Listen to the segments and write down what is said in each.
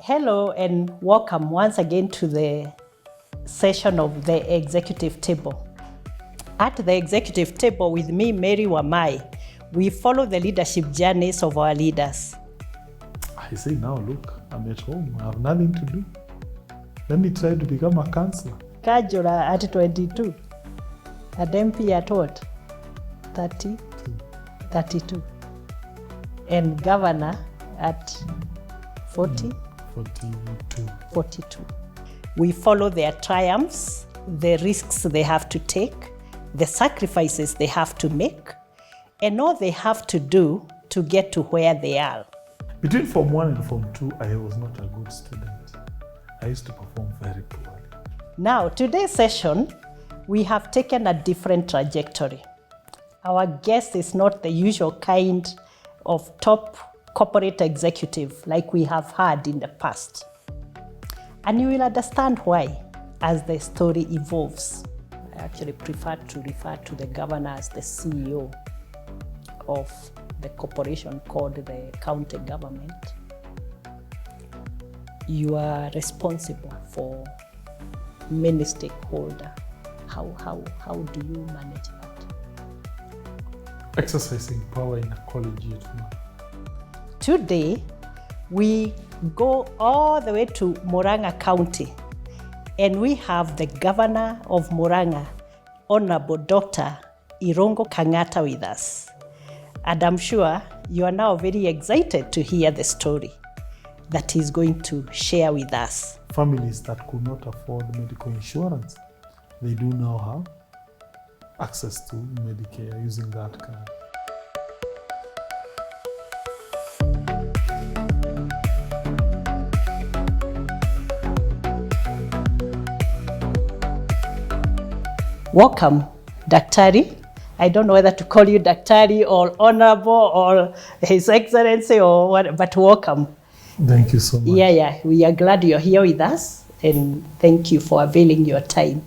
Hello and welcome once again to the session of the executive table. At the executive table with me, Mary Wamae, we follow the leadership journeys of our leaders. I say now, look, I'm at home, I have nothing to do. Let me try to become a counselor. Kajura at 22. And MP at what? 30? 32. And governor at 40? 42. We follow their triumphs, the risks they have to take, the sacrifices they have to make, and all they have to do to get to where they are. Between Form 1 and Form 2, I was not a good student. I used to perform very poorly. Now, today's session, we have taken a different trajectory. Our guest is not the usual kind of top corporate executive like we have had in the past. And you will understand why as the story evolves. I actually prefer to refer to the governor as the CEO of the corporation called the county government. You are responsible for many stakeholders. How do you manage that? Exercising power in a collegiate manner. Today, we go all the way to Murang'a County, and we have the governor of Muranga, Honorable Dr. Irungu Kang'ata with us. And I'm sure you are now very excited to hear the story that he's going to share with us. Families that could not afford medical insurance, they do now have access to Medicare using that card. Welcome, Daktari. I don't know whether to call you Daktari or Honorable or His Excellency or what, but welcome. Thank you so much. Yeah, we are glad you're here with us, and thank you for availing your time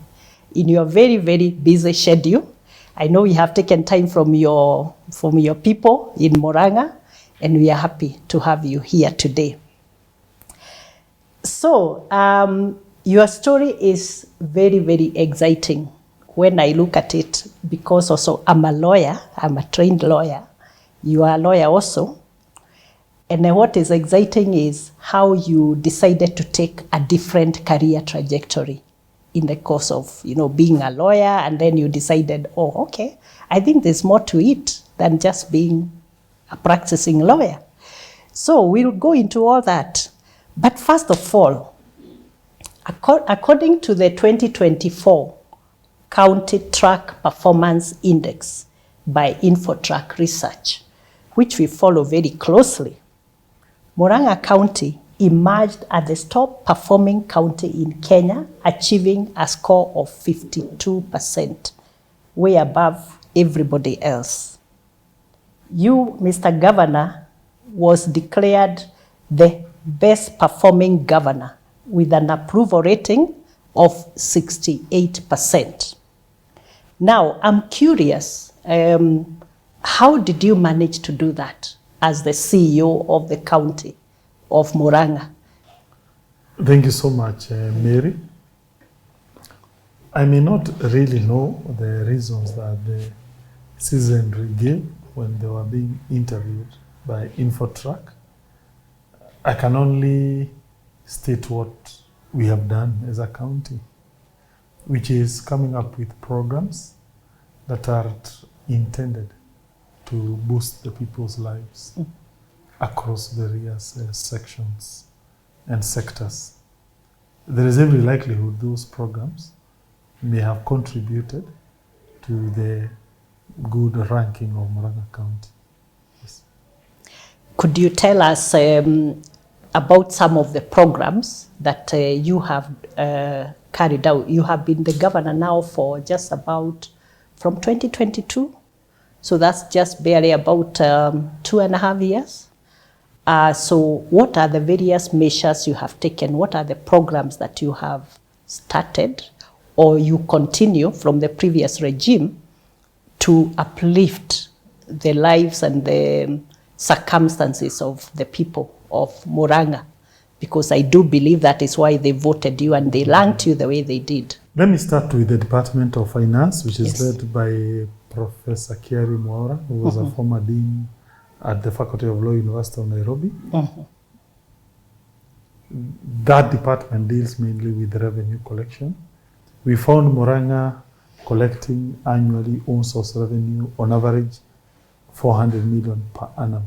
in your very, very busy schedule. I know you have taken time from your people in Muranga, and we are happy to have you here today. So, your story is very, very exciting when I look at it, because also I'm a lawyer, I'm a trained lawyer. You are a lawyer also. And what is exciting is how you decided to take a different career trajectory in the course of, being a lawyer, and then you decided, oh, okay, I think there's more to it than just being a practicing lawyer. So we'll go into all that. But first of all, according to the 2024 County Track Performance Index by InfoTrack Research, which we follow very closely, Murang'a County emerged as the top performing county in Kenya, achieving a score of 52%, way above everybody else. You, Mr. Governor, was declared the best performing governor with an approval rating of 68%. Now, I'm curious, how did you manage to do that as the CEO of the county of Murang'a? Thank you so much, Mary. I may not really know the reasons that the citizenry gave when they were being interviewed by InfoTrack. I can only state what we have done as a county, which is coming up with programs that are intended to boost the people's lives across various sections and sectors. There is every likelihood those programs may have contributed to the good ranking of Murang'a County. Yes. Could you tell us about some of the programs that you have carried out? You have been the governor now for just about from 2022, so that's just barely about 2.5 years. So what are the various measures you have taken? What are the programs that you have started or you continue from the previous regime to uplift the lives and the circumstances of the people of Murang'a? Because I do believe that is why they voted you and they ranked you the way they did. Let me start with the Department of Finance, which is Yes. led by Professor Kiari Mwaura, who was a former dean at the Faculty of Law, University of Nairobi. That department deals mainly with revenue collection. We found Muranga collecting annually own source revenue on average 400 million per annum.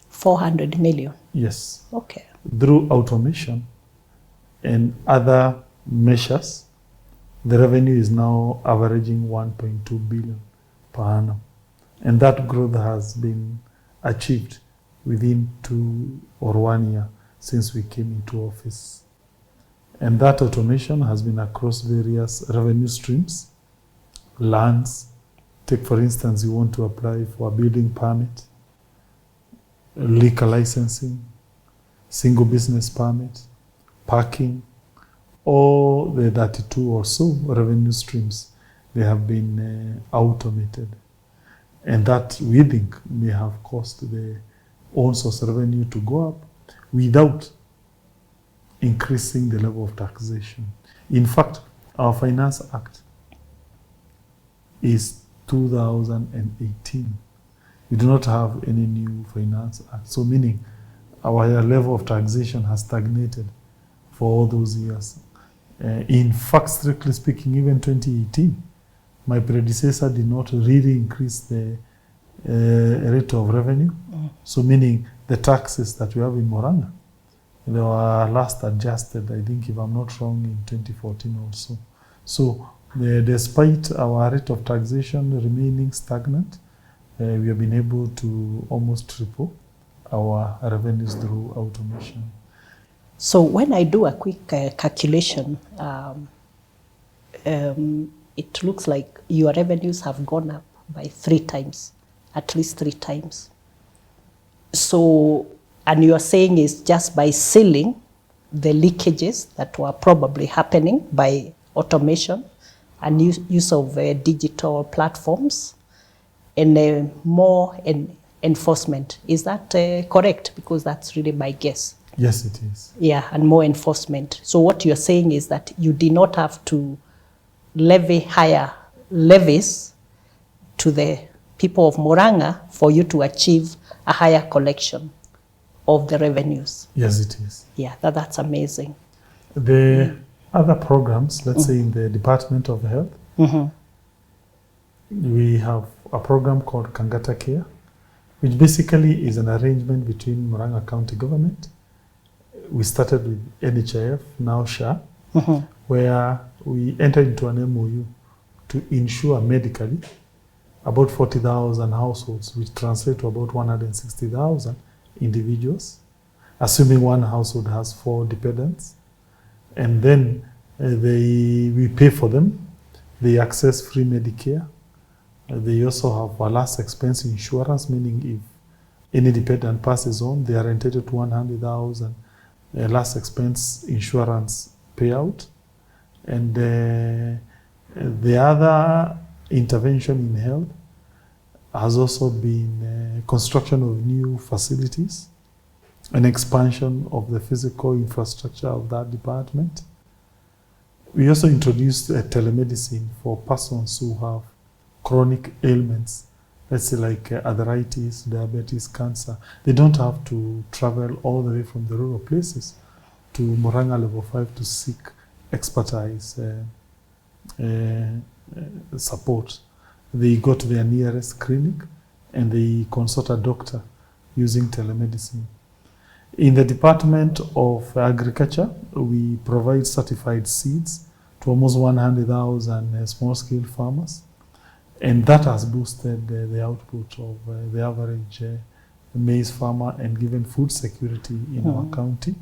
400 million. Yes. Okay. Through automation and other measures, the revenue is now averaging 1.2 billion per annum. And that growth has been achieved within 2 or 1 year since we came into office. And that automation has been across various revenue streams, lands. Take, for instance, you want to apply for a building permit, liquor licensing, single business permit, parking, all the 32 or so revenue streams, they have been automated. And that, we think, may have caused the own source revenue to go up without increasing the level of taxation. In fact, our Finance Act is 2018. We do not have any new Finance Act. So meaning our level of taxation has stagnated for all those years. In fact, strictly speaking, even 2018, my predecessor did not really increase the rate of revenue. So meaning the taxes that we have in Muranga, they were last adjusted, I think, if I'm not wrong, in 2014 also. So despite our rate of taxation remaining stagnant, we have been able to almost triple our revenues through automation. So when I do a quick calculation, it looks like your revenues have gone up by 3 times, at least 3 times. So, and you are saying it's just by sealing the leakages that were probably happening by automation and use of digital platforms and more enforcement. Is that correct? Because that's really my guess. Yes, it is. Yeah, and more enforcement. So what you're saying is that you did not have to levy higher levies to the people of Muranga for you to achieve a higher collection of the revenues. Yes, it is. Yeah, that's amazing. The other programs, let's say in the Department of Health, we have a program called Kang'ata Care, which basically is an arrangement between Murang'a County government. We started with NHIF, now SHA, where we entered into an MOU to insure medically about 40,000 households, which translate to about 160,000 individuals, assuming one household has 4 dependents. And then we pay for them. They access free Medicare. They also have a last expense insurance, meaning if any dependent passes on, they are entitled to 100,000 last expense insurance payout. And the other intervention in health has also been construction of new facilities, an expansion of the physical infrastructure of that department. We also introduced telemedicine for persons who have chronic ailments, let's say like arthritis, diabetes, cancer. They don't have to travel all the way from the rural places to Muranga level 5 to seek expertise support. They go to their nearest clinic and they consult a doctor using telemedicine. In the Department of Agriculture, we provide certified seeds to almost 100,000 small-scale farmers. And that has boosted the output of the average maize farmer and given food security in our county,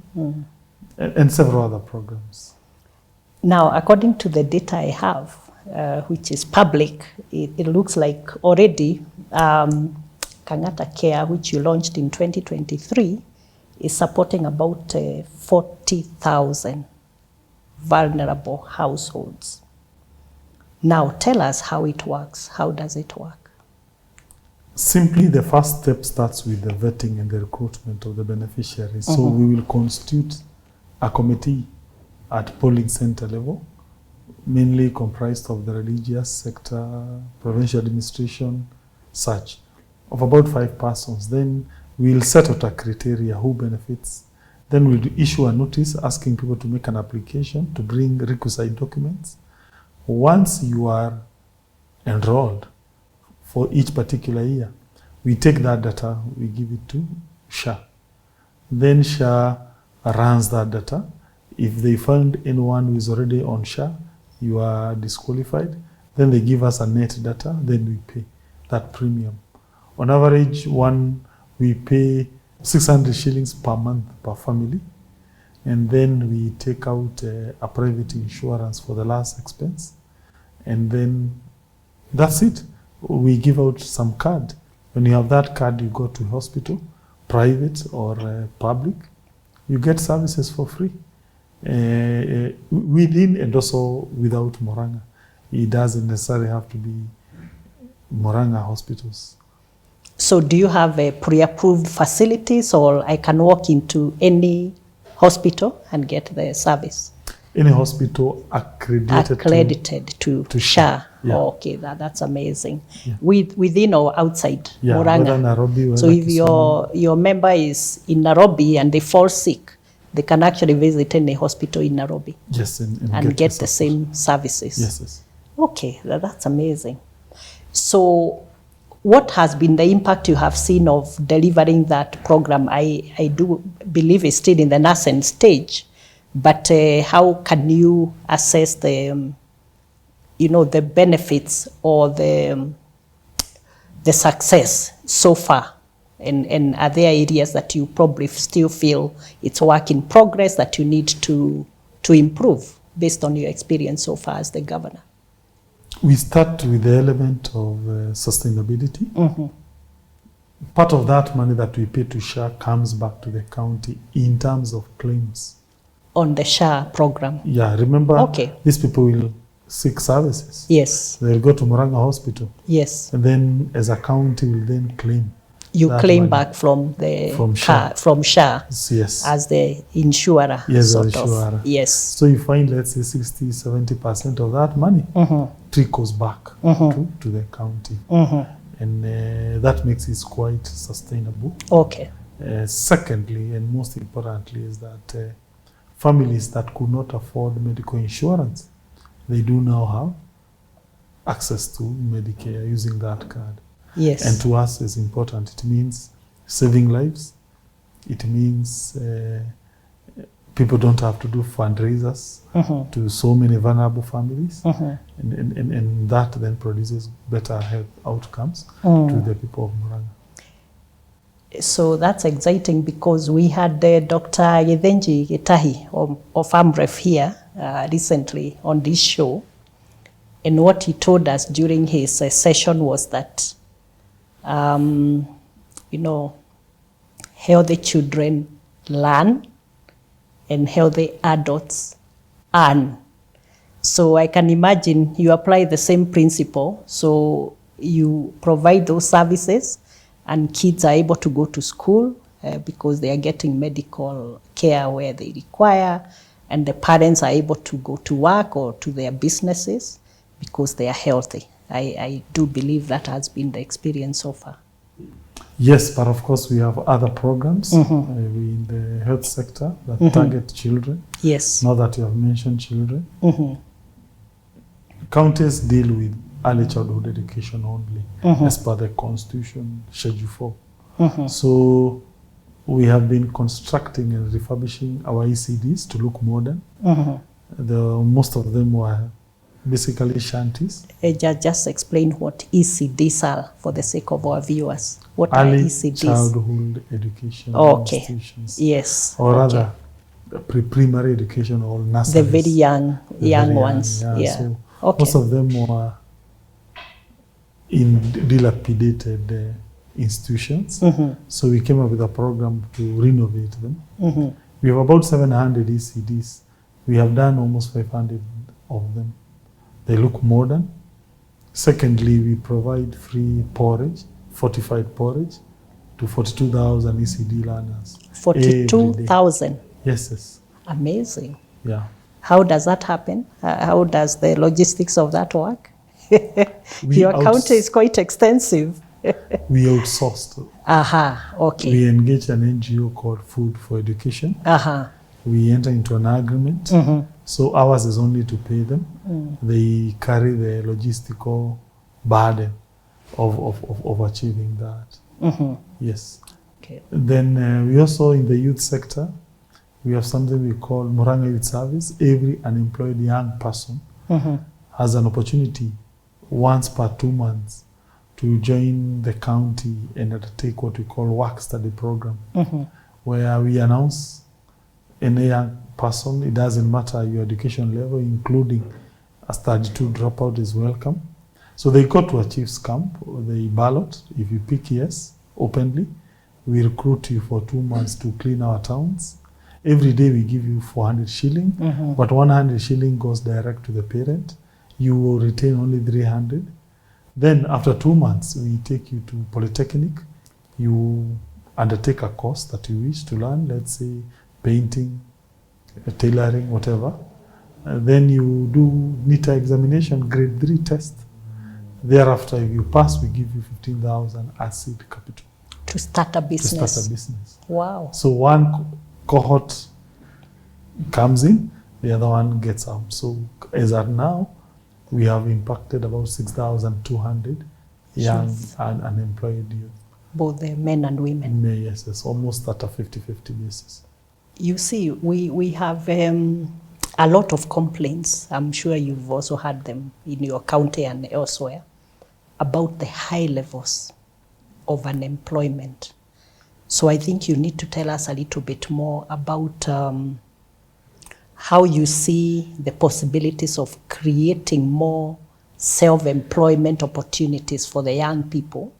and several other programs. Now, according to the data I have, which is public, it looks like already Kang'ata Care, which you launched in 2023, is supporting about 40,000 vulnerable households. Now, tell us how it works. How does it work? Simply, the first step starts with the vetting and the recruitment of the beneficiaries. So we will constitute a committee at polling center level, mainly comprised of the religious sector, provincial administration, such, of about 5 persons. Then we'll set out a criteria who benefits. Then we'll issue a notice asking people to make an application to bring requisite documents. Once you are enrolled for each particular year, we take that data, we give it to SHA. Then SHA runs that data. If they find anyone who is already on SHA, you are disqualified. Then they give us a net data, then we pay that premium. On average, we pay 600 shillings per month per family. And then we take out a private insurance for the last expense. And then that's it. We give out some card. When you have that card, you go to hospital, private or public. You get services for free. Within and also without Muranga. It doesn't necessarily have to be Muranga hospitals. So do you have a pre-approved facilities, or I can walk into any hospital and get the service? Any hospital accredited to SHA. Yeah. Oh, okay, that's amazing. Yeah. Within or outside Muranga? Nairobi, so if your member is in Nairobi and they fall sick, they can actually visit any hospital in Nairobi. Yes, and get the same services. Yes. Okay, that's amazing. So what has been the impact you have seen of delivering that program? I do believe it's still in the nascent stage, but how can you assess the the benefits or the success so far? And are there areas that you probably still feel it's work in progress that you need to improve based on your experience so far as the governor? We start with the element of sustainability. Mm-hmm. Part of that money that we pay to SHA comes back to the county in terms of claims. On the SHA program? Yeah, remember, these people will seek services. Yes. They'll go to Muranga Hospital. Yes. And then as a county will then claim. You claim back from SHA. Yes. As the insurer. Yes, the insurer. Yes. So you find, let's say, 60-70% of that money trickles back to the county. And that makes it quite sustainable. Okay. Secondly, and most importantly, is that families that could not afford medical insurance, they do now have access to Medicare using that card. Yes. And to us is important. It means saving lives. It means people don't have to do fundraisers to so many vulnerable families. And that then produces better health outcomes to the people of Muranga. So that's exciting, because we had Dr. Yedenji Getahi of AMREF here recently on this show. And what he told us during his session was that healthy children learn and healthy adults earn. So I can imagine you apply the same principle. So you provide those services and kids are able to go to school because they are getting medical care where they require, and the parents are able to go to work or to their businesses because they are healthy. I do believe that has been the experience so far. Yes, but of course we have other programs in the health sector that target children. Yes. Now that you have mentioned children. Counties deal with early childhood education only as per the Constitution, Schedule 4. So we have been constructing and refurbishing our ECDs to look modern. Most of them were basically shanties. Just explain what ECDs are for the sake of our viewers. What early are ECDs? Childhood education institutions. Yes. Or rather, pre-primary education or nurseries. The very young ones. Yeah. So most of them were in dilapidated institutions. So we came up with a program to renovate them. We have about 700 ECDs. We have done almost 500 of them. They look modern. Secondly, we provide free porridge, fortified porridge, to 42,000 ECD learners. 42,000? Yes. Amazing. Yeah. How does that happen? How does the logistics of that work? We Your county is quite extensive. We outsourced. Aha, okay. We engaged an NGO called Food for Education. Aha. We enter into an agreement. So ours is only to pay them. They carry the logistical burden of achieving that. Yes. Okay. Then we also, in the youth sector, we have something we call Muranga Youth Service. Every unemployed young person has an opportunity once per 2 months to join the county and undertake what we call work study program, where we announce any young person, it doesn't matter your education level, including a study 2 dropout is welcome. So they go to a chief's camp, they ballot. If you pick yes, openly, we recruit you for 2 months to clean our towns. Every day we give you 400 shilling, but 100 shilling goes direct to the parent. You will retain only 300. Then after 2 months, we take you to Polytechnic. You undertake a course that you wish to learn, let's say painting, tailoring, whatever. Then you do NITA examination, grade 3 test. Thereafter, if you pass, we give you 15,000 as seed capital. To start a business. To start a business. Wow. So one cohort comes in, the other one gets out. So as at now, we have impacted about 6,200 young and unemployed youth. Both the men and women. Yes, it's almost at a 50-50 basis. You see, we have a lot of complaints. I'm sure you've also had them in your county and elsewhere about the high levels of unemployment. So I think you need to tell us a little bit more about how you see the possibilities of creating more self-employment opportunities for the young people,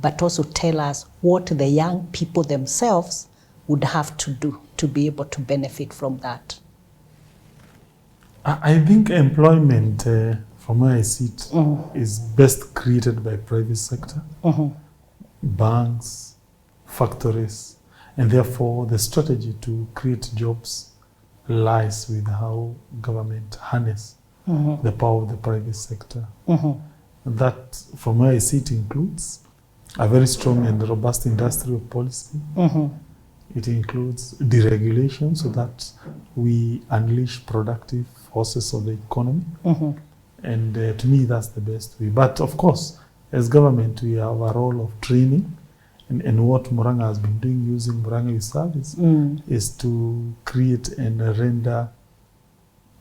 but also tell us what the young people themselves would have to do to be able to benefit from that. I think employment, from where I see it, is best created by private sector, banks, factories, and therefore the strategy to create jobs lies with how government harness the power of the private sector. That, from where I see it, includes a very strong and robust industrial policy. It includes deregulation so that we unleash productive forces of the economy. And to me, that's the best way. But of course, as government, we have a role of training. And what Muranga has been doing using Muranga Youth Service is to create and render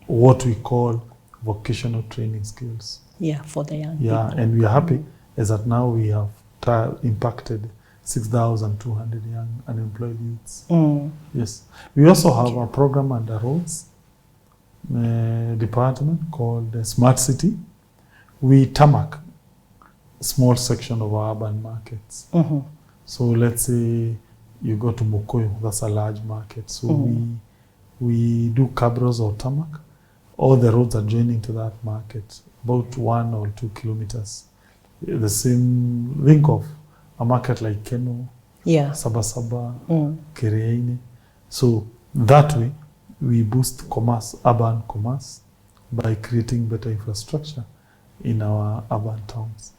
what we call vocational training skills. Yeah, for the young people. And we are happy as that now we have impacted 6,200 young unemployed youths. Yes. We also have a program under roads department called Smart City. We tarmac a small section of our urban markets. So let's say you go to Mukoyo, that's a large market. So we do cabros or tarmac. All the roads are joining to that market, about 1 or 2 kilometers. The same, think of a market like Keno, Sabasaba, Kereine. So that way, we boost commerce, urban commerce, by creating better infrastructure in our urban towns.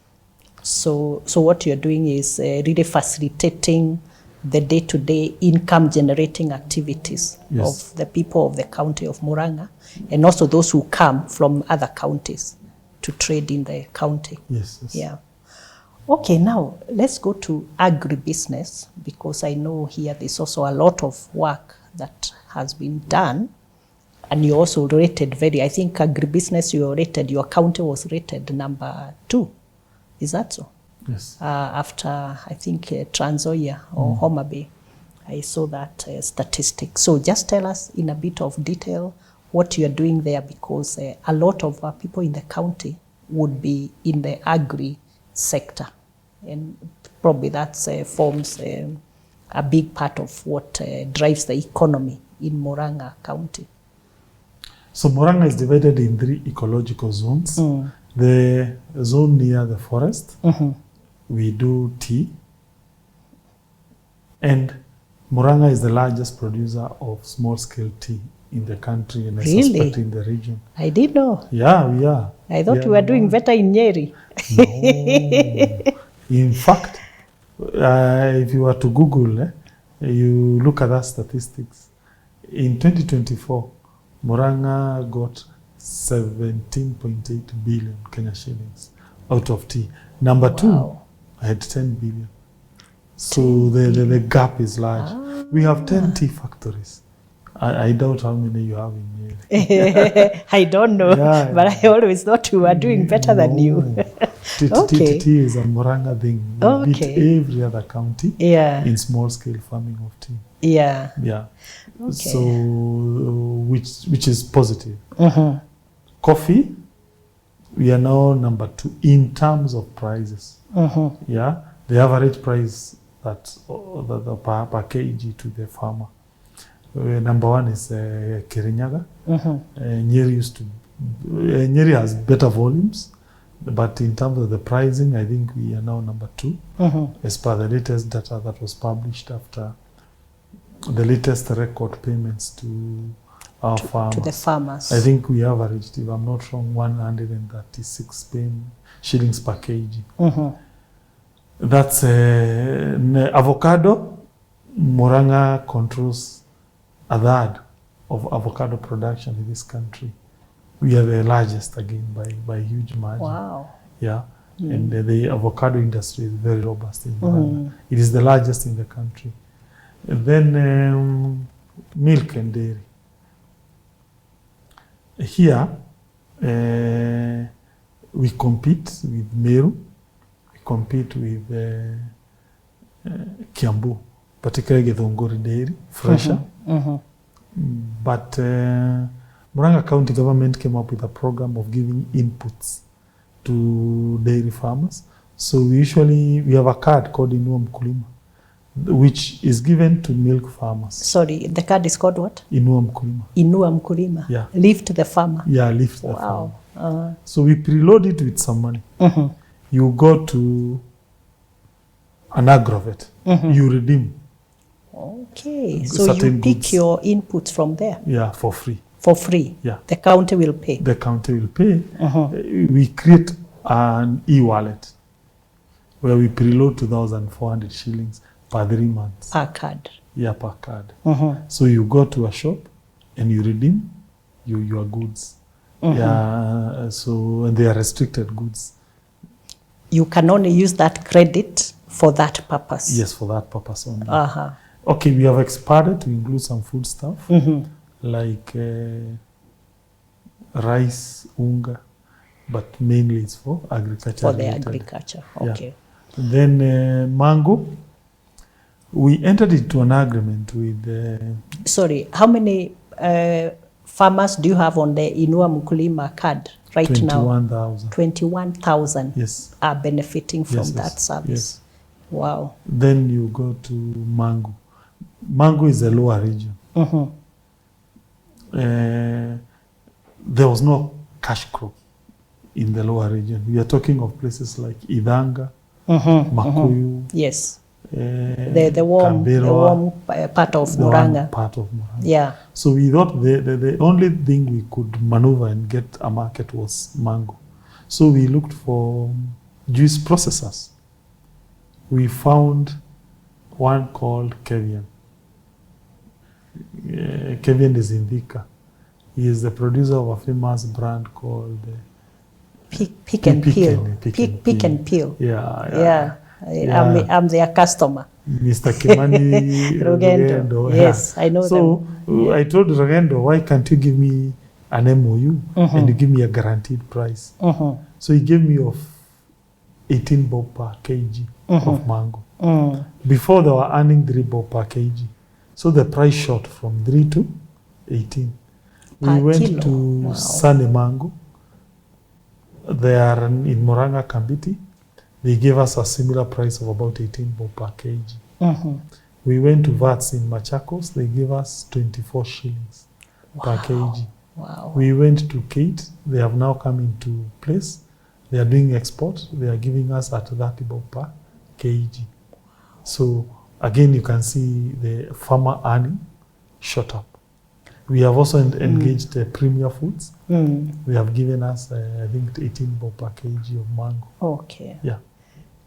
So what you're doing is really facilitating the day-to-day income generating activities of the people of the county of Muranga, and also those who come from other counties to trade in the county. Yes. Yeah. Okay, now let's go to agribusiness, because I know here there's also a lot of work that has been done, and you also rated I think agribusiness, your county was rated number 2. Is that so? Yes. After, I think, Trans Nzoia or Homa Bay. I saw that statistic. So just tell us in a bit of detail what you're doing there, because a lot of people in the county would be in the agri sector. And probably that forms a big part of what drives the economy in Murang'a County. So Muranga is divided in 3 ecological zones. The zone near the forest, we do tea. And Muranga is the largest producer of small-scale tea in the country, and I Really? suspect in the region. I didn't know. Yeah, we are. I thought you were doing better in Nyeri. No. In fact, if you were to Google, you look at that statistics. In 2024, Muranga got 17.8 billion Kenya shillings out of tea. Number two, I had 10 billion. So the gap is large. We have 10 tea factories. I doubt how many you have in Nyeri. I don't know, but I always thought you were doing better than you. Tea is a Muranga thing. We beat every other county in small-scale farming of tea. Yeah. Okay. So, which is positive. Coffee, we are now number 2 in terms of prices. Yeah, the average price that per kg to the farmer. Number 1 is Kirinyaga. Nyeri has better volumes, but in terms of the pricing, I think we are now number 2 as per the latest data that was published after the latest record payments to our farmers. To the farmers. I think we averaged, if I'm not wrong, 136 shillings per kg. That's avocado. Muranga controls a third of avocado production in this country. We are the largest again by a huge margin. Wow. Yeah. And the avocado industry is very robust in Muranga. It is the largest in the country. And then milk and dairy. Here, we compete with Meru, we compete with Kiambu, particularly Githunguri Dairy, fresher. But Murang'a County government came up with a program of giving inputs to dairy farmers. So we have a card called Inua Mkulima, which is given to milk farmers. Sorry, the card is called what? Inua Mkulima. Inua Mkulima. Yeah. Leave to the farmer. Yeah, leave to the farmer. So we preload it with some money. You go to an agrovet. You redeem. Okay, so you pick your inputs from there? Yeah, for free. For free? Yeah. The county will pay? The county will pay. We create an e-wallet where we preload 2,400 shillings per 3 months. Per card? Yeah, per card. So you go to a shop and you redeem your goods. Yeah, so and they are restricted goods. You can only use that credit for that purpose? Yes, for that purpose only. Okay, we have expanded to include some food stuff like rice, unga, but mainly it's for agriculture. For the agriculture, okay. Yeah. Then mango, we entered into an agreement with... Sorry, how many farmers do you have on the Inua Mkulima card right 21,000. 21,000 yes. are benefiting from that service. Yes. Wow. Then you go to mango. Mango is a lower region. There was no cash crop in the lower region. We are talking of places like Idanga, Makuyu. Yes. The warm part of Muranga. Yeah. So we thought the only thing we could maneuver and get a market was mango. So we looked for juice processors. We found one called Kevian. Kevian is in Thika. He is the producer of a famous brand called Pick and Peel. Pick and Peel. Yeah. I'm their customer. Mr. Kimani Rugendo. Yes, I know them. So I told Rugendo, why can't you give me an MOU and you give me a guaranteed price? So he gave me of 18 bob per kg of mango. Before they were earning 3 bob per kg. So the price shot from 3 to 18. We went to Sane Mango. They are in Murang'a County. They gave us a similar price of about 18 bob per kg. We went to VATS in Machakos. They gave us 24 shillings per kg. We went to Kate. They have now come into place. They are doing export. They are giving us at 30 bob per kg. So again, you can see the farmer earning shot up. We have also engaged Premier Foods. They have given us, I think, 18 bob per kg of mango. Okay. Yeah.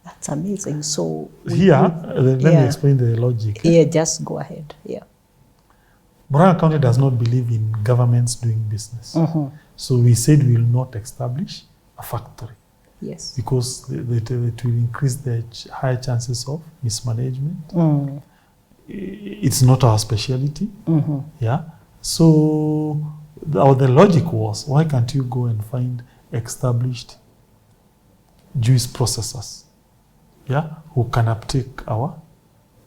That's amazing. So let me explain the logic. Yeah, just go ahead. Yeah. Murang'a County does not believe in governments doing business. So we said we will not establish a factory. Yes. Because it will increase the higher chances of mismanagement. It's not our specialty. Yeah. So the logic was, why can't you go and find established juice processors, yeah, who can uptake our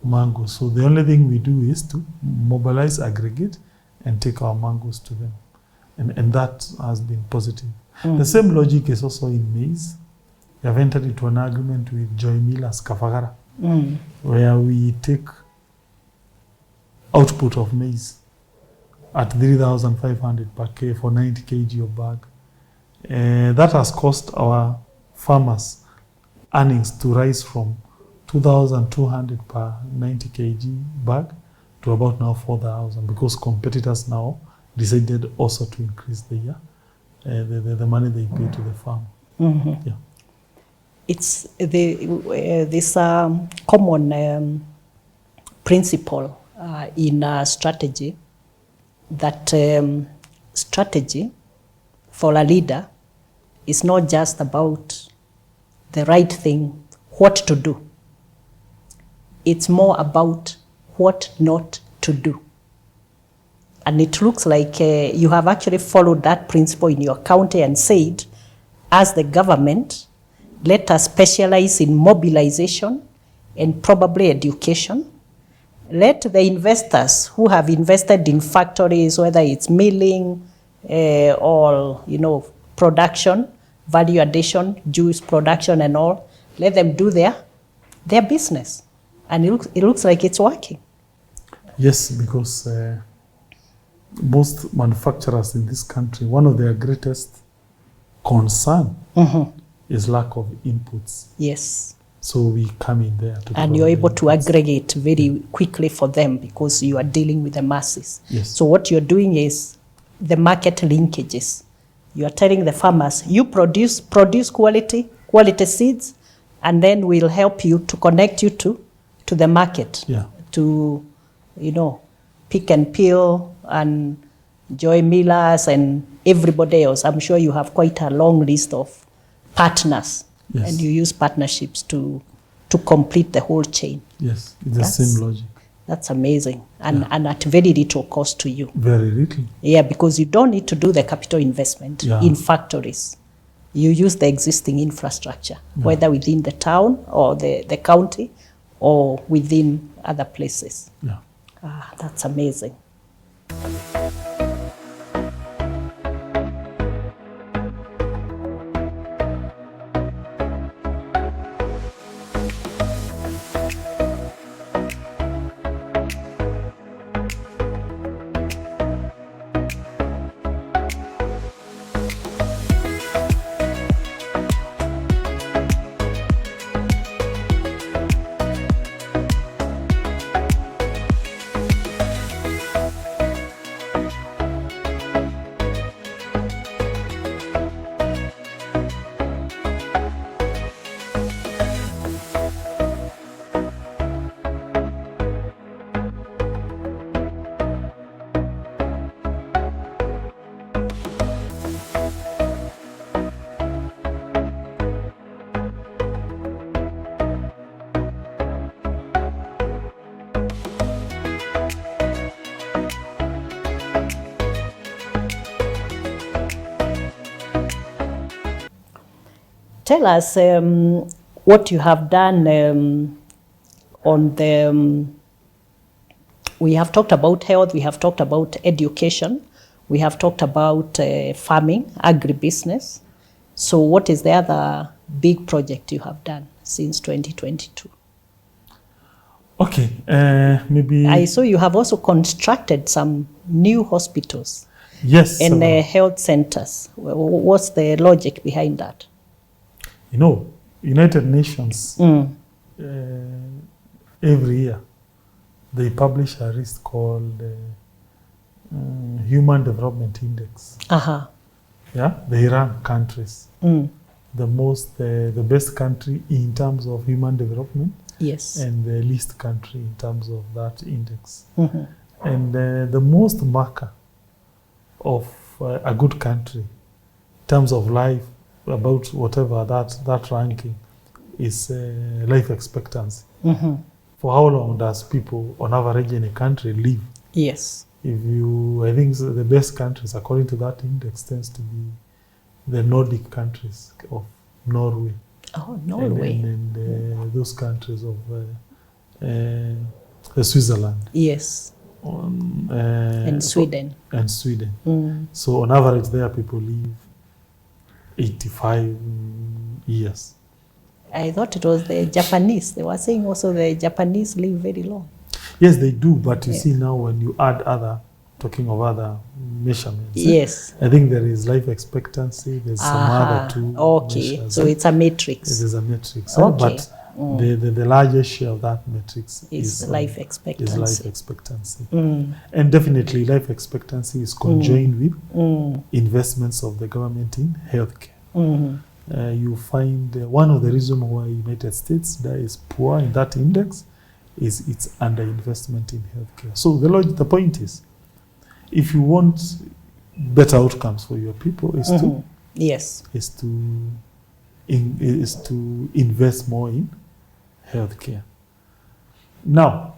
mangoes? So the only thing we do is to mobilize, aggregate, and take our mangoes to them. And that has been positive. The same logic is also in maize. We have entered into an agreement with Joy Millers Kafagara, where we take output of maize at 3,500 per k for 90 kg of bag. That has cost our farmers earnings to rise from 2,200 per 90 kg bag to about now 4,000, because competitors now decided also to increase the money they pay to the farm. Yeah. It's this common principle in strategy, that strategy for a leader is not just about the right thing, what to do. It's more about what not to do. And it looks like you have actually followed that principle in your county and said, as the government, let us specialize in mobilization and probably education. Let the investors who have invested in factories, whether it's milling or production, value addition, juice production and all, let them do their business. And it looks like it's working. Yes, because most manufacturers in this country, one of their greatest concern is lack of inputs. Yes. So we come in there. And you're able to aggregate very quickly for them because you are dealing with the masses. Yes. So what you're doing is the market linkages. You are telling the farmers, you produce quality seeds, and then we'll help you to connect you to the market. Yeah. To, pick and peel and Joy Millers and everybody else. I'm sure you have quite a long list of partners. Yes. And you use partnerships to complete the whole chain. Yes, it's the same logic. That's amazing. And at very little cost to you. Very little. Yeah, because you don't need to do the capital investment in factories. You use the existing infrastructure, whether within the town or the county or within other places. Yeah. That's amazing. Tell us what you have done on the, we have talked about health, we have talked about education, we have talked about farming, agribusiness. So what is the other big project you have done since 2022? Okay, maybe... I saw you have also constructed some new hospitals. Yes. And health centers. What's the logic behind that? United Nations every year they publish a list called Human Development Index. Uh-huh. Yeah, they rank countries. The best country in terms of human development. Yes. And the least country in terms of that index. And the most marker of a good country in terms of life, about whatever that ranking, is life expectancy. For how long does people on average in a country live? Yes. I think the best countries according to that index tends to be the Nordic countries of Norway. Oh, Norway. And those countries of Switzerland. Yes. And Sweden. And Sweden. So on average there people live 85 years. I thought it was the Japanese. They were saying also the Japanese live very long. Yes, they do, but you see now when you add talking of other measurements. Yes. I think there is life expectancy, there's some other two measures. So it's a matrix. It is a matrix. Okay. But the largest share of that matrix is life expectancy. Is life expectancy. And definitely life expectancy is conjoined with investments of the government in healthcare. You find one of the reasons why United States that is poor in that index is its underinvestment in healthcare. So the point is, if you want better outcomes for your people, is to invest more in healthcare. Now,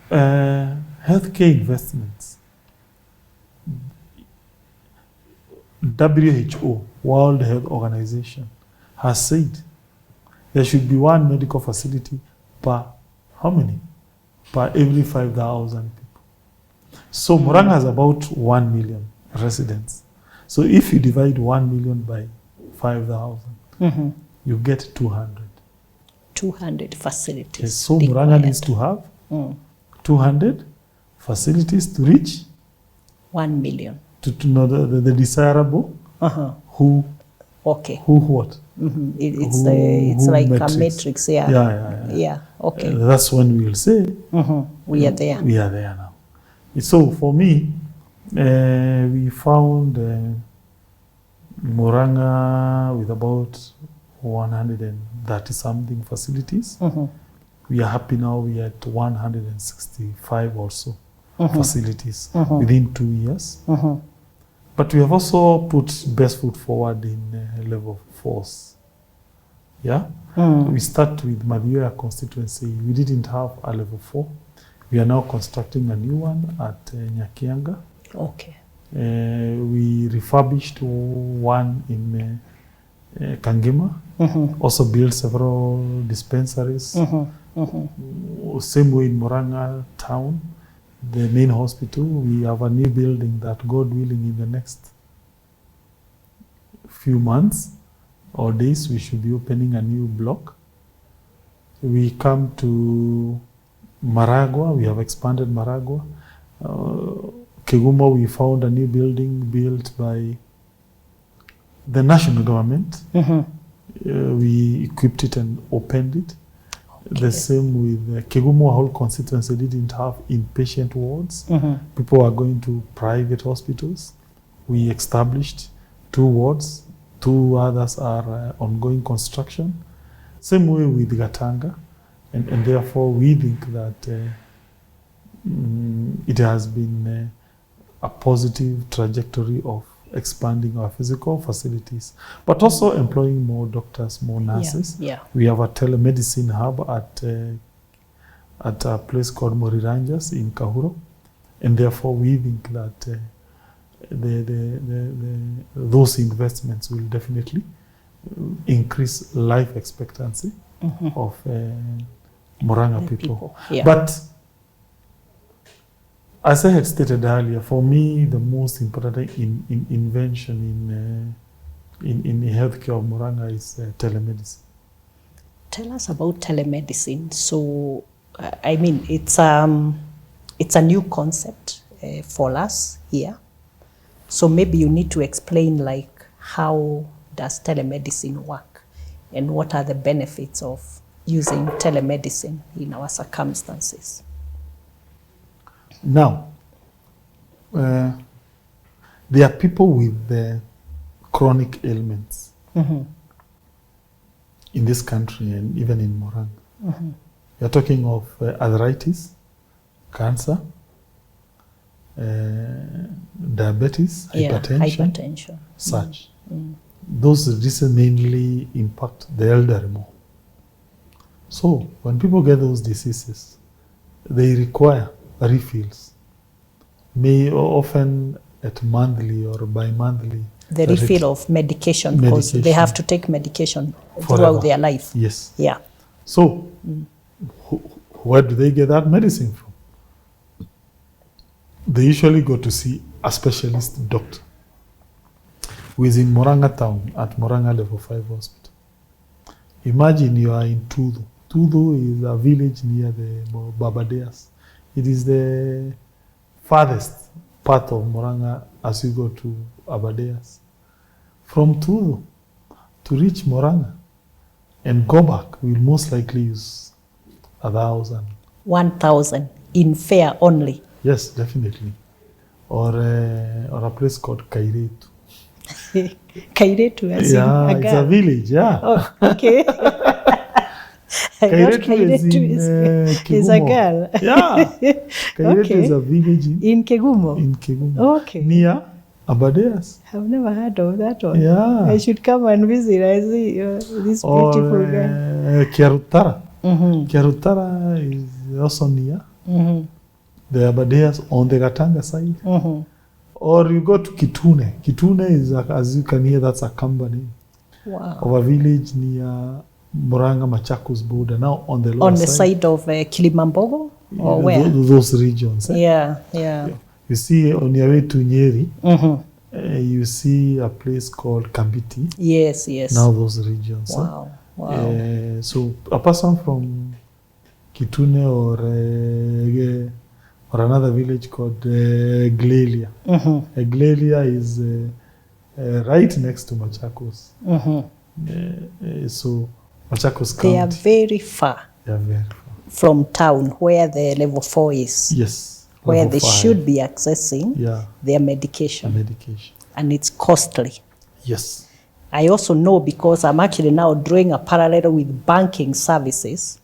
healthcare investments. WHO, World Health Organization, has said there should be one medical facility per how many? Per every 5,000 people. So Muranga has about 1 million residents. So if you divide 1 million by 5,000, you get 200. 200 facilities. Yes, so Muranga needs to have 200 facilities to reach 1 million. To know the desirable who what? It's like a matrix. Yeah. Okay. That's when we'll say we are there. We are there now. So for me, we found Muranga with about 130 something facilities. We are happy now. We are at 165 or so facilities within 2 years. But we have also put best foot forward in level 4s. Yeah? We start with Madhya constituency. We didn't have a level 4. We are now constructing a new one at Nyakianga. Okay. We refurbished one in Kangema. Also built several dispensaries. Same way in Muranga town. The main hospital, we have a new building that, God willing, in the next few months or days, we should be opening a new block. We come to Maragua, we have expanded Maragua. Kegumo, we found a new building built by the national government. We equipped it and opened it. Okay. The same with Kegumo whole constituency didn't have inpatient wards. People are going to private hospitals. We established 2 wards. 2 others are ongoing construction. Same way with Gatanga. And therefore we think that it has been a positive trajectory of expanding our physical facilities, but also employing more doctors, more nurses. We have a telemedicine hub at a place called Moriranjas in Kahuro, and therefore we think that those investments will definitely increase life expectancy of Muranga people. But as I had stated earlier, for me, the most important invention in the healthcare of Muranga is telemedicine. Tell us about telemedicine. So, I mean, it's a new concept for us here. So maybe you need to explain, like, how does telemedicine work and what are the benefits of using telemedicine in our circumstances. Now, there are people with chronic ailments in this country and even in Muranga. You're talking of arthritis, cancer, diabetes, hypertension, such. These mainly impact the elderly more. So when people get those diseases, they require refills, may often at monthly or bi-monthly. The refill of medication, because they have to take medication throughout their life. Yes. Yeah. So where do they get that medicine from? They usually go to see a specialist doctor who is in Murang'a town at Muranga Level 5 Hospital. Imagine you are in Tudu. Tudu is a village near the Barbadeas. It is the farthest part of Muranga as you go to Abadeas. From Tudu to reach Muranga and go back, we'll most likely use 1,000. 1,000 in fare only. Yes, definitely. Or a place called Kairetu. Kairetu, as yeah, in a girl. It's a village, yeah. Oh, okay. Kairetu is a girl. Yeah. Kairetu is a village in Kegumo. In Kegumo. Okay. Near Abadeas. I've never heard of that one. Yeah. I should come and visit. I see this beautiful girl. Kiarutara. Kiarutara is also near. The Abadeas on the Gatanga side. Or you go to Kitune. Kitune is, as you can hear, that's a company. Wow. Of a village near Muranga Machakos border, now on the lower on the side of Kilimambogo, or where? Those regions. Yeah, yeah. You see on your way to Nyeri, you see a place called Kambiti. Yes, yes. Now those regions. Wow, wow. So a person from Kitune or another village called Glelia. Glelia is right next to Machakos. So Machakos County. They are very far. They are very far. From town where the level 4 is. Yes. Where they should be accessing their medication. And it's costly. Yes. I also know, because I'm actually now drawing a parallel with banking services,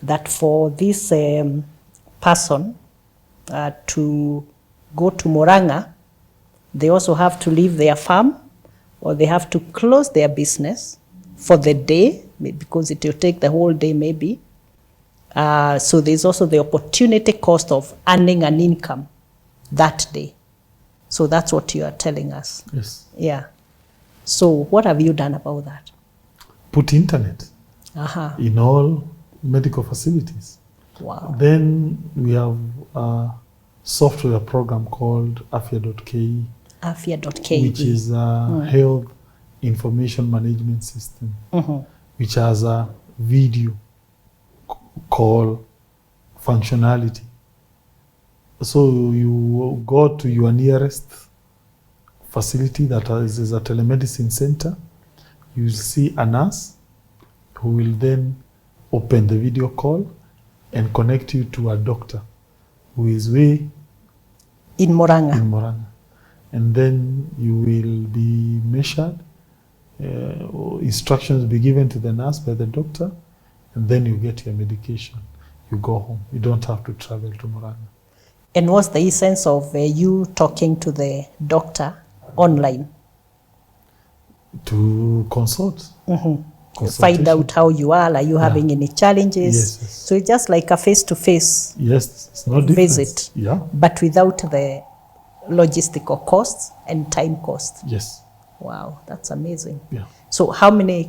that for this person to go to Muranga, they also have to leave their farm, or they have to close their business for the day, because it will take the whole day maybe. So there's also the opportunity cost of earning an income that day. So that's what you are telling us. Yes. Yeah. So what have you done about that? Put internet in all medical facilities. Wow. Then we have a software program called Afya.ke. Afya.ke. Which is a health information management system, which has a video call functionality. So you go to your nearest facility that is a telemedicine center. You see a nurse who will then open the video call and connect you to a doctor who is way in Muranga. And then you will be measured, instructions be given to the nurse by the doctor, and then you get your medication. You go home. You don't have to travel to Muranga. And what's the essence of you talking to the doctor online? To consult. Find out how you are you having any challenges? Yes. So it's just like a face-to-face it's not visit, but without the logistical costs and time costs. Yes. Wow, that's amazing. Yeah. So how many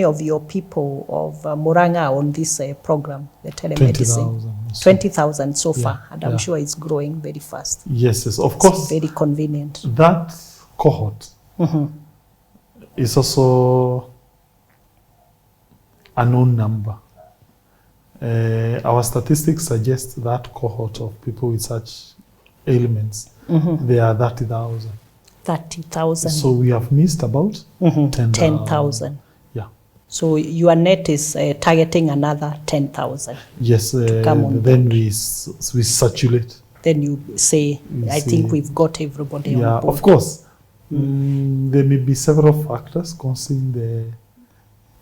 of your people of Muranga are on this program, the telemedicine? 20,000 so far, and I'm sure it's growing very fast. Yes, of course. It's very convenient. That cohort is also a known number. Our statistics suggest that cohort of people with such ailments, they are 30,000. 30,000. So we have missed about 10,000. Yeah. So your net is targeting another 10,000. Yes, come on then we saturate. Then you say, I think we've got everybody on board. Of course. There may be several factors causing the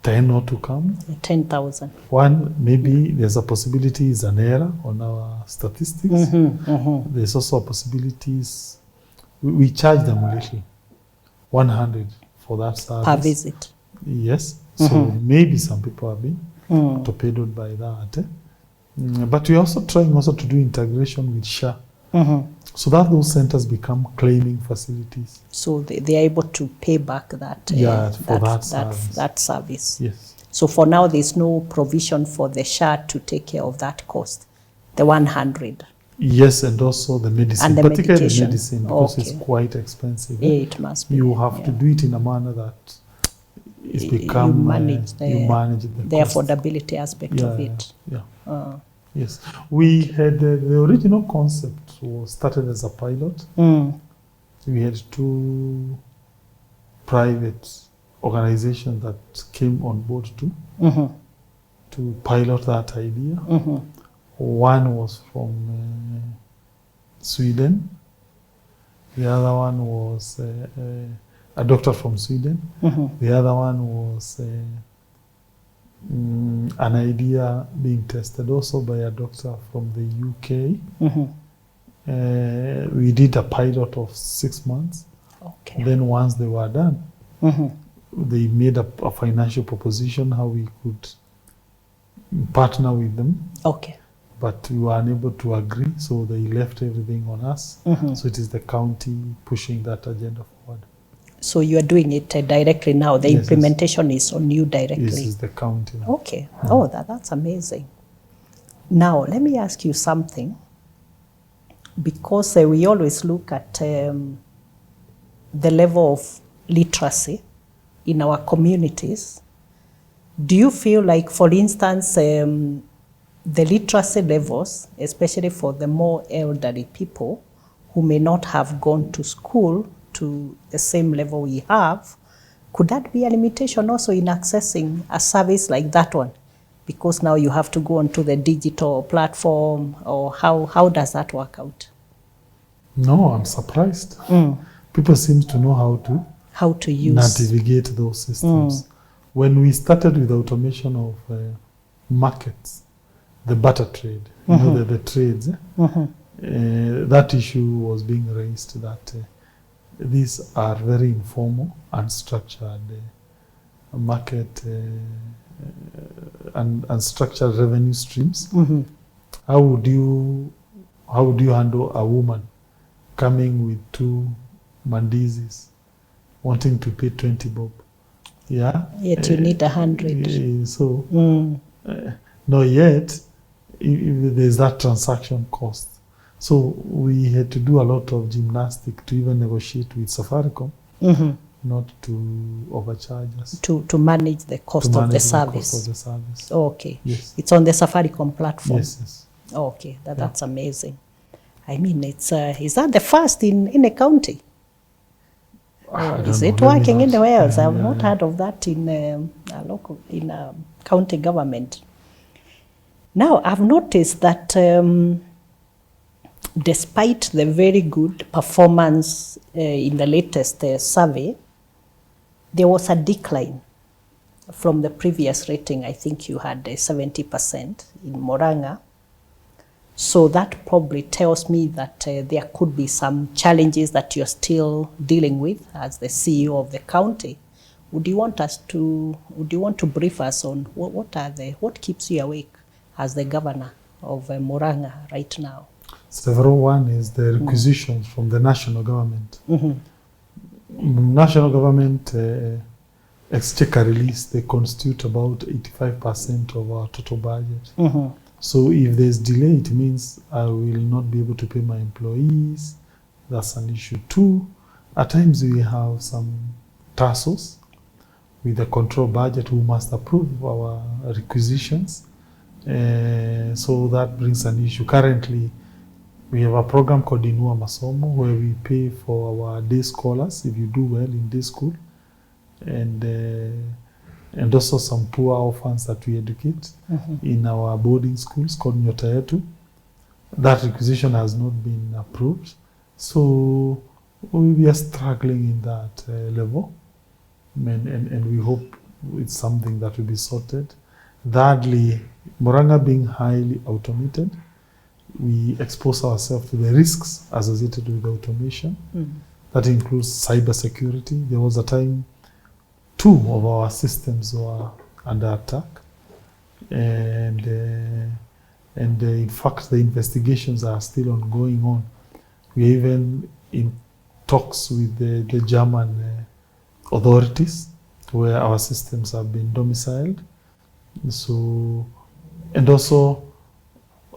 10 not to come. 10,000. One, maybe there's a possibility is an error on our statistics. There's also a possibility we charge them a little, 100 for that service. Per visit. Yes. So maybe some people are being torpedoed by that. But we're also trying also to do integration with SHA. So that those centers become claiming facilities. So they are able to pay back that that service. Yes. So for now, there's no provision for the SHA to take care of that cost, the 100. Yes, and also the medicine, and the particularly medication. Medicine, because it's quite expensive. Yeah, it must be. You have to do it in a manner that it's become you manage the cost. affordability aspect of it. Yeah. Yes, we had the original concept was started as a pilot. We had 2 private organizations that came on board to pilot that idea. One was from Sweden. The other one was a doctor from Sweden. The other one was an idea being tested also by a doctor from the UK. We did a pilot of 6 months. Okay. Then once they were done, they made a financial proposition how we could partner with them. Okay. But we were unable to agree, so they left everything on us. So it is the county pushing that agenda forward. So you are doing it directly now. The implementation is on you directly. This is the county now. Okay. Oh, that's amazing. Now, let me ask you something. Because we always look at the level of literacy in our communities. Do you feel like, for instance, the literacy levels, especially for the more elderly people who may not have gone to school to the same level we have, could that be a limitation also in accessing a service like that one? Because now you have to go onto the digital platform, or how does that work out? No, I'm surprised. People seem to know how to use, navigate those systems. When we started with automation of markets, the barter trade, you know, the trades, that issue was being raised that these are very informal, unstructured market and unstructured revenue streams. How would you handle a woman coming with 2 mandizis wanting to pay 20 bob? Yeah. Yet you need 100. So not yet. If there's that transaction cost. So we had to do a lot of gymnastics to even negotiate with Safaricom, not to overcharge us. To manage the cost of the service. Okay. Yes. It's on the Safaricom platform. Yes. Okay, that's amazing. I mean, it's is that the first in a county? Is it working anywhere else? I've not heard of that in a county government. Now, I've noticed that despite the very good performance in the latest survey, there was a decline from the previous rating. I think you had 70% in Muranga. So that probably tells me that there could be some challenges that you're still dealing with as the CEO of the county. Would you want to brief us on what keeps you awake as the governor of Muranga right now? Several. One is the requisitions from the national government. National government exchequer release, they constitute about 85% of our total budget. So if there's delay, it means I will not be able to pay my employees. That's an issue. 2, at times we have some tussles with the control budget who must approve our requisitions. So that brings an issue. Currently, we have a program called Inua Masomo where we pay for our day scholars if you do well in day school. And and also some poor orphans that we educate in our boarding schools called Nyota Yetu. That requisition has not been approved. So we are struggling in that level, and we hope it's something that will be sorted. Thirdly, Muranga being highly automated, we expose ourselves to the risks associated with automation. That includes cyber security. There was a time 2 of our systems were under attack, and in fact the investigations are still ongoing on. We are even in talks with the German authorities where our systems have been domiciled. So, and also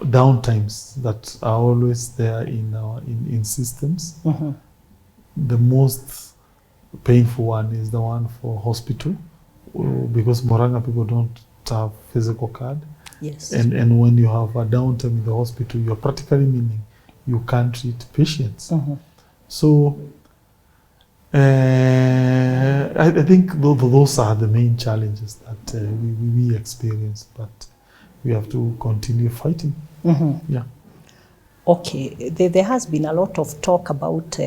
downtimes that are always there in systems. The most painful one is the one for hospital, because Muranga people don't have physical card. Yes. And when you have a downtime in the hospital, you're practically meaning you can't treat patients. So I think those are the main challenges that we experience, but we have to continue fighting. Yeah. Okay, there has been a lot of talk about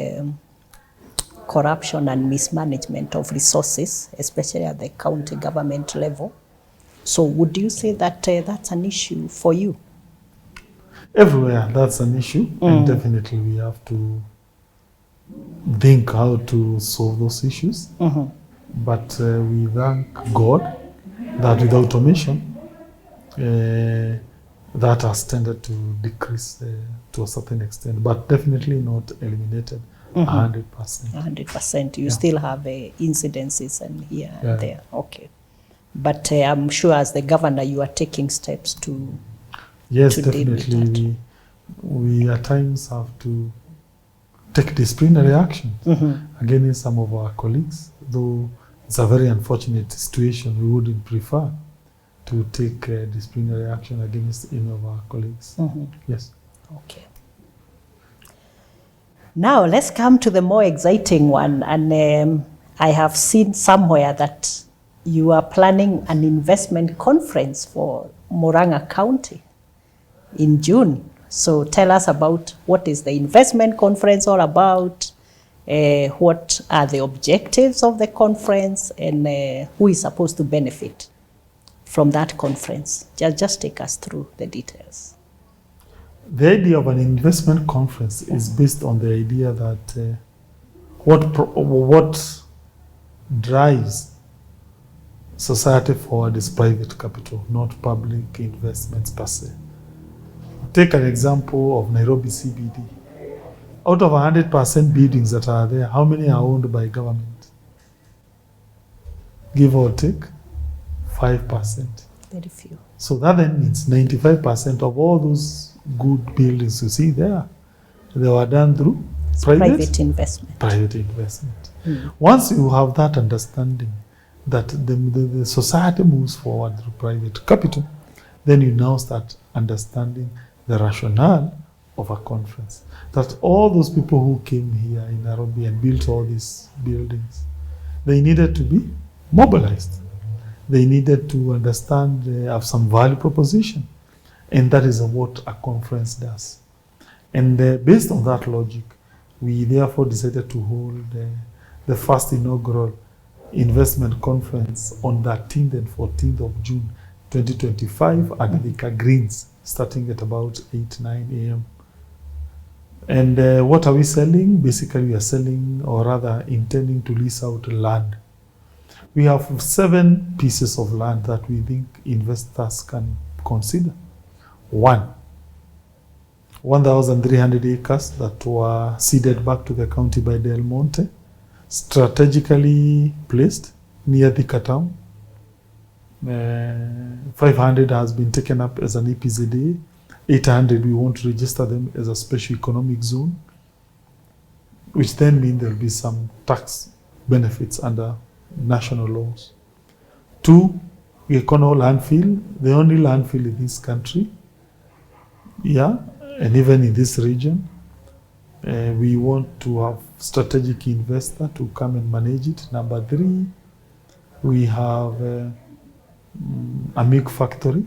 corruption and mismanagement of resources, especially at the county government level. So would you say that that's an issue for you? Everywhere that's an issue, and definitely we have to think how to solve those issues. But we thank God that with automation, that has tended to decrease to a certain extent, but definitely not eliminated 100%. 100%. You still have incidences and here and there. Okay. But I'm sure as the governor, you are taking steps to Yes, to deal with definitely. We at times have to take disciplinary action against some of our colleagues, though it's a very unfortunate situation. We wouldn't prefer to take disciplinary action against any of our colleagues. Yes. Okay. Now let's come to the more exciting one. And I have seen somewhere that you are planning an investment conference for Murang'a County in June. So tell us about what is the investment conference all about, what are the objectives of the conference, and who is supposed to benefit from that conference. Just take us through the details. The idea of an investment conference is based on the idea that what drives society forward is private capital, not public investments per se. Take an example of Nairobi CBD. Out of 100% buildings that are there, how many are owned by government? Give or take 5%. Very few. So that then means 95% of all those good buildings you see there, they were done through Private investment. Private investment. Once you have that understanding that the society moves forward through private capital, then you now start understanding the rationale of a conference. That all those people who came here in Nairobi and built all these buildings, they needed to be mobilized. They needed to understand, have some value proposition. And that is what a conference does. And based on that logic, we therefore decided to hold the first inaugural investment conference on the 13th and 14th of June 2025 at the Greens, starting at about 8-9 a.m. And what are we selling? Basically, we are selling, or rather intending to lease out land. We have 7 pieces of land that we think investors can consider. 1,300 acres that were ceded back to the county by Del Monte, strategically placed near Thika town. 500 has been taken up as an EPZA. 800 we want to register them as a special economic zone, which then means there will be some tax benefits under national laws. 2, we call landfill, the only landfill in this country. Yeah, and even in this region. We want to have strategic investor to come and manage it. Number 3, We have a milk factory.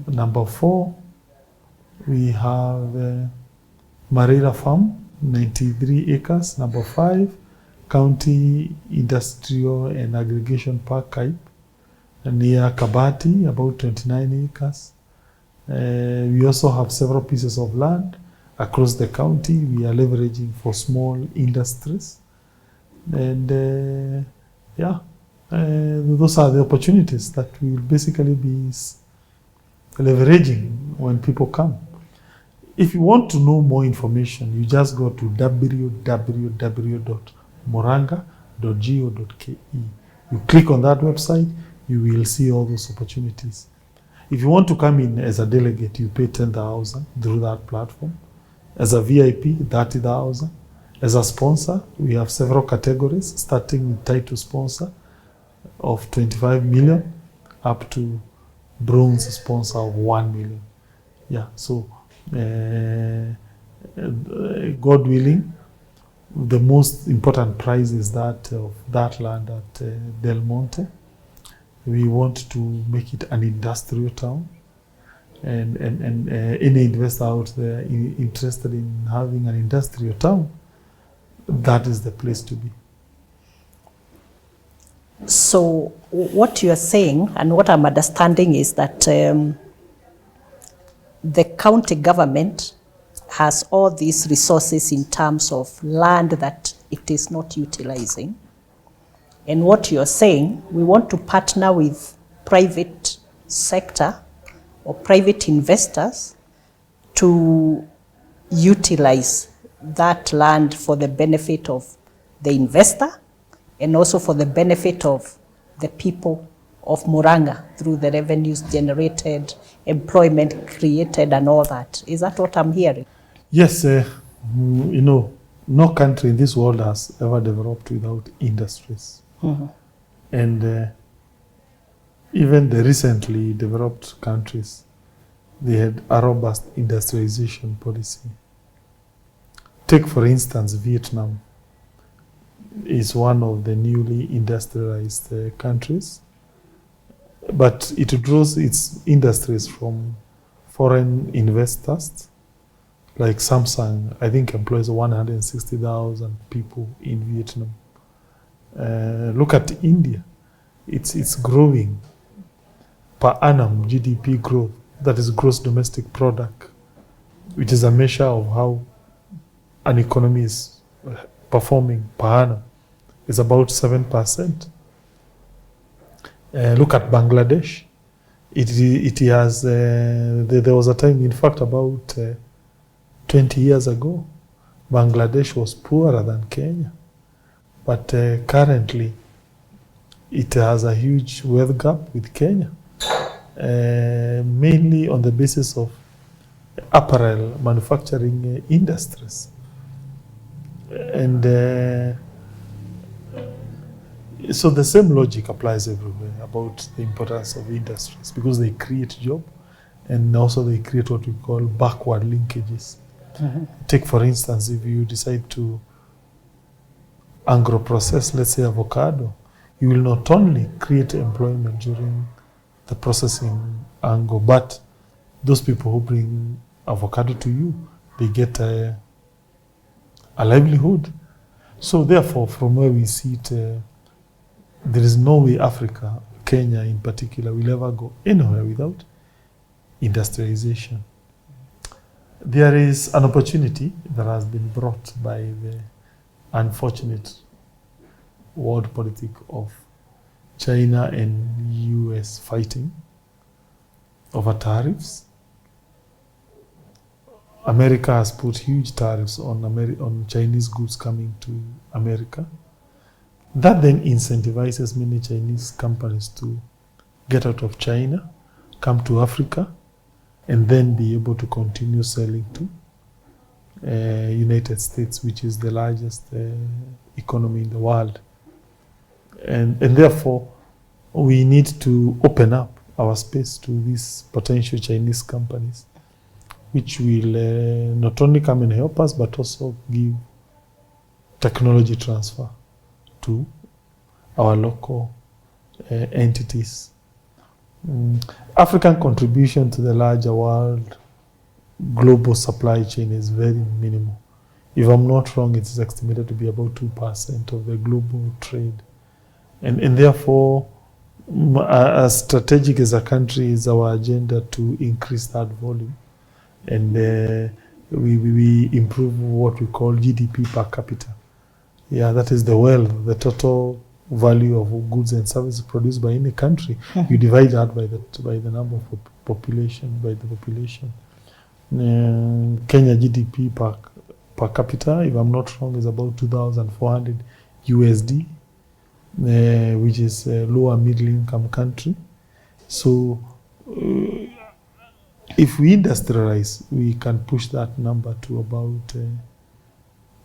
Number 4, we have Marira Farm, 93 acres. Number 5, County Industrial and Aggregation Park Cape, near Kabati, about 29 acres. We also have several pieces of land across the county. We are leveraging for small industries. And those are the opportunities that we will basically be leveraging when people come. If you want to know more information, you just go to www.muranga.go.ke. You click on that website, you will see all those opportunities. If you want to come in as a delegate, you pay 10,000 through that platform. As a VIP, 30,000. As a sponsor, we have several categories, starting with title sponsor of 25 million up to bronze sponsor of 1 million. Yeah, so God willing, the most important prize is that of that land at Del Monte. We want to make it an industrial town, and any investor out there interested in having an industrial town, that is the place to be. So what you are saying and what I'm understanding is that the county government has all these resources in terms of land that it is not utilizing. And what you're saying, we want to partner with private sector or private investors to utilize that land for the benefit of the investor and also for the benefit of the people of Muranga through the revenues generated, employment created and all that. Is that what I'm hearing? Yes, no country in this world has ever developed without industries. Mm-hmm. And even the recently developed countries, they had a robust industrialization policy. Take, for instance, Vietnam is one of the newly industrialized countries, but it draws its industries from foreign investors. Like Samsung, I think employs 160,000 people in Vietnam. Look at India. It's growing per annum GDP growth, that is gross domestic product, which is a measure of how an economy is performing per annum. It's about 7%. Look at Bangladesh. It has, there was a time, in fact, about 20 years ago, Bangladesh was poorer than Kenya. But currently, it has a huge wealth gap with Kenya, mainly on the basis of apparel manufacturing industries. And so the same logic applies everywhere about the importance of industries, because they create jobs and also they create what we call backward linkages. Mm-hmm. Take, for instance, if you decide to agro-process, let's say avocado, you will not only create employment during the processing angle, but those people who bring avocado to you, they get a livelihood. So therefore, from where we see it, there is no way Africa, Kenya in particular, will ever go anywhere without industrialization. There is an opportunity that has been brought by the unfortunate world politic of China and US fighting over tariffs. America has put huge tariffs on Chinese goods coming to America. That then incentivizes many Chinese companies to get out of China, come to Africa, and then be able to continue selling to United States, which is the largest economy in the world. And therefore, we need to open up our space to these potential Chinese companies, which will not only come and help us, but also give technology transfer to our local entities. African contribution to the larger world global supply chain is very minimal. If I'm not wrong, it is estimated to be about 2% of the global trade. And therefore, as strategic as a country is our agenda to increase that volume. And we improve what we call GDP per capita. Yeah, that is the wealth, the total value of goods and services produced by any country. You divide that by the number of population, by the population. Kenya GDP per capita, if I'm not wrong, is about 2,400 USD, which is a lower middle income country. So if we industrialize, we can push that number to about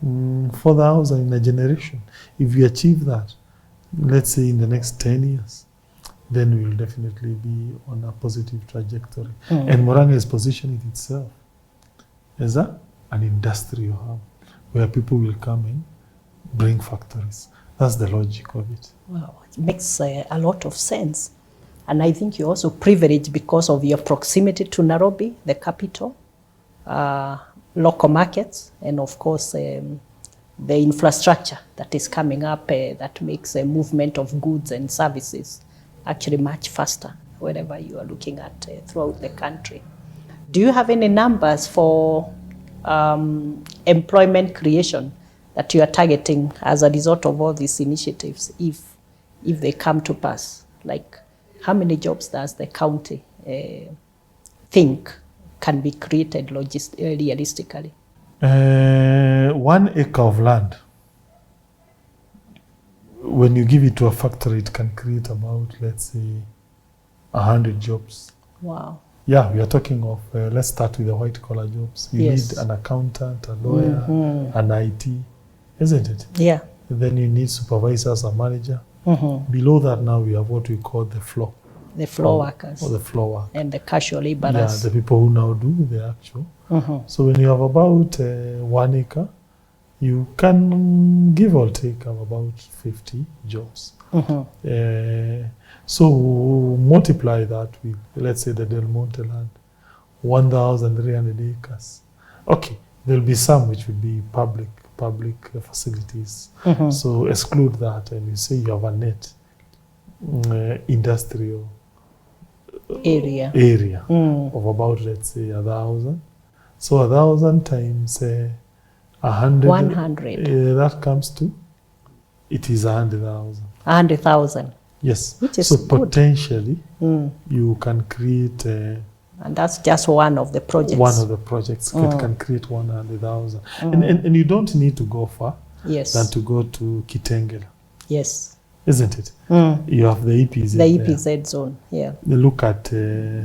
4,000 in a generation. If we achieve that, let's say in the next 10 years, then we will definitely be on a positive trajectory. And Muranga is positioning itself as an industrial hub where people will come and bring factories. That's the logic of it. Wow, it makes a lot of sense. And I think you're also privileged because of your proximity to Nairobi, the capital, local markets, and of course the infrastructure that is coming up that makes a movement of goods and services actually much faster wherever you are looking at throughout the country. Do you have any numbers for employment creation that you are targeting as a result of all these initiatives, if they come to pass? Like, how many jobs does the county think can be created realistically? 1 acre of land, when you give it to a factory, it can create about, let's say, 100 jobs. Wow. Yeah, we are talking of, let's start with the white collar jobs. You need an accountant, a lawyer, an IT, isn't it? Yeah. And then you need supervisors, a manager. Below that now we have what we call the floor. The floor workers. Or the floor work. And the casual laborers. Yeah, the people who now do the actual. So when you have about 1 acre, you can give or take about 50 jobs. So multiply that with, let's say, the Del Monte land, 1,300 acres. Okay, there'll be some which will be public facilities. So exclude that, and you say you have a net industrial area of about, let's say, 1,000. So 1,000 times 100. 100. That comes to, it is 100,000. 100,000. Yes. Which is so good. Potentially, you can create. And that's just one of the projects. One of the projects can create 100,000. And you don't need to go far than to go to Kitengela. Yes. Isn't it? You have the EPZ. The EPZ zone, yeah. Look at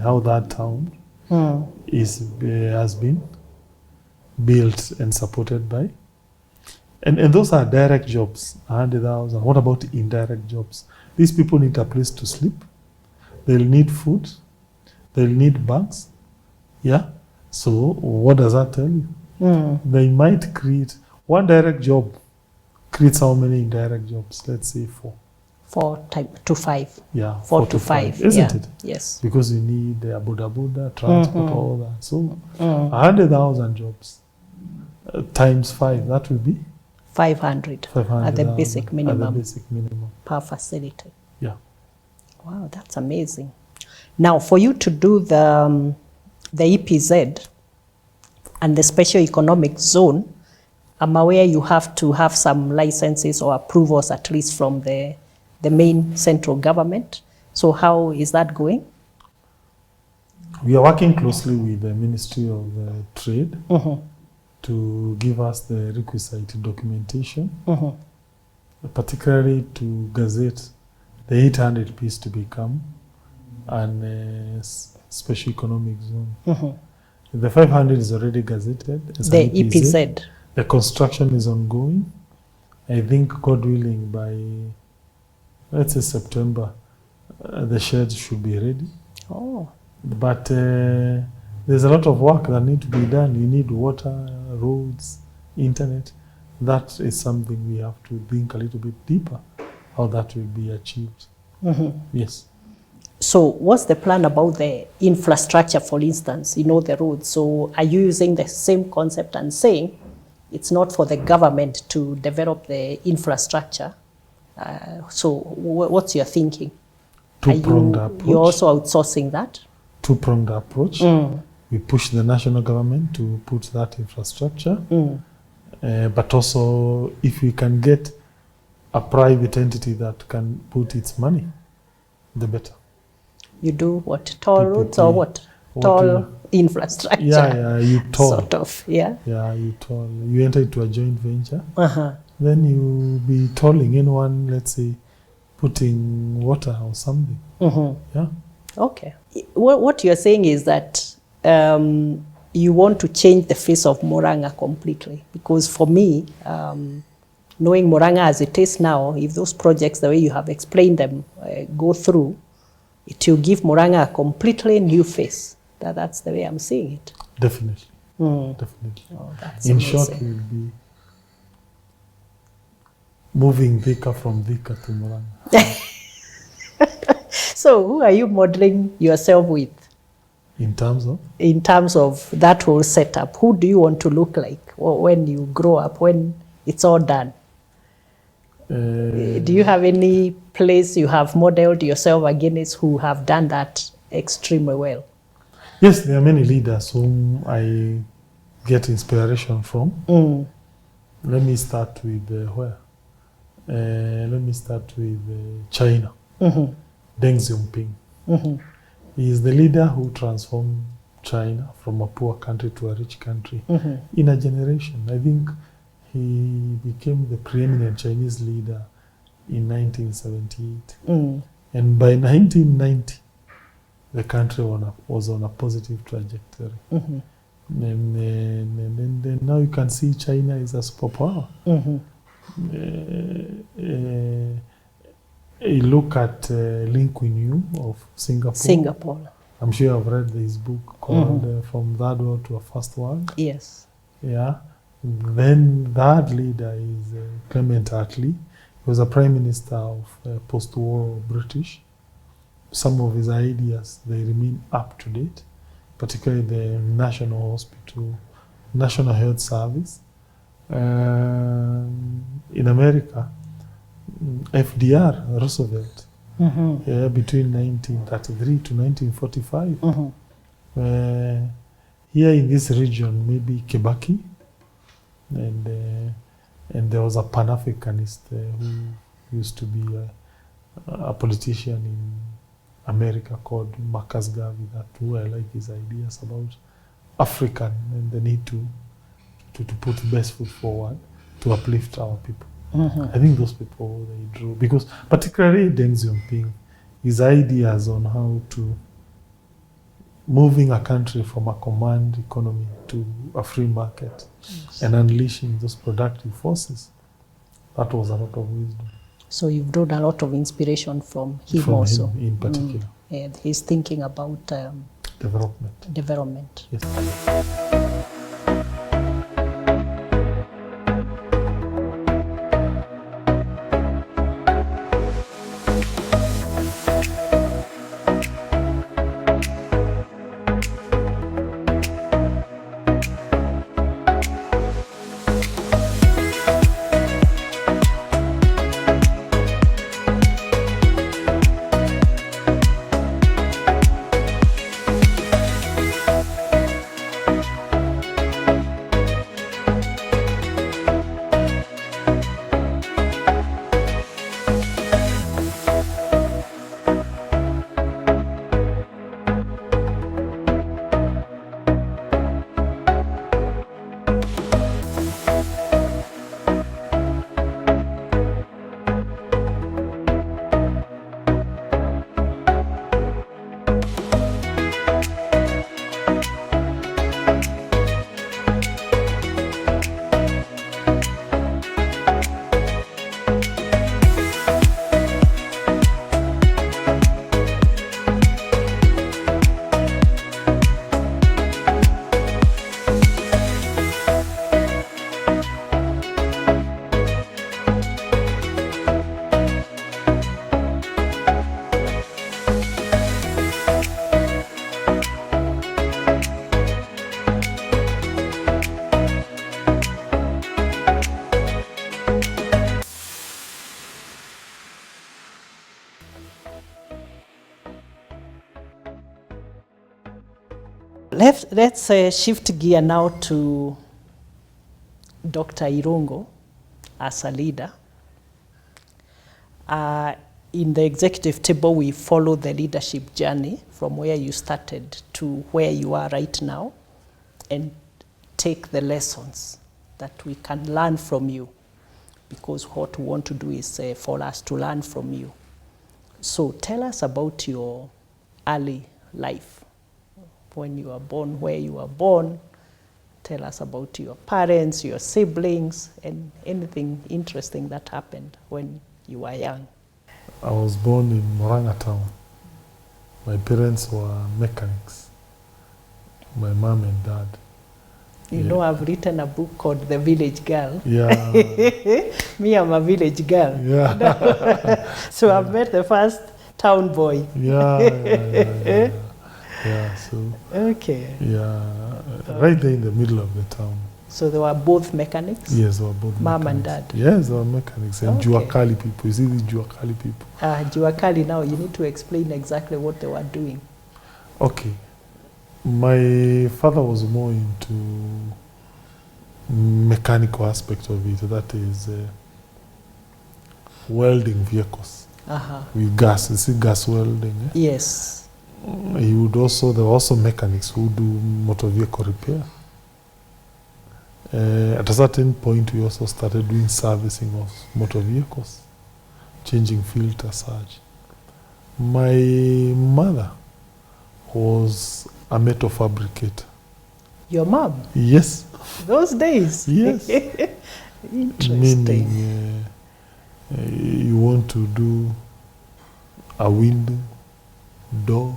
how that town has been built and supported by. And those are direct jobs, 100,000. What about indirect jobs? These people need a place to sleep. They'll need food. They'll need banks. Yeah. So what does that tell you? They might create one direct job. Creates how many indirect jobs? Let's say 4. 4 to 5. Yeah. 4 to 5. Isn't it? Yes. Because you need the Buddha, transport, all that. So 100,000 jobs times 5, that will be 500 at the basic minimum. At the basic minimum. Per facility. Yeah. Wow, that's amazing. Now, for you to do the EPZ and the special economic zone, I'm aware you have to have some licenses or approvals, at least from the main central government. So how is that going? We are working closely with the Ministry of Trade to give us the requisite documentation, particularly to gazette the 800 piece to become an special economic zone. The 500 is already gazetted. The EPZ. The construction is ongoing. I think, God willing, by, let's say, September, the sheds should be ready. Oh. But there's a lot of work that needs to be done. You need water, roads, internet. That is something we have to think a little bit deeper, how that will be achieved. Yes. So what's the plan about the infrastructure, for instance, the roads? So are you using the same concept and saying it's not for the government to develop the infrastructure? So what's your thinking? Two-pronged approach. You're also outsourcing that? Two-pronged approach. We push the national government to put that infrastructure. But also, if we can get a private entity that can put its money, the better. You do what? Toll PPP. roads or what? Toll infrastructure. Yeah, you toll. Sort of, yeah. Yeah, you toll. You enter into a joint venture. Then you be tolling anyone, let's say, putting water or something. Yeah. Okay. What you're saying is that you want to change the face of Muranga completely. Because for me, knowing Muranga as it is now, if those projects, the way you have explained them, go through, it will give Muranga a completely new face. That's the way I'm seeing it. Definitely. Definitely. Oh, that's In amazing. short, we'll be moving Thika from Thika to Muranga. So who are you modeling yourself with? In terms of? In terms of that whole setup, who do you want to look like when you grow up, when it's all done? Do you have any place you have modeled yourself against who have done that extremely well? Yes, there are many leaders whom I get inspiration from. Let me start with where? Let me start with China. Deng Xiaoping. He is the leader who transformed China from a poor country to a rich country in a generation. I think he became the preeminent Chinese leader in 1978. And by 1990, the country was on a positive trajectory. And then now you can see China is a superpower. Look at Lin Kuan Yew of Singapore. I'm sure I've read his book called From Third World to a First World. Yes. Yeah. Then that leader is Clement Attlee. He was a prime minister of post-war British. Some of his ideas, they remain up to date, particularly the National Hospital, National Health Service. In America, FDR, Roosevelt, between 1933 to 1945. Here in this region, maybe Kibaki, and there was a Pan-Africanist who used to be a politician in America called Marcus Garvey, who I like his ideas about African and the need to put the best foot forward to uplift our people. I think those people, they drew, because particularly Deng Xiaoping, his ideas on how to moving a country from a command economy to a free market and unleashing those productive forces, that was a lot of wisdom. So you've drawn a lot of inspiration from him From also. him in particular. And he's thinking about Development. Yes. let's shift gear now to Dr. Irungu as a leader. In the executive table, we follow the leadership journey from where you started to where you are right now and take the lessons that we can learn from you, because what we want to do is for us to learn from you. So tell us about your early life, when you were born, where you were born. Tell us about your parents, your siblings, and anything interesting that happened when you were young. I was born in Murang'a Town. My parents were mechanics, my mom and dad. You know, I've written a book called The Village Girl. Yeah. Me, I'm a village girl. Yeah. So I've met the first town boy. Yeah, so. Okay. Yeah, right there in the middle of the town. So they were both mechanics? Yes, they were both Mom mechanics. and dad? Yes, they were mechanics. And Okay. Juakali people. You see the Juakali people? Juakali, now you need to explain exactly what they were doing. Okay. My father was more into mechanical aspect of it. That is welding vehicles with gas. You see gas welding? Eh? Yes. He would also, there were also mechanics who do motor vehicle repair. At a certain point, we also started doing servicing of motor vehicles, changing filters, such. My mother was a metal fabricator. Your mom? Yes. Those days? Yes. Interesting. Meaning you want to do a window, door,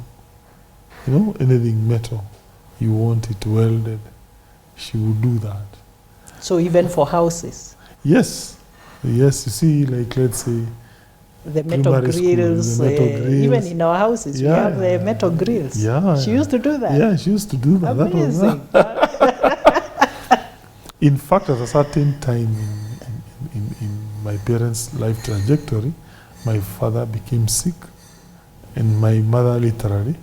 you know, anything metal, you want it welded, she would do that. So even for houses? Yes. Yes, you see, like, let's say, the metal grills, even in our houses, we have the metal grills. Yeah. She used to do that? Yeah, she used to do that. Amazing. In fact, at a certain time in my parents' life trajectory, my father became sick, and my mother literally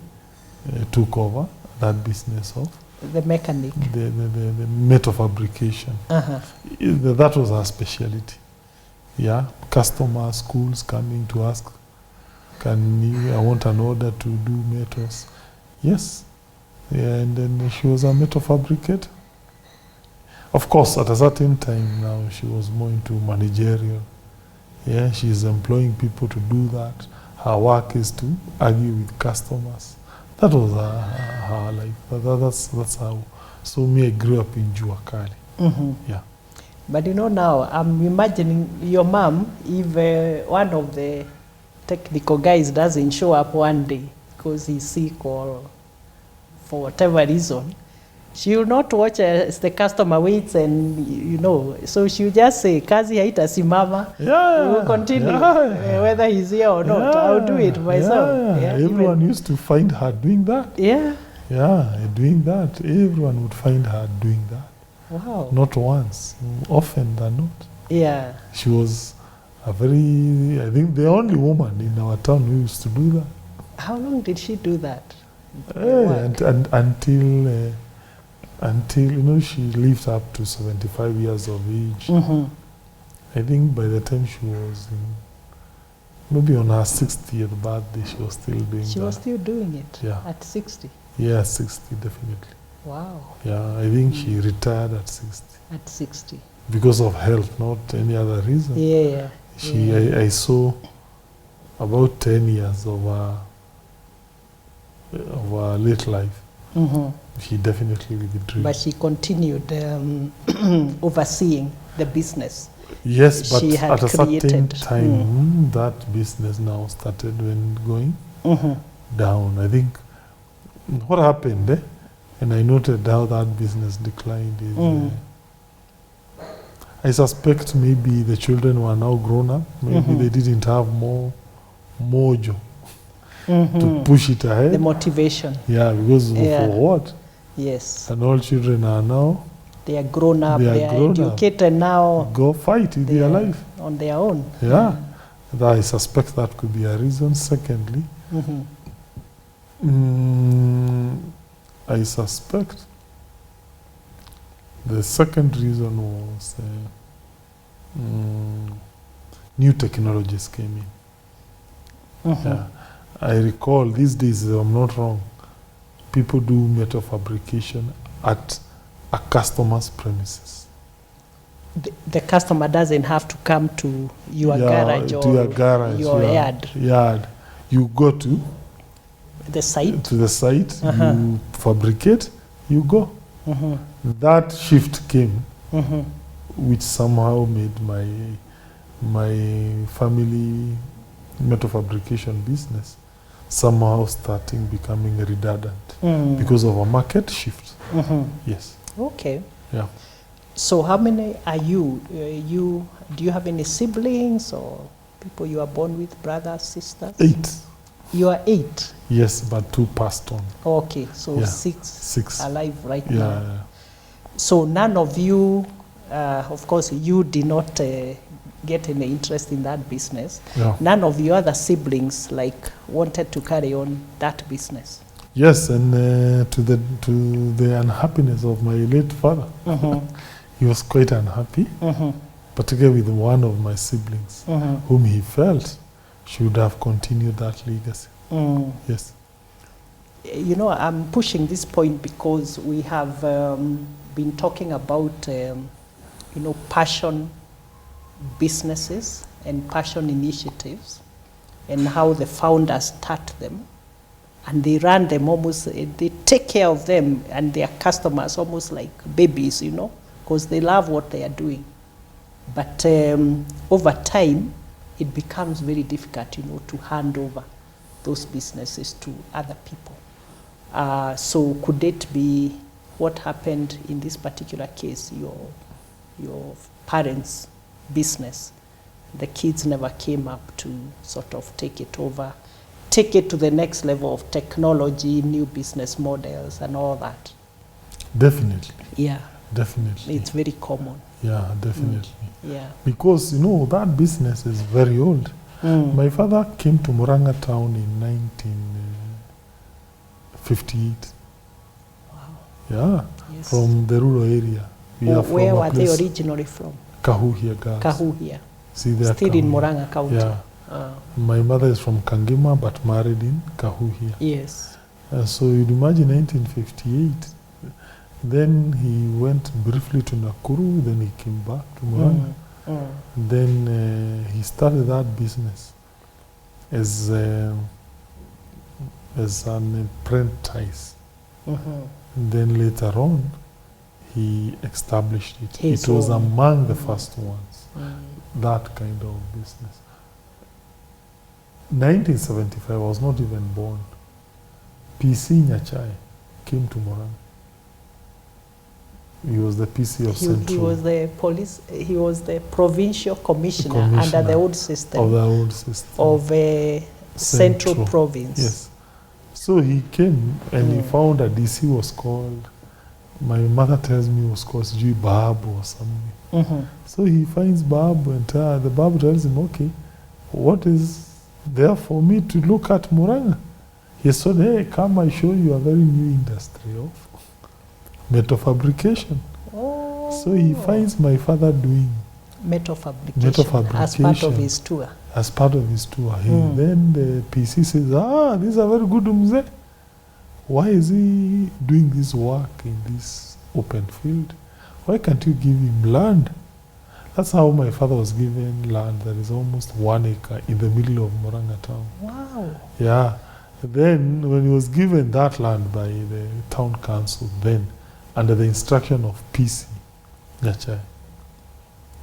took over that business of the mechanic, the metal fabrication. That was her specialty. Yeah, customers, schools coming to ask, I want an order to do metals. Yes. Yeah, and then she was a metal fabricator. Of course, at a certain time now, she was more into managerial. Yeah, she's employing people to do that. Her work is to argue with customers. That was her life. That's how. So me, I grew up in Juakali. Yeah. But you know, now I'm imagining your mom, if one of the technical guys doesn't show up one day because he's sick or for whatever reason, she will not watch as the customer waits, and you know, so she will just say, "Kazi haitasimama." Yeah, we will continue, whether he's here or not. I'll do it myself. Yeah. Everyone used to find her doing that. Yeah. Yeah, doing that. Everyone would find her doing that. Wow. Not once, often than not. Yeah. She was I think the only woman in our town who used to do that. How long did she do that? Until you know, she lived up to 75 years of age. I think by the time she was maybe on her 60th birthday, she was still doing that. She was still doing it? Yeah. At 60? Yeah, 60, definitely. Wow. Yeah, I think she retired at 60. At 60. Because of health, not any other reason. Yeah. I saw about 10 years of her late life. She definitely withdrew. But she continued overseeing the business. Yes, but she had at a certain created. time, that business now started going down. I think what happened, and I noted how that business declined, is I suspect maybe the children were now grown up. Maybe they didn't have more mojo to push it ahead. The motivation. Yeah, because for what? Yes. And all children are now. They are grown up. They are educated now. Go fight in their life on their own. Yeah, I suspect that could I suspect the second reason was new technologies came in. Yeah. I recall these days, if I'm not wrong, people do metal fabrication at a customer's premises. The customer doesn't have to come to your garage or your yard. You go to the site. To the site, you fabricate, you go. That shift came, which somehow made my family metal fabrication business somehow becoming redundant because of a market shift. Yes. Okay. Yeah. So how many are you? Do you have any siblings or people you are born with, brothers, sisters? 8. You are 8? Yes, but 2 passed on. Okay, so Yeah. 6 alive right Yeah, now. yeah. So none of you, of course, you did not get any interest in that business. Yeah. None of your other siblings wanted to carry on that business. Yes, and to the unhappiness of my late father, he was quite unhappy, particularly with one of my siblings, whom he felt should have continued that legacy. Yes. You know, I'm pushing this point because we have been talking about, passion businesses and passion initiatives and how the founders start them and they run them almost, they take care of them and their customers almost like babies, because they love what they are doing. But over time, it becomes very difficult, to hand over those businesses to other people. So could it be what happened in this particular case, your parents' business? The kids never came up to sort of take it over, take it to the next level of technology, new business models and all that. Definitely. Yeah. Definitely. It's very common. Yeah, definitely. Yeah. Because, that business is very old. My father came to Murang'a town in 1958. Wow. Yeah, Yes. from the rural area. Where were they originally from? Kahuhia girls. Kahuhia. See, they are Still in Kahuhia. Murang'a County. Yeah. My mother is from Kangima, but married in Kahuhia. Yes. So you'd imagine 1958. Then he went briefly to Nakuru, then he came back to Murang'a. Then he started that business as an apprentice. Then later on, he established it. It was among the first ones, that kind of business. 1975, I was not even born. PC Nyachai came to Murang'a. He was the PC of Central. He was the provincial commissioner under the old system. Of the old system. Of Central Province. Yes. So he came and he found a DC was called, my mother tells me it was called Babu or something. So he finds Babu and the Babu tells him, okay, what is there for me to look at Murang'a? He said, hey, come, I show you a very new industry of metal fabrication. Oh. So he finds my father doing metal fabrication as part of his tour. As part of his tour. Then the PC says, this is a very good mzee. Why is he doing this work in this open field? Why can't you give him land? That's how my father was given land that is almost 1 acre in the middle of Murang'a town. Wow. Yeah. Then when he was given that land by the town council, then under the instruction of PC Nyachai,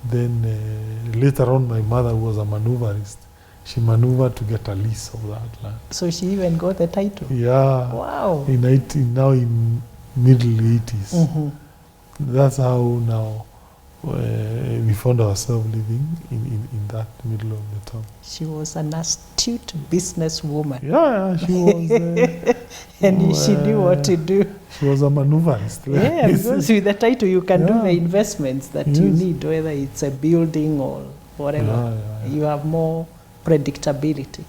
then later on my mother, who was a maneuverist, she maneuvered to get a lease of that land. So she even got the title? Yeah. Wow. Now in middle 80s. That's how now we found ourselves living in that middle of the town. She was an astute businesswoman. Yeah, she was. And she knew what to do. She was a maneuverist. Yeah, because with the title you can do the investments that you need, whether it's a building or whatever. You have more predictability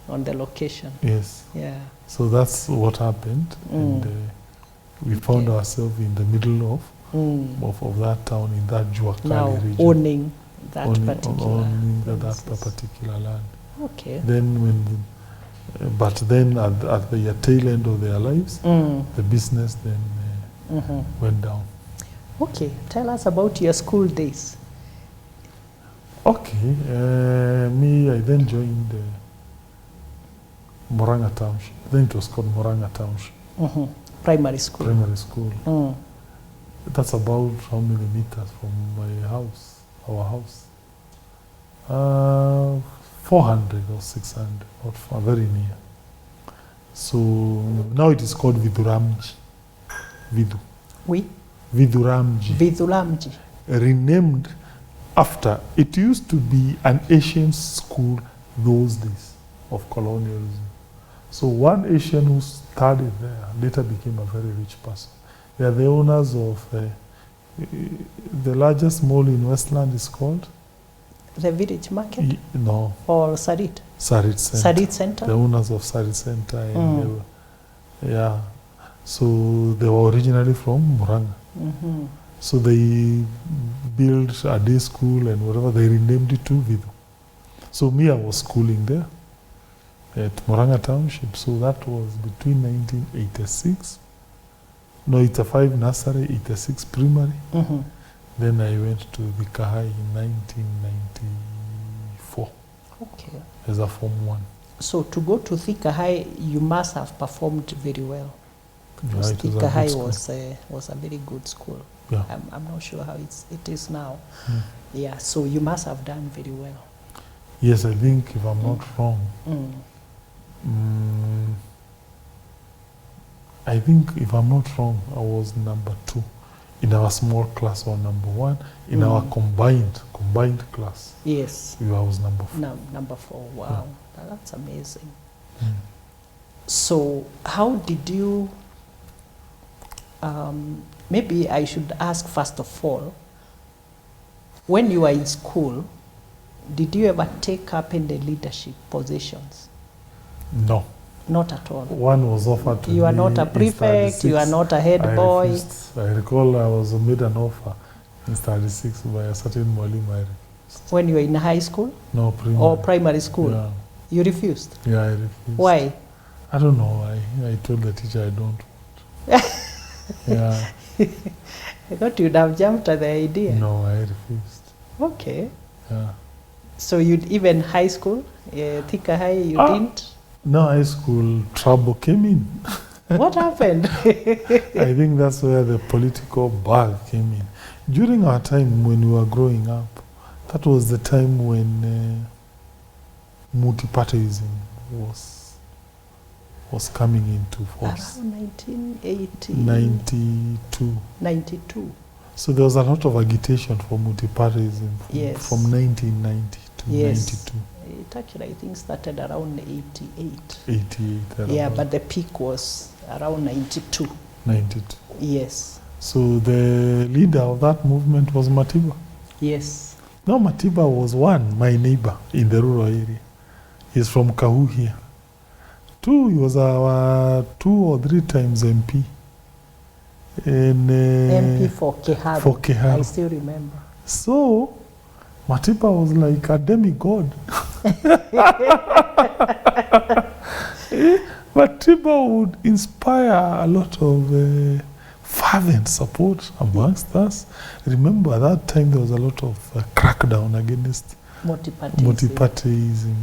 on the location. Yes. Yeah. So that's what happened. And We found ourselves in the middle of that town, in that Juakali now region. owning that particular that particular land. Okay. Then but then at the tail end of their lives, the business then went down. Okay, tell us about your school days. Okay, I then joined Murang'a Township. Then it was called Murang'a Township. Primary school. Primary school. That's about how many meters from my house, our house? 400 or 600, not far, very near. So now it is called Viduramji. Viduramji. Viduramji. Renamed after, it used to be an Asian school those days of colonialism. So one Asian who studied there later became a very rich person. They are the owners of the largest mall in Westland is called? The village market? No. Or Sarit? Sarit Center. Sarit Center? The owners of Sarit Center. And yeah. So they were originally from Muranga. So they built a day school and whatever, they renamed it to Vidu. So me, I was schooling there at Murang'a Township. So that was between 1986, no, 85 nursery, 86 primary. Then I went to the Kahai in 1994 as a Form 1. So to go to Thika High, you must have performed very well. Because Thika High was a very good school. Yeah. I'm not sure how it is now. Yeah, so you must have done very well. Yes, I think if I'm not wrong, I think if I'm not wrong, I was number 2 in our small class, or number 1 in our combined class. Yes. I was number 4. Number 4. Wow, that's amazing. So how did you? Maybe I should ask first of all. When you were in school, did you ever take up any leadership positions? No. Not at all. One was offered to me. You are not a prefect, you are not a head boy. Refused. I recall I was made an offer in 36 by a certain Mwalimu. I refused. When you were in high school? No, primary. Or primary school? Yeah. You refused? Yeah, I refused. Why? I don't know. I told the teacher I don't want. Yeah. I thought you'd have jumped at the idea. No, I refused. Okay. Yeah. So even high school, Thika High, you didn't? No, high school trouble came in. What happened? I think that's where the political bug came in. During our time when we were growing up, that was the time when multipartyism was coming into force. Around 1980. 92. 92. So there was a lot of agitation for multipartyism from 1990 to 92. It actually, I think, started around 88. 88. Yeah, but the peak was around 92. 92. Yes. So the leader of that movement was Matiba. Yes. No, Matiba was my neighbor in the rural area. He's from Kahu here. 2, he was our 2 or 3 times MP. And, MP for Keharu. For Keharu. I still remember. So, Matiba was like a demigod. Matiba would inspire a lot of fervent support amongst us. Remember, at that time there was a lot of crackdown against multipartyism.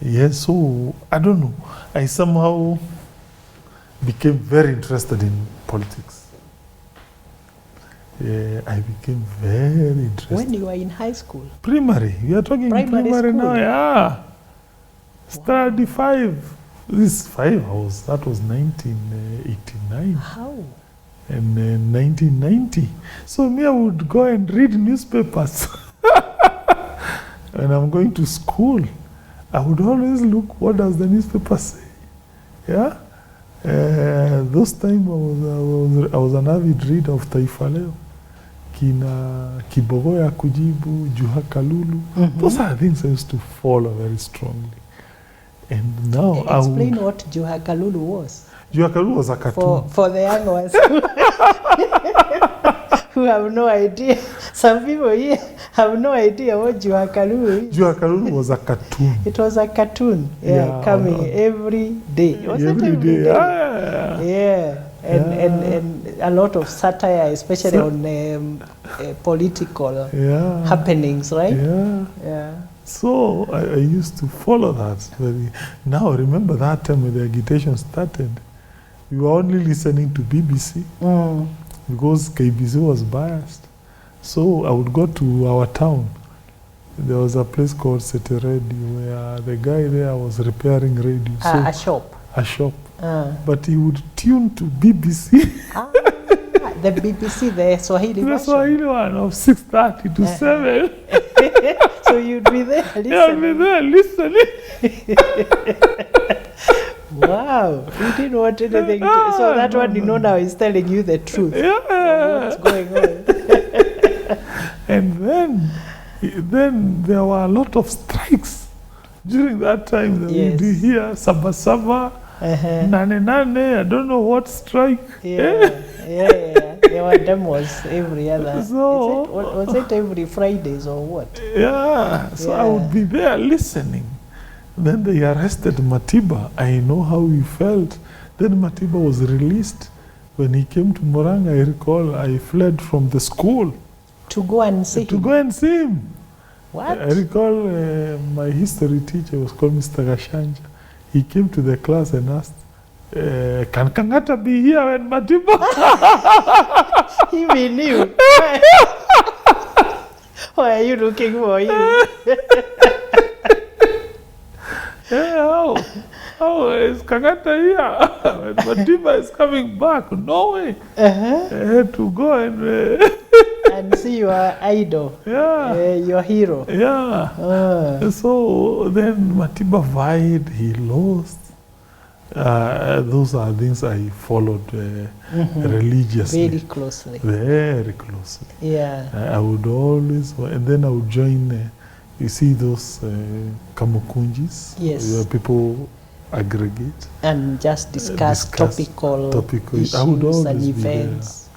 Yes, so I don't know. I somehow became very interested in politics. I became very interested. When you were in high school? Primary. We are talking primary now, yeah. Study 5. This 5 house, that was 1989. How? And 1990. So me, I would go and read newspapers. When I'm going to school, I would always look, what does the newspaper say? Yeah? Those times I was an avid reader of Taifa Leo. Kina Kibogo ya Kujibu, Juha Kalulu. Those are things I used to follow very strongly. And now explain what Juha Kalulu was. Juakaru was a cartoon. For the young ones who have no idea. Some people here have no idea what Juakaru is. Juakaru was a cartoon. It was a cartoon, coming every day. Was every day? Yeah. And a lot of satire, especially on political happenings, right? Yeah. So I used to follow that. Now remember that time when the agitation started, we were only listening to BBC because KBC was biased. So I would go to our town. There was a place called City Radio where the guy there was repairing radio. A shop. A shop. But he would tune to BBC. The BBC, the Swahili version. The Swahili one of 6:30 to 7. So you'd be there listening. Yeah, I'd be there listening. Wow, you didn't want anything to, so that one you know now is telling you the truth. What's going on. And then there were a lot of strikes during that time. We did hear Saba Saba, Nane Nane, I don't know what strike. There were demos every other. So, was it every Fridays or what? So I would be there listening. Then they arrested Matiba. I know how he felt. Then Matiba was released. When he came to Muranga, I recall I fled from the school. To go and see him? To go and see him. What? I recall my history teacher was called Mr. Gashanja. He came to the class and asked, can Kang'ata be here when Matiba? He knew. Why are you looking for him? How is Kang'ata here? When Matiba is coming back? No way. I had to go and see your idol, your hero. So then Matiba vied, he lost. Those are things I followed religiously. Very closely. Very closely. I would always, and then I would join, you see those kamukunjis, where people aggregate. And just discuss topical issues I would always and events.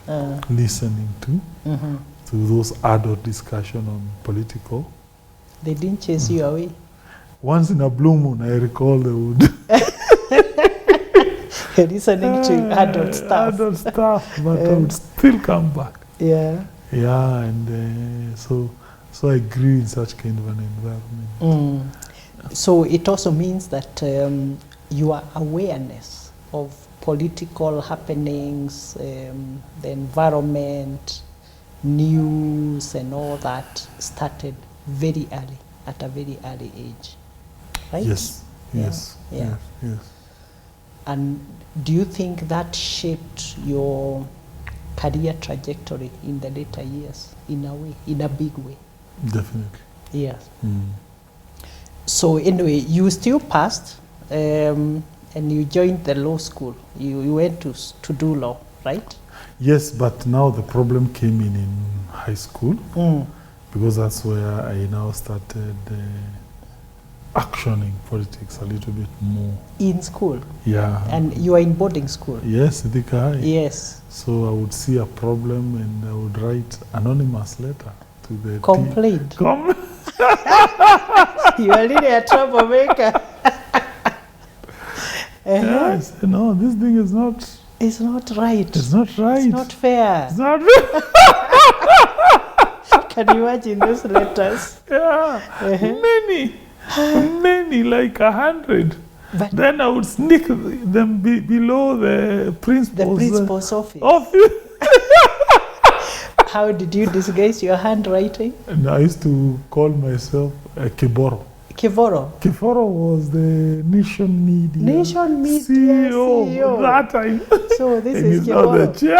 Listening to those adult discussion on political. They didn't chase you away? Once in a blue moon, I recall they would. Listening to adult stuff. Adult stuff, but I would still come back. And so I grew in such kind of an environment. So it also means that your awareness of political happenings, the environment, news and all that started very early, at a very early age, right? Yes. And do you think that shaped your career trajectory in the later years, in a way, in a big way? Definitely. Yes. So anyway, you still passed, and you joined the law school. You went to do law, right? Yes, but now the problem came in high school, because that's where I now started actioning politics a little bit more. In school? Yeah. And you are in boarding school? Yes, Thika High. Yes. So I would see a problem and I would write anonymous letter to the complaint. You are really a troublemaker. I said, no, this thing is not... It's not right. It's not right. It's not fair. It's not Can you imagine those letters? Many, like 100. But then I would sneak them below the principal's office. office. How did you disguise your handwriting? And I used to call myself Kiboro. Kivoro? Kivoro was the Nation Media CEO that time. So this and is he's now Kivoro. the chair.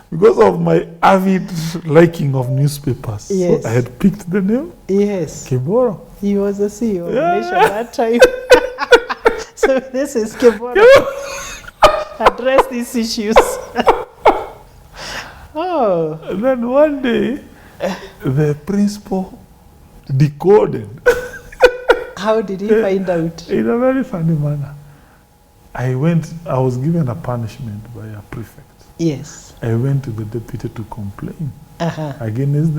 Because of my avid liking of newspapers, so I had picked the name. Yes. Kiboro. He was the CEO of Nation that time. So this is Kiboro. Address these issues. And then one day, the principal decoded. How did he find out? In a very funny manner. I was given a punishment by a prefect. Yes. I went to the deputy to complain Uh-huh. against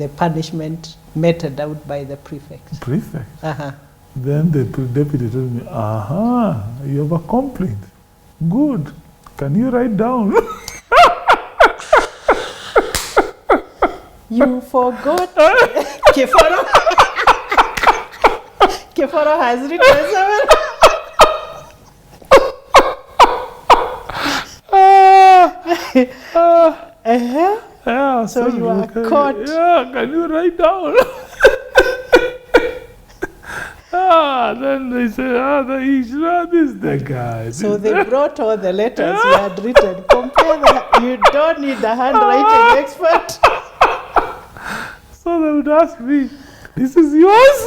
The punishment meted out by the prefect. prefect. Uh-huh. Then the deputy told me, you have a complaint. Good. Can you write down? You forgot. Keforo has written seven. Uh-huh. Yeah, So you are caught. Yeah, can you write down? Then they said, this is the guy. So they brought all the letters you had written. You don't need a handwriting expert. So they would ask me, this is yours?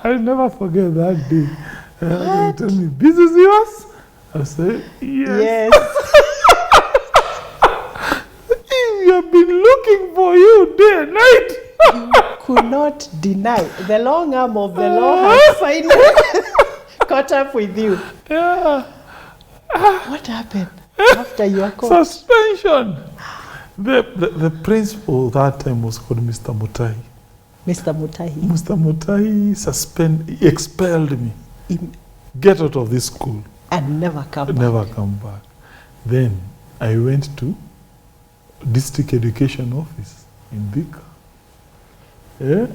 I'll never forget that day. They tell me, this is yours? I say, yes. We have been looking for you day and night. You could not deny. The long arm of the law has finally caught up with you. Yeah. What happened after you were caught? Suspension. The principal that time was called Mr. Mutai. Mr. Mutahi. Mr. Mutai expelled me. Get out of this school. And never come back. Never come back. Then I went to district education office in Thika.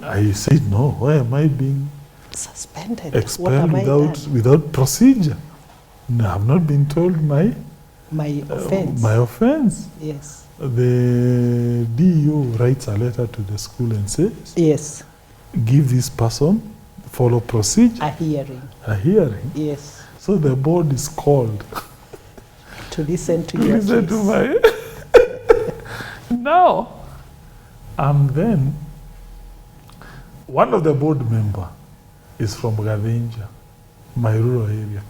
I said, no, why am I being suspended? Expelled without procedure? No, I've not been told my offense. My offense. Yes. The DEO writes a letter to the school and says, yes, give this person follow procedure. A hearing. A hearing. Yes. So the board is called to listen to your case. To my now, and then one of the board member is from Gavenja, my rural area,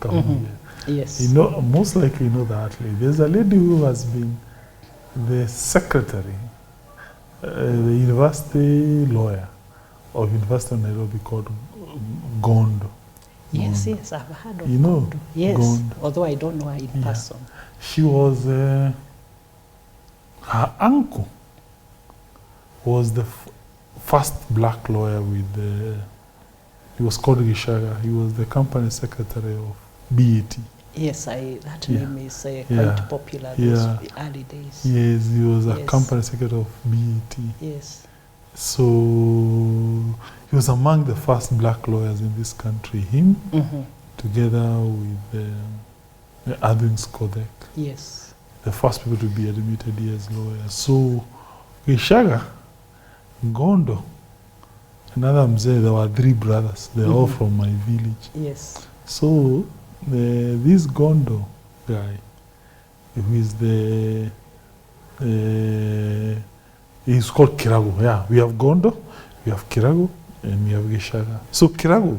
Yes. You know, most likely you know that lady. There's a lady who has been the secretary, the university lawyer of University of Nairobi called Gondo. Yes, Gondo. yes, I've heard of you know Gondo. Yes, Gondo. Although I don't know her in person. She was, her uncle was the first black lawyer with he was called Gishaga. He was the company secretary of BET. Yes, that name is quite popular those early days. Yes, he was a company secretary of BET. Yes. So he was among the first black lawyers in this country. Him, together with Adwin Skodek. Yes. The first people to be admitted here as lawyers. So Gishaga, Gondo, another Mzee, there were 3 brothers. They're all from my village. Yes. So this Gondo guy, who is he's called Kirago. Yeah, we have Gondo, we have Kirago, and we have Gishaga. So Kirago,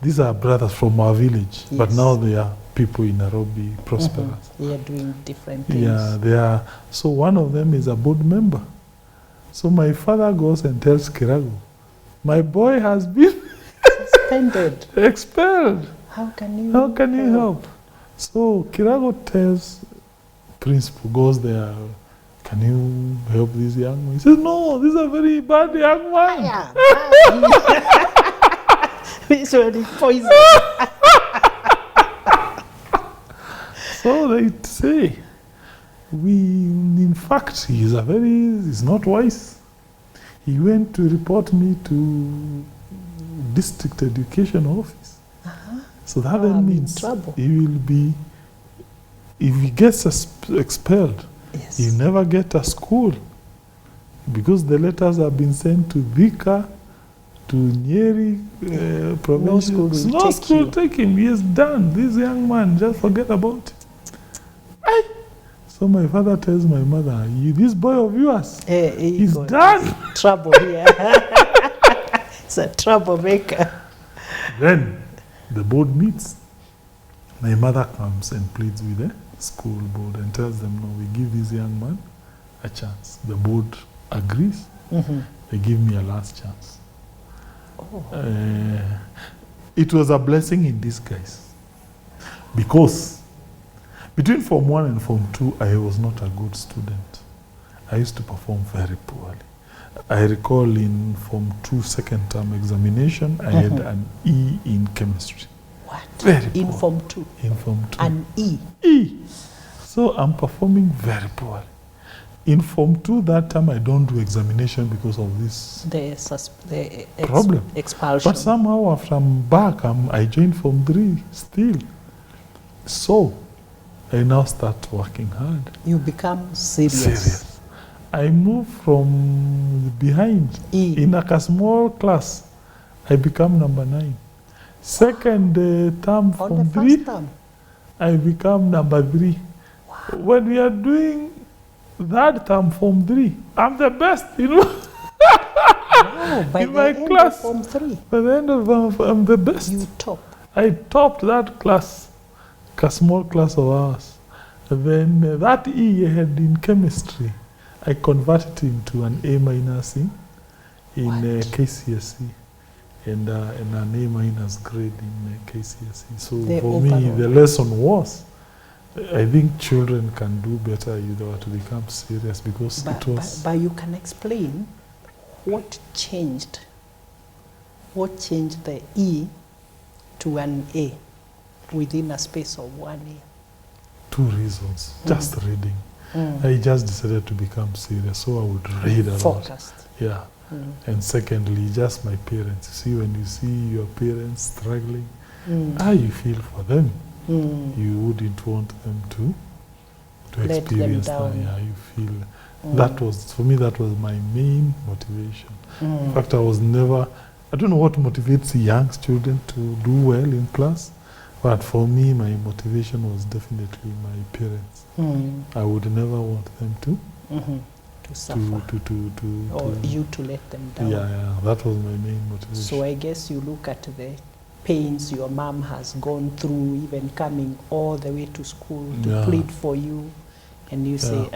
these are brothers from our village, but now they are people in Nairobi, prosperous. They are doing different things. Yeah, they are. So one of them is a board member. So my father goes and tells Kirago, my boy has been suspended, expelled. How can you help? So Kirago tells principal, goes there, can you help this young man? He says, no, this is a very bad young man. Yeah. This one is poison. So they say, in fact, he's not wise. He went to report me to district education office. So that then means he will be, if he gets expelled, he'll never get a school. Because the letters have been sent to Thika, to Nyeri, provincial. No school will take him. He is done. This young man, just forget about it. So my father tells my mother, this boy of yours, he's done. Trouble here. It's a troublemaker. Then the board meets. My mother comes and pleads with the school board and tells them, no, we give this young man a chance. The board agrees. They give me a last chance. It was a blessing in disguise. Because between Form 1 and Form 2, I was not a good student. I used to perform very poorly. I recall in Form 2 second term examination, I had an E in chemistry. What? Very in poor. Form 2? In Form 2. An E? E. So I'm performing very poorly. In Form 2, that time I don't do examination because of this problem. Expulsion. But somehow after I'm back, I joined Form 3 still. So I now start working hard. You become serious. I moved from behind E. in a small class. I become number 9. Second term On from the 3, first term? I become number 3. Wow. When we are doing that term Form 3, I'm the best, you know. Oh, by in the my end class. of Form 3, By the end of I'm the best. you top. I topped that class, a small class of ours. And then that E I had in chemistry, I converted into an A minus in KCSE and an A minus grade in KCSE. So for me, the lesson was, I think children can do better if they were to become serious because it was... But you can explain what changed the E to an A within a space of 1 year? 2 reasons. Just reading. I just decided to become serious, so I would read a lot. Focused. Yeah. And secondly, just my parents. See, when you see your parents struggling, you feel for them. You wouldn't want them to experience that. Yeah, you feel that was, for me, that was my main motivation. In fact, I don't know what motivates young children to do well in class, but for me, my motivation was definitely my parents. I would never want them to suffer. Or you to let them down. Yeah, that was my main motivation. So I guess you look at the pains your mom has gone through, even coming all the way to school to plead for you, and you say,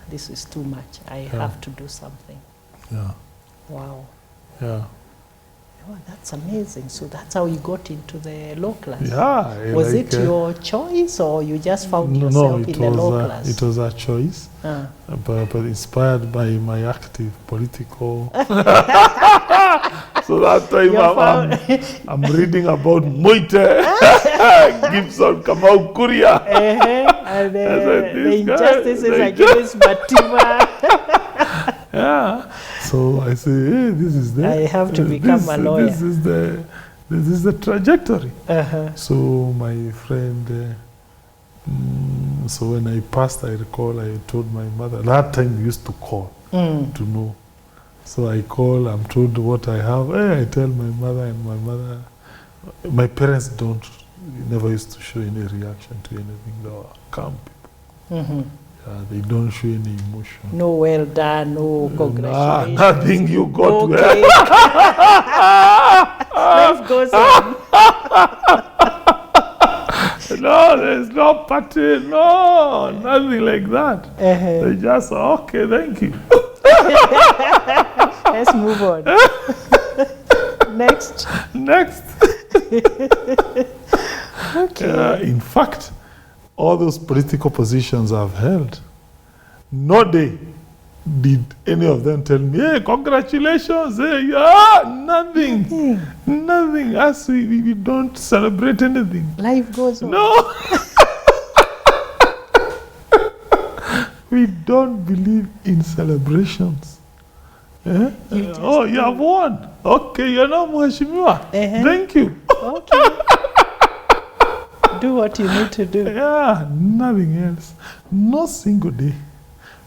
this is too much, I have to do something. Yeah. Wow. Yeah. Oh, that's amazing. So that's how you got into the law class? Yeah. Was it your choice, or you just found yourself in the law class? It was a choice, but inspired by my active political... So that time I'm reading about Moite, Gibson, Kamau, Kuria. And the injustices against Matima. Yeah. So I say, hey, this is the... I have to become a lawyer. This is the trajectory. So my friend, so when I passed, I recall I told my mother, that time we used to call to know. So I call, I'm told what I have. I tell my mother, and my parents never used to show any reaction to anything. They were calm people. They don't show any emotion. No, well done, no congratulations. Nothing, you got okay. Life goes on. No, there's no party, no, nothing like that. They just, okay, thank you. Let's move on. Next. Okay. In fact, all those political positions I've held, no day did any of them tell me, hey, congratulations, hey, nothing. Nothing. As we don't celebrate anything. Life goes on. No. We don't believe in celebrations. You have won. Okay, you're now Mheshimiwa. Thank you. Okay. Do what you need to do. Yeah, nothing else. No single day.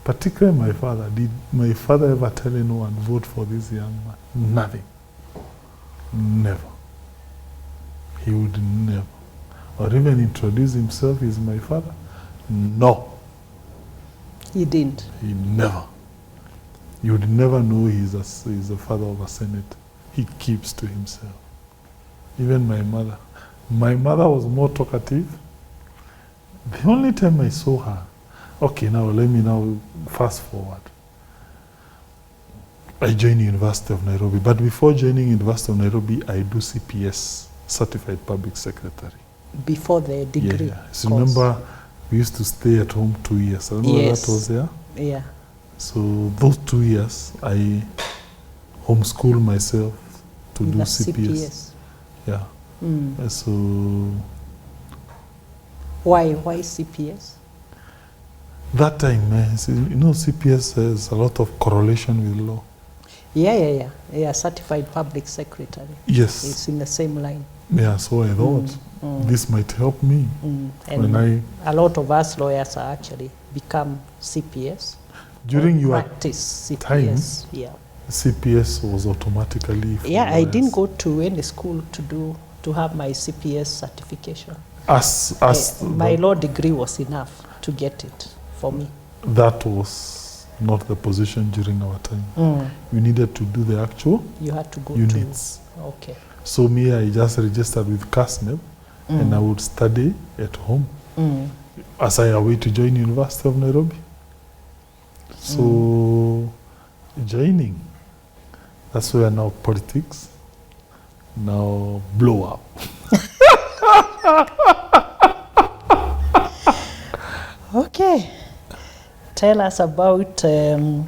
Particularly my father. Did my father ever tell anyone, vote for this young man? Nothing. Never. He would never. Or even introduce himself as my father? No. He didn't? He never. You would never know he's a father of a Senate. He keeps to himself. Even my mother. My mother was more talkative. The only time I saw her, okay, now let me fast forward. I joined University of Nairobi. But before joining University of Nairobi, I do CPS, Certified Public Secretary. Before the degree. Yeah. So remember, we used to stay at home 2 years. I remember that was there. Yeah. So those 2 years, I homeschool myself to do CPS. Yeah. So why CPS? that time, CPS has a lot of correlation with law. Yeah, certified public secretary. Yes. It's in the same line. Yeah, so I thought this might help me. And a lot of us lawyers are actually become CPS. During your practice CPS. time, yeah. CPS was automatically for Yeah, lawyers. I didn't go to any school to have my CPS certification. My law degree was enough to get it for me. That was not the position during our time. You needed to do the actual You had to go units. Okay. So me, I just registered with CASNEB and I would study at home as I await to join University of Nairobi. So joining, that's where now politics now blow up. Okay. Tell us about the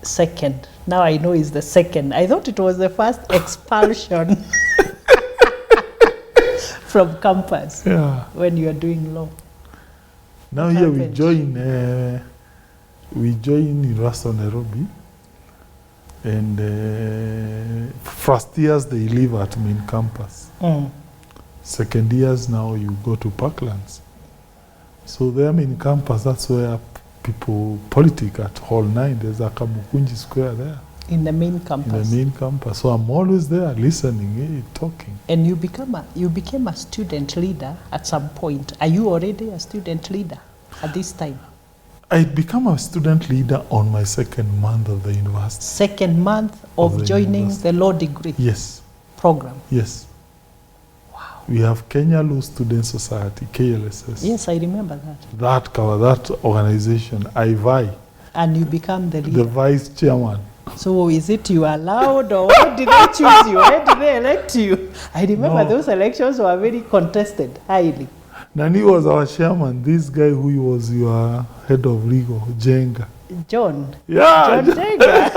second. Now I know it's the second. I thought it was the first expulsion from campus when you are doing law. Now here we join University of Nairobi, and first years they live at main campus. Second years now you go to Parklands. So there main campus, that's where people politic at Hall 9. There's a Kamukunji Square there. In the main campus. In the main campus. So I'm always there listening, talking. And you became a student leader at some point. Are you already a student leader at this time? I became a student leader on my second month of the university. Second month of joining the law degree program? Yes. Wow. We have Kenya Law Student Society, KLSS. Yes, I remember that. That organization, I vie. And you become the leader? The vice chairman. So is it you allowed, or why did they choose you? Why did they elect you? I remember those elections were very contested, highly. Nani was our chairman. This guy who was your head of legal, Jenga. John? Yeah. John Jenga?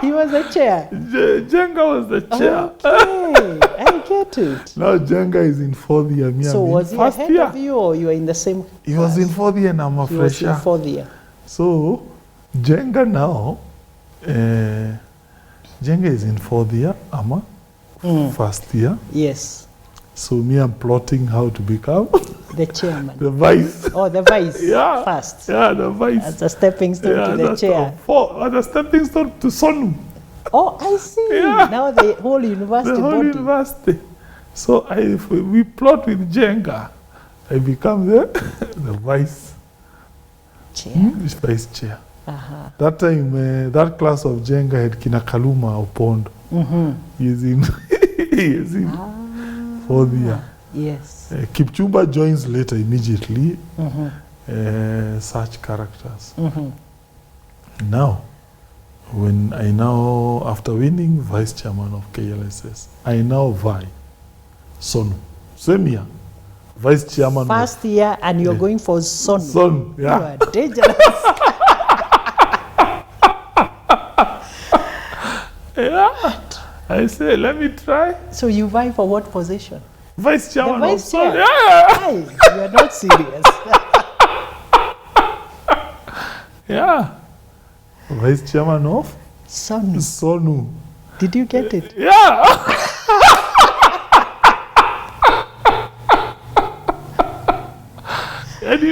He was the chair? Jenga was the chair. Okay, I get it. Now Jenga is in 4th year. So was he ahead of you, or you were in the same class? He was in 4th year and I'm a fresher. He was in 4th year. So Jenga now, Jenga is in 4th year, I'm a 1st year. Yes. So me, I'm plotting how to become the chairman. The vice. Oh, the vice first. Yeah, the vice. As a stepping stone to the chair. As a stepping stone to Sonu. Oh, I see. Yeah. Now the whole university The whole university. So we plot with Jenga. I become the vice chair. Vice chair. That time, that class of Jenga had Kina Kaluma Opondo. He's in 4th year. Yes. Kipchumba joins later immediately. Such characters. Now, after winning vice chairman of KLSS, I now vie Sonu. Same year. Vice chairman. First year, and you're going for Sonu. Sonu, yeah. You are dangerous. Yeah. I say, let me try. So you vie for what position? Vice chairman. The vice chair? Yeah. You are not serious. Yeah. Vice chairman of? Sonu. Did you get it? Yeah. And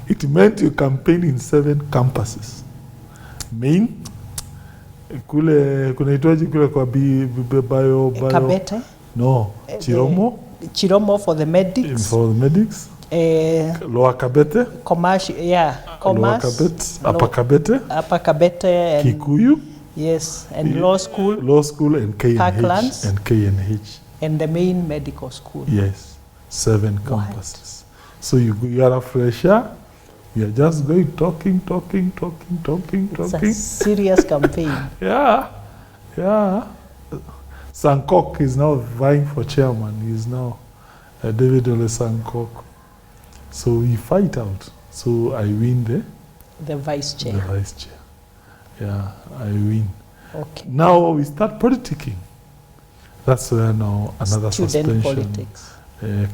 it meant you campaign in 7 campuses. Main, kunaitwaje kule kwa bio Kabete? No, Chiromo. Chiromo for the medics. For the medics. Lower Kabete. Commercial, commerce. Upper Kabete. Upper Kabete. Kikuyu. Yes, and law school. Law school and KNH. Parklands. And KNH. And the main medical school. Yes, 7 campuses. So you are a fresher, We are just going talking. It's a serious campaign. Yeah. Sankok is now vying for chairman. He is now David Ole Sankok. So we fight out. So I win the vice chair. The vice chair. Yeah, I win. Okay. Now we start politicking. That's where now another Student suspension politics.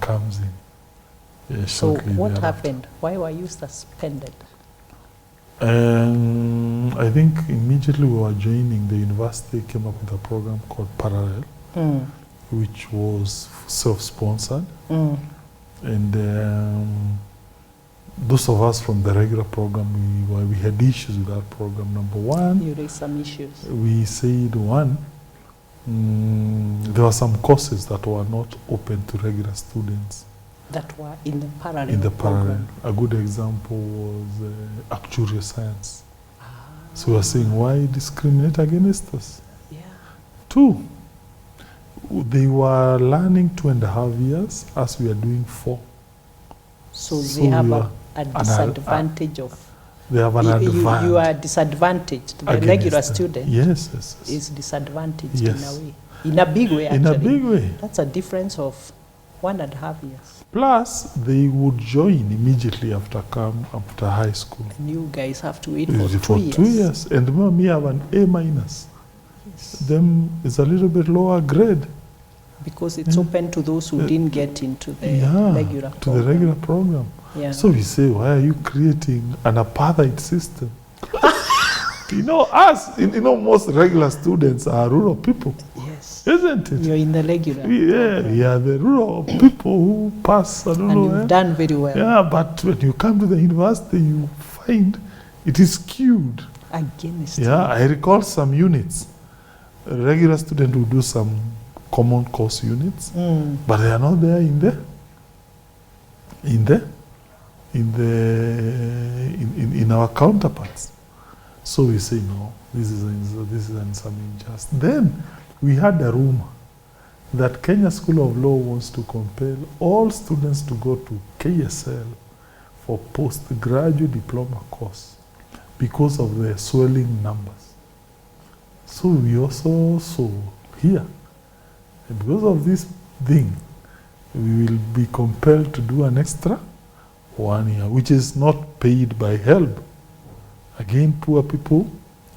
Comes in. So what happened? Why were you suspended? I think immediately we were joining, the university came up with a program called Parallel, which was self-sponsored. And those of us from the regular program, we had issues with that program. Number one, you raised some issues. We said there were some courses that were not open to regular students. That were in the parallel program. A good example was actuarial science. So we were saying, why discriminate against us? Yeah. 2, they were learning 2.5 years as we are doing 4. So they have a disadvantage of... They have an advantage. You are disadvantaged. The regular student is disadvantaged in a way. In a big way, actually. In a big way. That's a difference of 1.5 years. Plus, they would join immediately after high school. And you guys have to wait for 2 years. 2 years. And remember, me have an A-. Yes. Them is a little bit lower grade. Because it's open to those who didn't get into the regular program. To the regular program. Yeah. So we say, why are you creating an apartheid system? Us, most regular students are rural people. Yes. Isn't it? You're in the regular. We are the rural people who pass, And you've done very well. Yeah, but when you come to the university, you find it is skewed. Against. Yeah, I recall some units. A regular student will do some common course units, but they are not there in our counterparts. So we say, no, this is some unjust. Then we had a rumor that Kenya School of Law wants to compel all students to go to KSL for postgraduate diploma course because of the swelling numbers. So we also saw here, and because of this thing, we will be compelled to do an extra 1 year, which is not paid by HELB. Again, poor people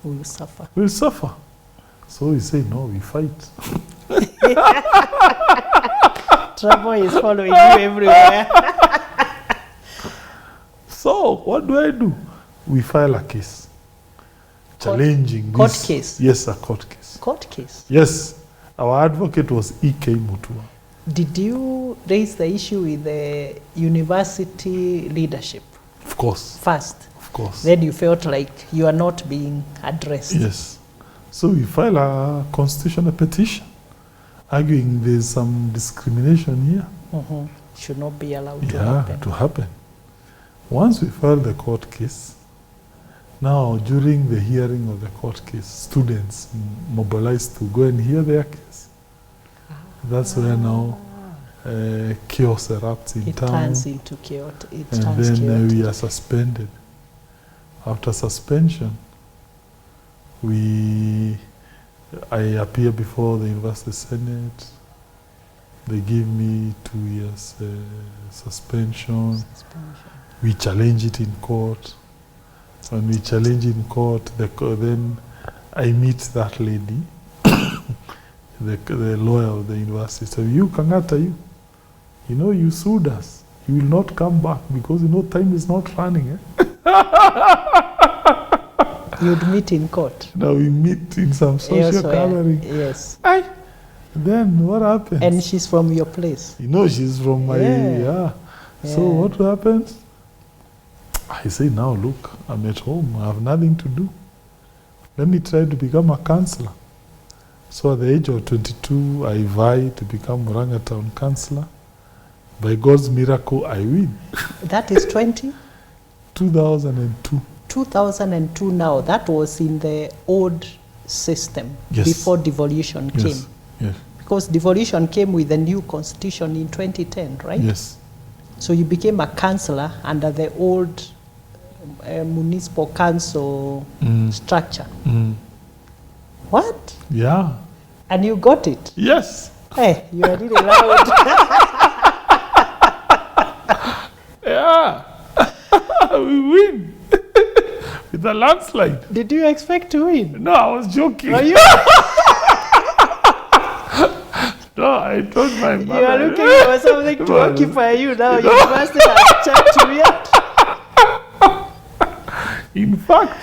will suffer. So we say, no, we fight. Trouble is following you everywhere. So what do? We file a case. Challenging court this. Case? Yes, a court case. Court case? Yes. Our advocate was E.K. Mutua. Did you raise the issue with the university leadership? Of course. First? Of course. Then you felt like you are not being addressed? Yes. So we file a constitutional petition arguing there's some discrimination here. Should not be allowed to happen. Once we file the court case, now during the hearing of the court case, students mobilized to go and hear their case. That's where now chaos erupts in town. It turns into chaos. And then we are suspended. After suspension, I appear before the University Senate. They give me 2 years suspension. We challenge it in court. When we challenge in court, then I meet that lady, the lawyer of the university. So you, Kang'ata, you sued us. You will not come back because time is not running. You'd meet in court. Now we meet in some social gathering. Yes. Then what happens? And she's from your place. She's from my So what happens? I say, now look, I'm at home. I have nothing to do. Let me try to become a councillor. So at the age of 22, I vie to become Murang'a Town councillor. By God's miracle, I win. That is 2002. 2002 now. That was in the old system before devolution came. Yes. Because devolution came with the new constitution in 2010, right? Yes. So you became a councillor under the old municipal council structure. What? Yeah. And you got it? Yes. Hey, you are really loud. Yeah. We win. With a landslide. Did you expect to win? No, I was joking. Are you? No, I told my mother. You are looking for something to occupy you now. You must have checked me out. In fact,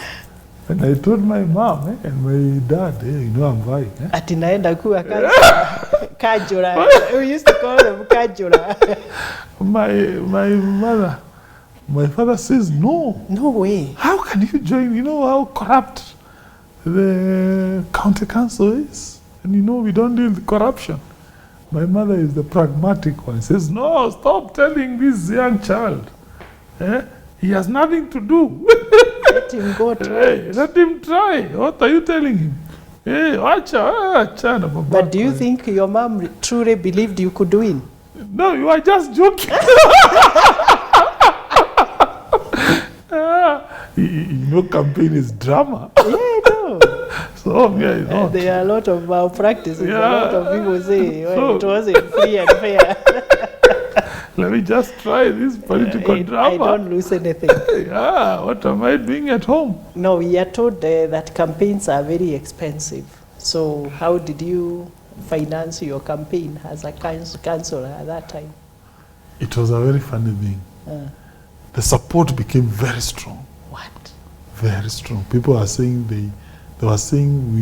when I told my mom and my dad, you know I'm vying. Ati naenda kuwa kajura. We used to call them kajura. My father says, no. No way. How can you join? You know how corrupt the county council is? And you know we don't deal with corruption. My mother is the pragmatic one. Says, no, stop telling this young child. He has nothing to do. Let him go try. Hey, let him try. What are you telling him? Hey, But do you think your mom truly believed you could win? No, you are just joking. You know, campaign is drama. Yeah, I know. So, yeah, there are a lot of malpractices. Yeah. A lot of people say, well, So- it wasn't free and fair. Let me just try this political drama. I don't lose anything. Yeah, what am I doing at home? No, we are told that campaigns are very expensive. So how did you finance your campaign as a councillor at that time? It was a very funny thing. The support became very strong. What? Very strong. People are saying they were saying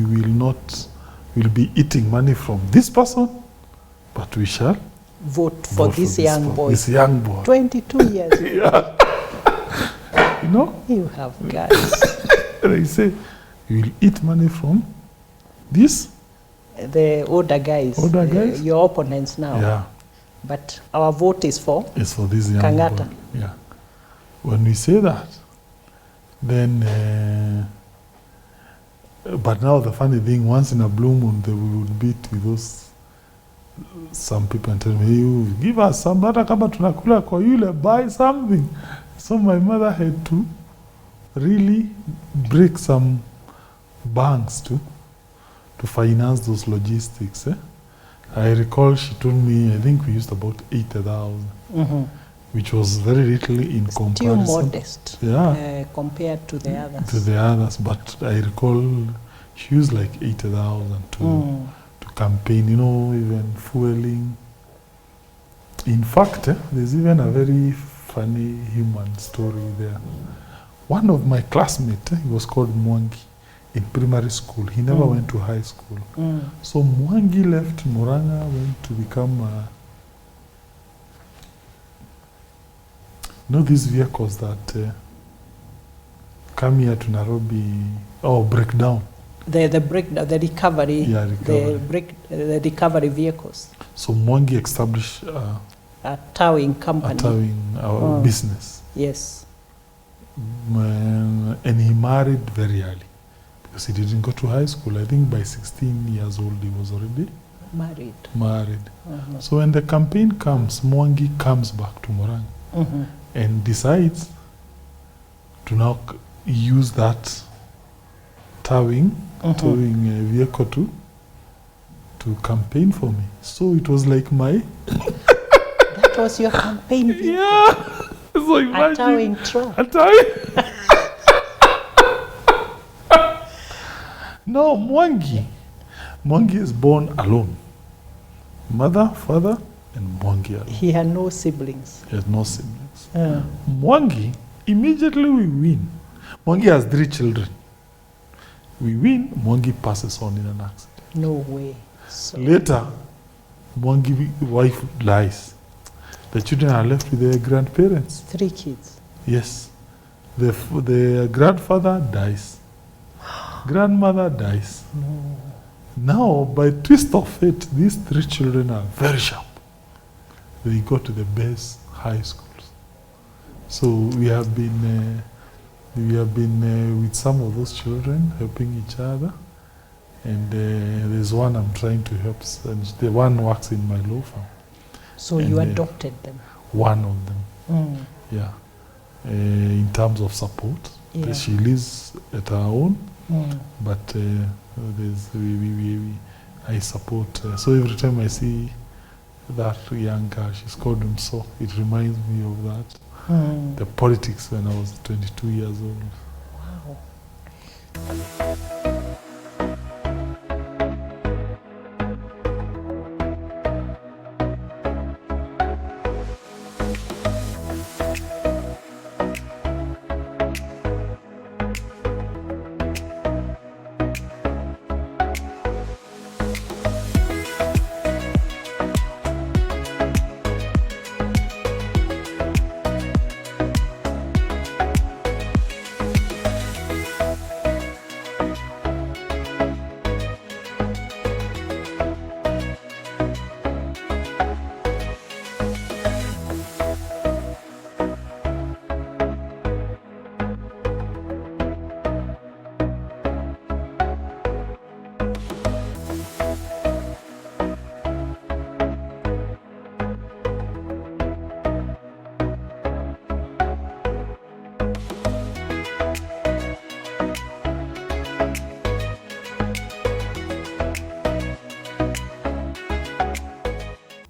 we'll be eating money from this person, but we shall Vote for this young boy. This young boy. 22 years. Yeah. You know? You have guys. They say you will eat money from this. The older guys. Older guys? Your opponents now. Yeah. But our vote is for? It's for this young Kang'ata. boy. Yeah. When we say that, then, but now the funny thing, once in a blue moon, we would beat with those, some people and tell me, you give us some, hata kama tunakula kwa yule, buy something. So my mother had to really break some banks to finance those logistics. I recall she told me, I think we used about 80,000. Which was very little in comparison. Still modest, yeah, compared to the others. To the others, but I recall she used like 80,000 to campaign. You know, even fueling. In fact, there's even a very funny human story there. One of my classmates, he was called Mwangi, in primary school. He never went to high school. So Mwangi left Muranga, went to become you know these vehicles that come here to Nairobi, break down. The recovery. Yeah, recovery. The recovery vehicles. So Mwangi established A towing company. a towing business. Yes. And he married very early because he didn't go to high school. I think by 16 years old he was already married. So when the campaign comes, Mwangi comes back to Muranga and decides to now use that towing vehicle to campaign for me. So it was like my That was your campaign vehicle. yeah. So imagine A towing truck. a towing. No, Mwangi is born alone. Mother, father, and Mwangi alone. He had no siblings. He has no siblings. Mwangi, immediately we win. Mwangi has 3 children. We win, Mwangi passes on in an accident. No way. So Later, Mwangi's wife dies. The children are left with their grandparents. 3 kids. Yes. The grandfather dies. Grandmother dies. Now, by twist of fate, these 3 children are very sharp. They go to the best high schools. So we have been with some of those children, helping each other. And there's one I'm trying to help, and the one works in my law firm. So And you adopted them. One of them, yeah. in terms of support. Yeah. She lives at her own, Mm. but I support her. So every time I see that young girl, she's called Nso, it reminds me of that. Mm. The politics when I was 22 years old. Wow.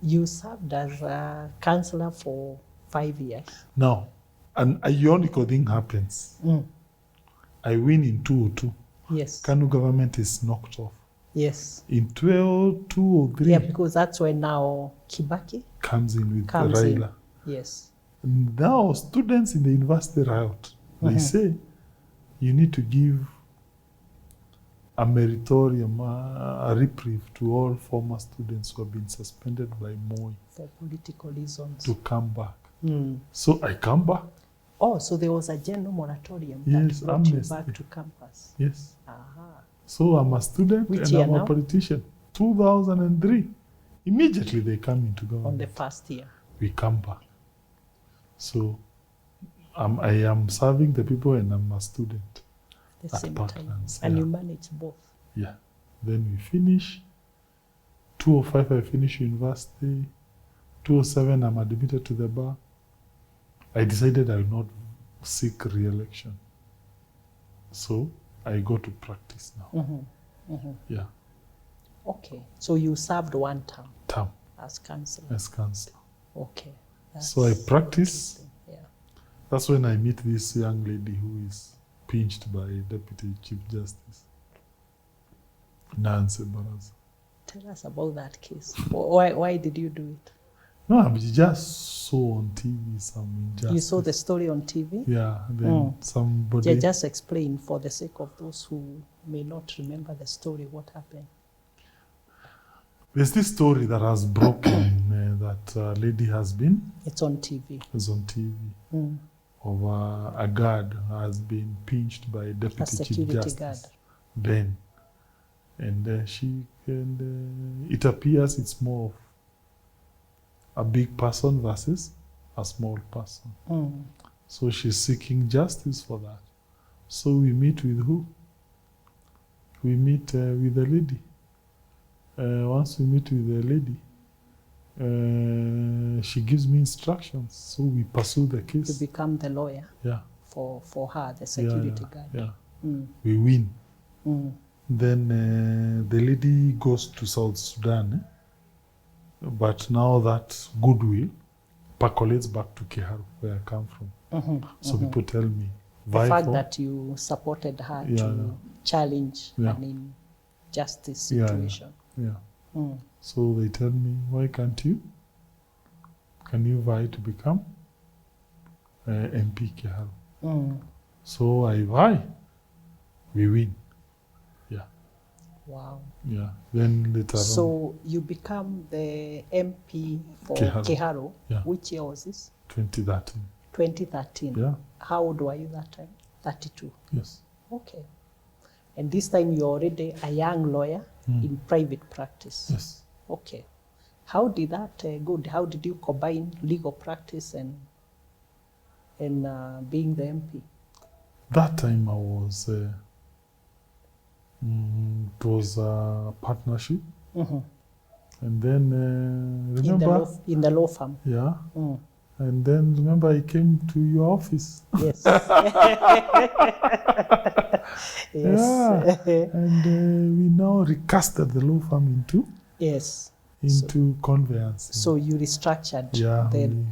You served as a councillor for 5 years. Now, an ironical thing happens. Mm. I win in 2002. Yes. Kanu government is knocked off. Yes. In 2003, Yeah, because that's when now Kibaki comes in with comes Raila. in. Yes. Now, students in the university riot, they say you need to give a meritorium, a reprieve to all former students who have been suspended by Moi For political reasons. to come back. Mm. So I come back. Oh, so there was a general moratorium Yes, that brought you amnesty. back to campus. Yes. Aha. So I'm a student Which and year I'm now? a politician. 2003. Immediately they come into On government. the first year. We come back. So I am serving the people and I'm a student. The At same Parklands, time. And yeah. you manage both. Yeah. Then we finish. 2005 I finish university. 2007 I'm admitted to the bar. I decided I will not seek re-election. So I go to practice now. Mm-hmm. Mm-hmm. Yeah. Okay. So you served one term Term as councillor. as councillor. Okay. So I practice. interesting. Yeah. That's when I meet this young lady who is pinched by Deputy Chief Justice Nancy Baraza. Tell us about that case. Why did you do it? No, I just saw on TV some injustice. You saw the story on TV? Yeah, then somebody. Yeah, just explain for the sake of those who may not remember the story, what happened. There's this story that has broken that a lady has been. It's on TV. It's on TV. Mm. Of a guard has been pinched by A Deputy Chief security Justice guard. Ben, and it appears it's more of a big person versus a small person. Mm. So she's seeking justice for that. So we meet with who? We meet with the lady. Once we meet with the lady, she gives me instructions. So we pursue the You case. become the lawyer Yeah. for her, the security guard. Yeah. Mm. We win. Mm. Then the lady goes to South Sudan. But now that goodwill percolates back to Keharu, where I come from. Mm-hmm. So people tell me, The vie fact for- that you supported her Yeah, to yeah. challenge Yeah. an injustice Yeah, yeah. situation. Yeah. Mm. So they tell me, why can't you? Can you vie to become MP Keharu? Mm. So I vie. We win. Yeah. Wow. Yeah. Then later on, So you become the MP for Keharu. Keharu. Yeah. Which year was this? 2013. 2013. Yeah. How old were you that time? 32. Yes. Okay. And this time you're already a young lawyer in private practice. Yes. Okay. How did that go? How did you combine legal practice and being the MP? That time I was, it was a partnership. Mm-hmm. And then, remember? In the law firm. Yeah. Mm. And then remember, I came to your office. Yes. Yes. Yeah. And we now recasted the law firm into Yes. conveyancing. So you restructured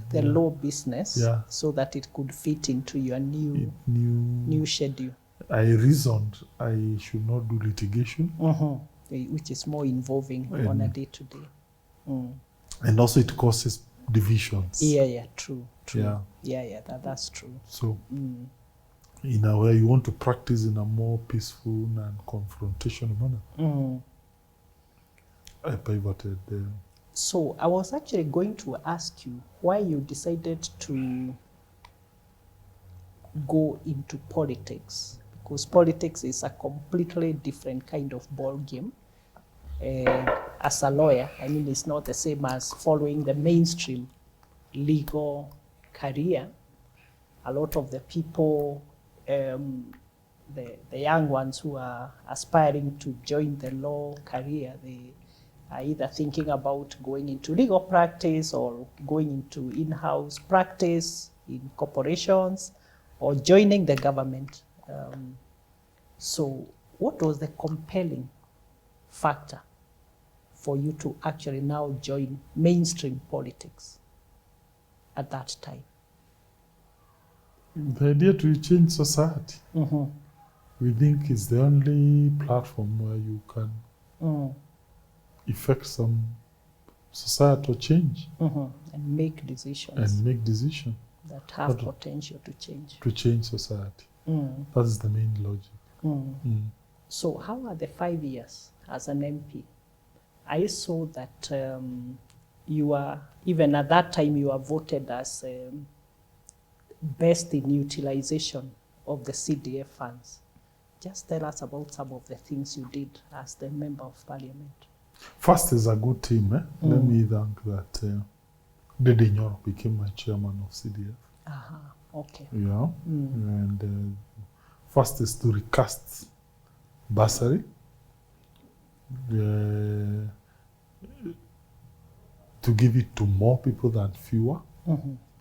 the law business so that it could fit into your new schedule. I reasoned I should not do litigation. Which is more involving on a day-to-day. And also it causes divisions. Yeah, true. Yeah, That's true. So in a way, you want to practice in a more peaceful and confrontational manner. I pivoted there. So I was actually going to ask you why you decided to go into politics, because politics is a completely different kind of ball game. As a lawyer, I mean, it's not the same as following the mainstream legal career. A lot of the people, the young ones who are aspiring to join the law career, they are either thinking about going into legal practice or going into in-house practice in corporations or joining the government. So what was the compelling factor for you to actually now join mainstream politics at that time? The idea to change society. We think it's the only platform where you can effect some societal change. And make decisions. That have potential to change. To change society. That is the main logic. So how are the 5 years as an MP? I saw that you are, even at that time, you are voted as best in utilization of the CDF funds. Just tell us about some of the things you did as the Member of Parliament. First is a good team. Let me thank that Dede Nyoro became my chairman of CDF. Okay. Yeah. And first is to recast bursary. To give it to more people than fewer.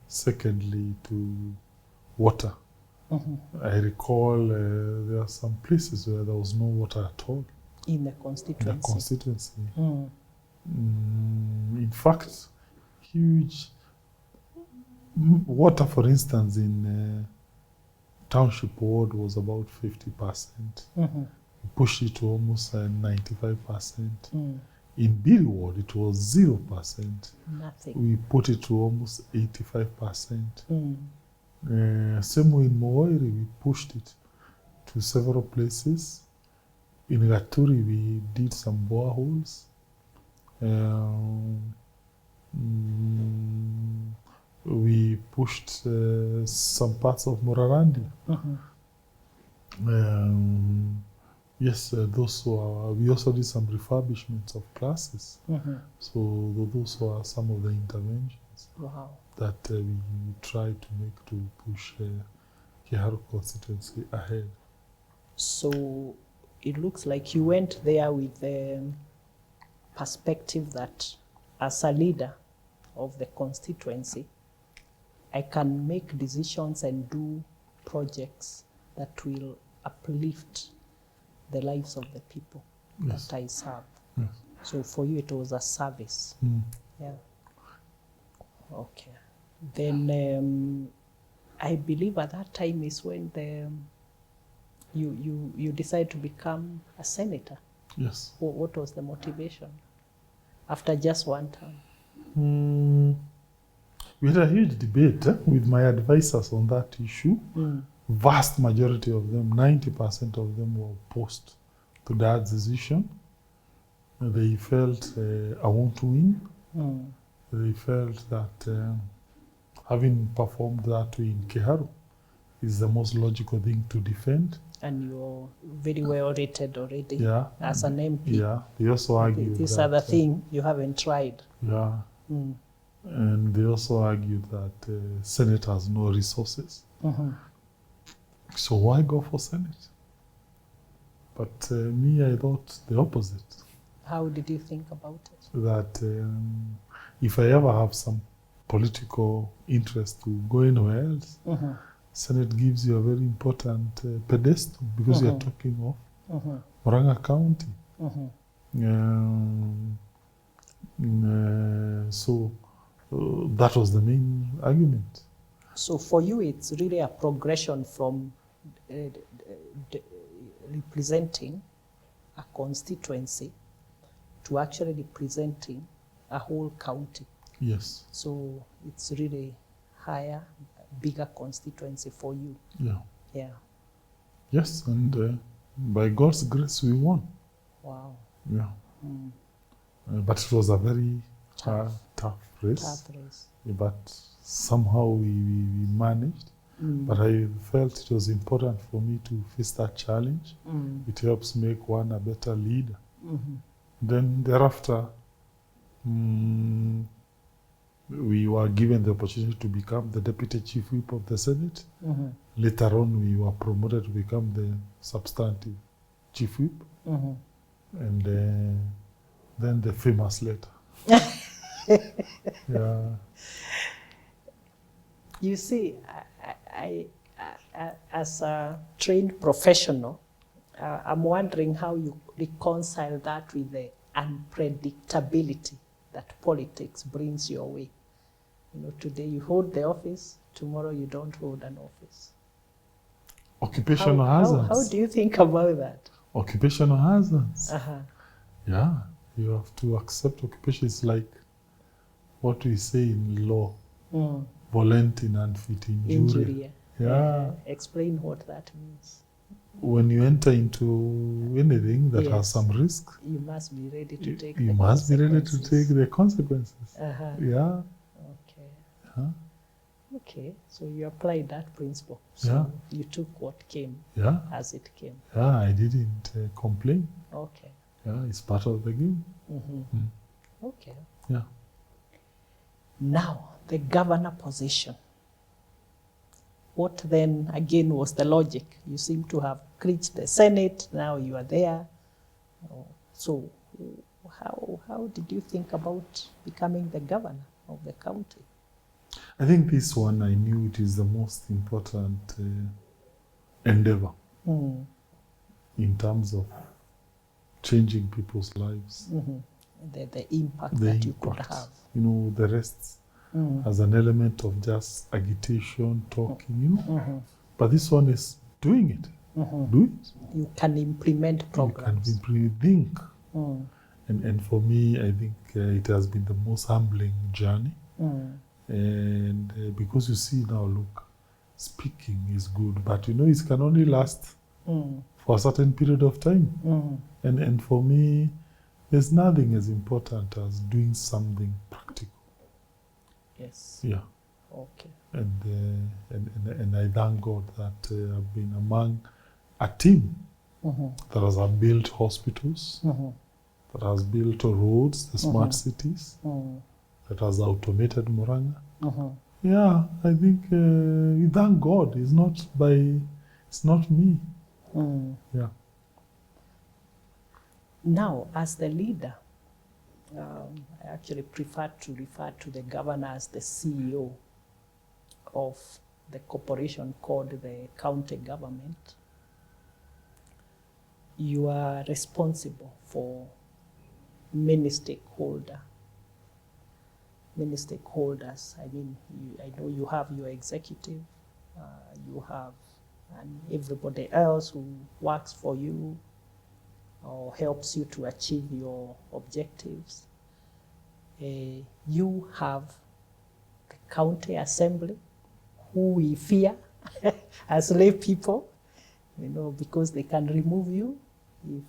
Secondly, to water. I recall there are some places where there was no water at all. In the constituency. In fact, huge water, for instance, in Township Ward was about 50%. We pushed it to almost 95%. In Biri Ward, it was 0%. Nothing. We put it to almost 85%. Same way in Moiri, we pushed it to several places. In Gaturi, we did some boreholes. We pushed some parts of Muranga. Yes, those were, we also did some refurbishments of classes. So those were some of the interventions that we tried to make to push Kiharu constituency ahead. So it looks like you went there with the perspective that as a leader of the constituency, I can make decisions and do projects that will uplift the lives of the people that I serve. So for you, it was a service. Yeah. Okay. Then I believe at that time is when you decided to become a senator. Yes. What was the motivation after just one term? We had a huge debate with my advisors on that issue. Vast majority of them, 90% of them, were opposed to that decision. They felt I want to win. They felt that having performed that way in Kiharu is the most logical thing to defend. And you're very well rated already as an MP. Yeah, they also argued this other thing you haven't tried. Yeah. And they also argued that Senate has no resources. So why go for Senate? But me, I thought the opposite. How did you think about it? That if I ever have some political interest to go anywhere else. Senate gives you a very important pedestal because you are talking of Murang'a County. So that was the main argument. So for you, it's really a progression from representing a constituency to actually representing a whole county. Yes. So it's really higher, bigger constituency for you. Yeah. Yeah. Yes, and by God's grace, we won. Wow. Yeah. But it was a very tough race. Tough race. But somehow we managed. But I felt it was important for me to face that challenge. It helps make one a better leader. Then thereafter, we were given the opportunity to become the deputy chief whip of the Senate. Later on, we were promoted to become the substantive chief whip. And then the famous letter. Yeah. You see, I as a trained professional, I'm wondering how you reconcile that with the unpredictability that politics brings your way. You know, today you hold the office, tomorrow you don't hold an office. Occupational hazards. How do you think about that? Occupational hazards. Yeah, you have to accept occupation. It's like what we say in law, volent in unfit injury. Yeah. Explain what that means. When you enter into anything that has some risk, you must be ready to take you must be ready to take the consequences. Yeah. Okay. Okay, so you applied that principle. So you took what came as it came. Yeah, I didn't complain. Okay. Yeah, it's part of the game. Okay. Yeah. Now, the governor position. What then, again, was the logic? You seem to have reached the Senate, now you are there. So how did you think about becoming the governor of the county? I think this one, I knew it is the most important endeavor in terms of changing people's lives. The impact that you could have. You know, the rest as an element of just agitation, talking, you know. But this one is doing it. Do it. You can implement programs. You can think. And for me, I think it has been the most humbling journey. And because you see now, look, speaking is good, but you know, it can only last for a certain period of time. And for me, there's nothing as important as doing something practical. Yes. Yeah. Okay. And I thank God that I've been among a team that has built hospitals, that has built roads, the smart cities, that has automated Muranga. Yeah, I think we thank God. It's not me. Yeah. Now, as the leader, I actually prefer to refer to the governor as the CEO of the corporation called the county government. You are responsible for many stakeholders. I mean, I know you have your executive, you have and everybody else who works for you or helps you to achieve your objectives. You have the county assembly, who we fear as lay people, you know, because they can remove you. If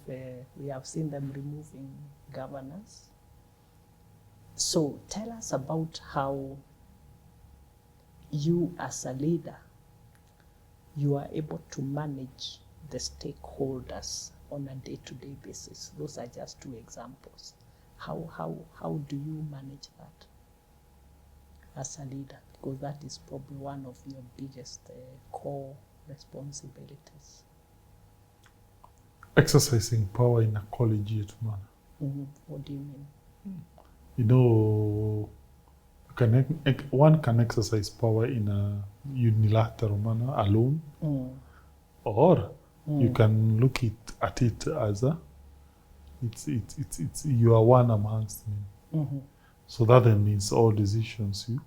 we have seen them removing governors. So tell us about how you as a leader, you are able to manage the stakeholders on a day-to-day basis. Those are just two examples. How do you manage that as a leader? Because that is probably one of your biggest core responsibilities. Exercising power in a collegiate manner. What do you mean? You know, one can exercise power in a unilateral manner alone, or you can look at it as it's you are one amongst many. So that then means all decisions you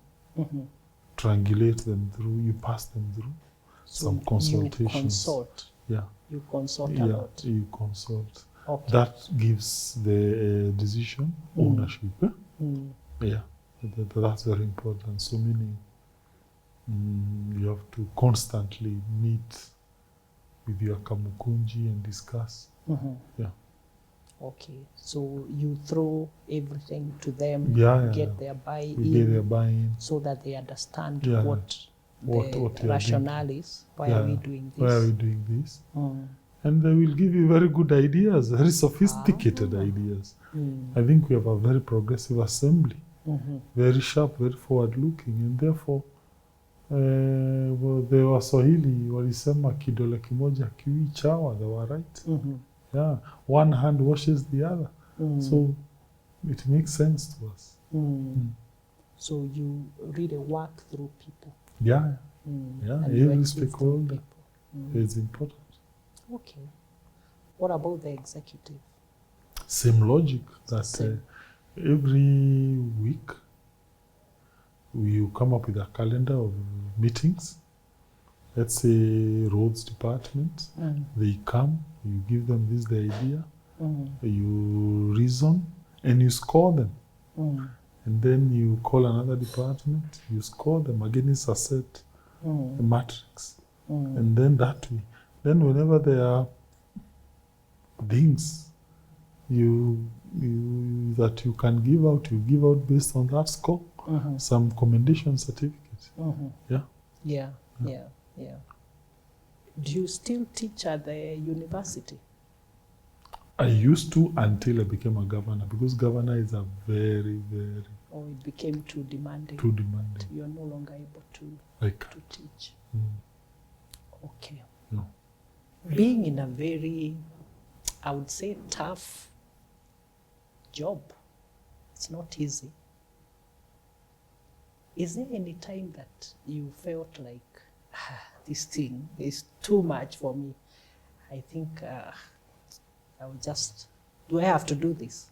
triangulate them through, you pass them through some consultations. You consult. Yeah. You consult a lot. You consult. Okay. That gives the decision ownership. Yeah, that's very important. So meaning you have to constantly meet with your kamukunji and discuss. Yeah. Okay, so you throw everything to them, get their buy-in, get their buy-in, so that they understand what the rationale is. Why are we doing this? Why are we doing this? And they will give you very good ideas, very sophisticated ideas. I think we have a very progressive assembly, very sharp, very forward-looking, and therefore the Waswahili walisema kidole kimoja kiwi chawa, they were right. Yeah, one hand washes the other. So it makes sense to us. So you really work through people. Yeah, every stakeholder is important. Okay. What about the executive? Same logic, that every week you come up with a calendar of meetings. Let's say roads department, they come, you give them the idea, you reason, and you score them. And then you call another department, you score them. Again, it's a set, a matrix. And then that way. Then whenever there are things that you can give out, you give out based on that score, some commendation certificates. Yeah. Do you still teach at the university? I used to until I became a governor, because governor is a very, very... Oh, it became too demanding. Too demanding. You're no longer able to teach. Okay. No. Being in a very, I would say, tough job, it's not easy. Is there any time that you felt like, this thing is too much for me? I think I will just, do I have to do this?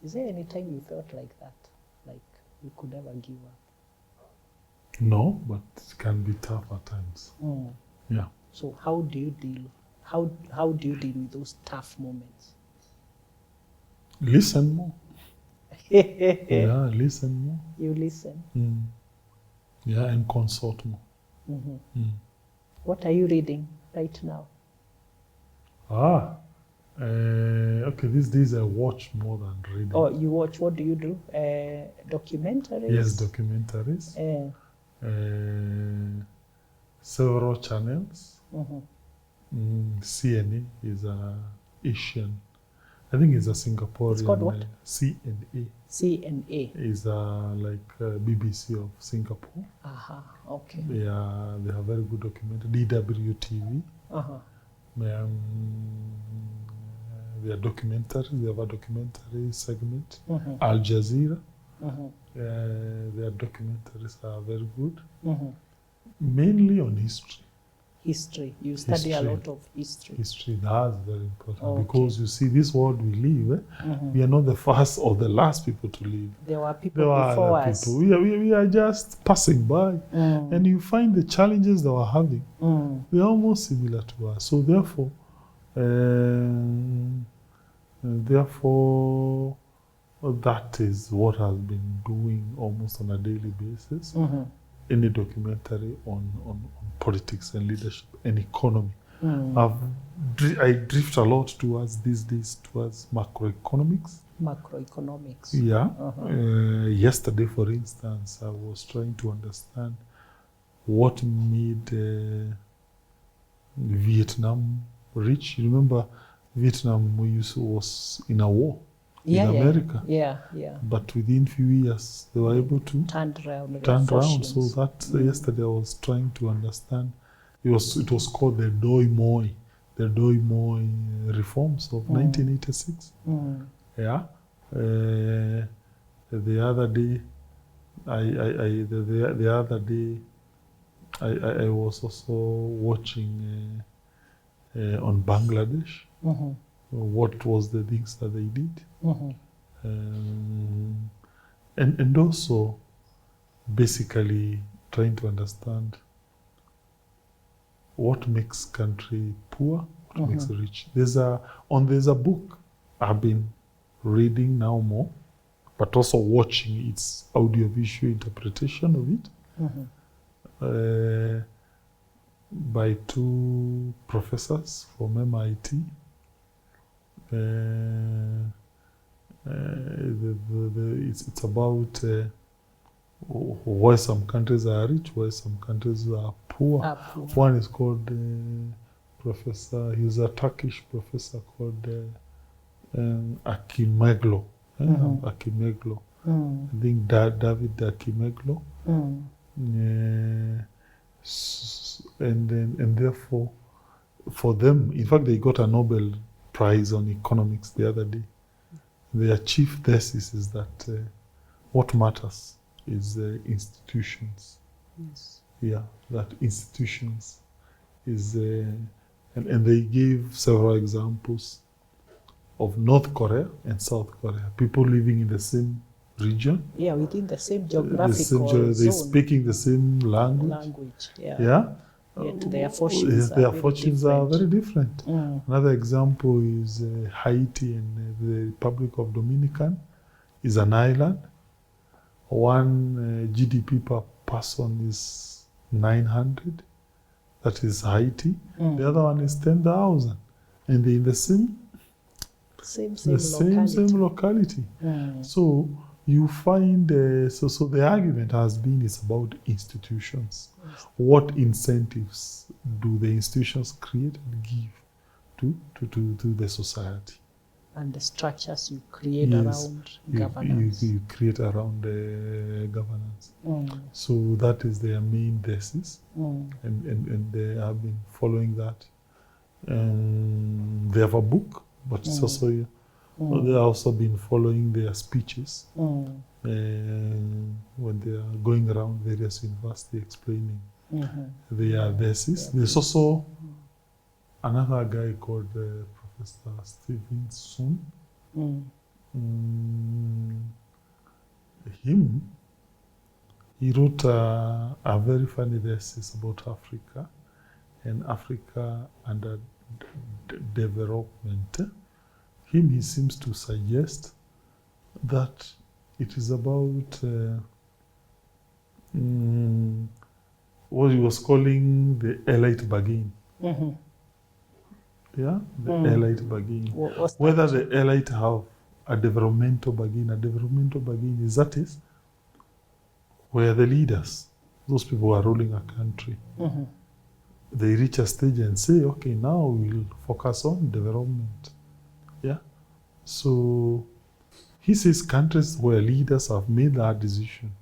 Is there any time you felt like that? Like you could never give up? No, but it can be tough at times. Yeah. So how do you deal? How do you deal with those tough moments? Listen more. Yeah, listen more. You listen. Yeah, and consult more. What are you reading right now? Okay, these days I watch more than reading. Oh, you watch, what do you do? Documentaries? Yes, documentaries. Several channels. CNA is a Asian, I think it's a Singaporean. It's called what? CNA. CNA. Is like BBC of Singapore. Okay. They have very good documentary. DWTV. They are documentaries. They have a documentary segment. Al Jazeera. Their documentaries are very good. Mainly on history. History. You study a lot of history. History, that's very important. Because you see, this world we live, we are not the first or the last people to live. There were people before us. We are just passing by. And you find the challenges they were having, they are almost similar to us. So therefore, that is what I've been doing almost on a daily basis. Any documentary on politics and leadership and economy. I drift a lot towards these days towards macroeconomics. Macroeconomics. Yeah. Yesterday, for instance, I was trying to understand what made Vietnam rich. You remember, Vietnam was in a war in America. But within few years, they were able to turn around. So that yesterday I was trying to understand. It was called the Doi Moi reforms of 1986. The other day, The other day, I was also watching on Bangladesh. What was the things that they did, and also basically trying to understand what makes country poor, what makes it rich. There's a book I've been reading now more, but also watching its audiovisual interpretation of it by two professors from MIT. It's about why some countries are rich, why some countries are poor. One is called Professor, he's a Turkish professor called Akimeglo. Akimeglo. I think David Akimeglo. And therefore, for them, in fact, they got a Nobel Prize on economics the other day. Their chief thesis is that what matters is institutions. Yes. Yeah, that institutions is, and they gave several examples of North Korea and South Korea. People living in the same region. Yeah, within the same geographical zone. They're speaking the same language. Yeah. Yet their fortunes are very different. Another example is Haiti and the Republic of Dominican is an island. One GDP per person is 900. That is Haiti. The other one is 10,000. And they're in the same locality. So you find, so the argument has been it's about institutions. Yes. What incentives do the institutions create and give to the society? And the structures you create around governance. You create around governance. So that is their main thesis. And they have been following that. They have a book, but it's also... They have also been following their speeches when they are going around various universities explaining their thesis. There's also another guy called Professor Stevenson. He wrote a very funny thesis about Africa and Africa under development. He seems to suggest that it is about what he was calling the elite bargain. Yeah, the elite bargain. Whether the elite have a developmental bargain. A developmental bargain is where the leaders, those people who are ruling a country, they reach a stage and say, okay, now we'll focus on development. Yeah, so he says countries where leaders have made that decision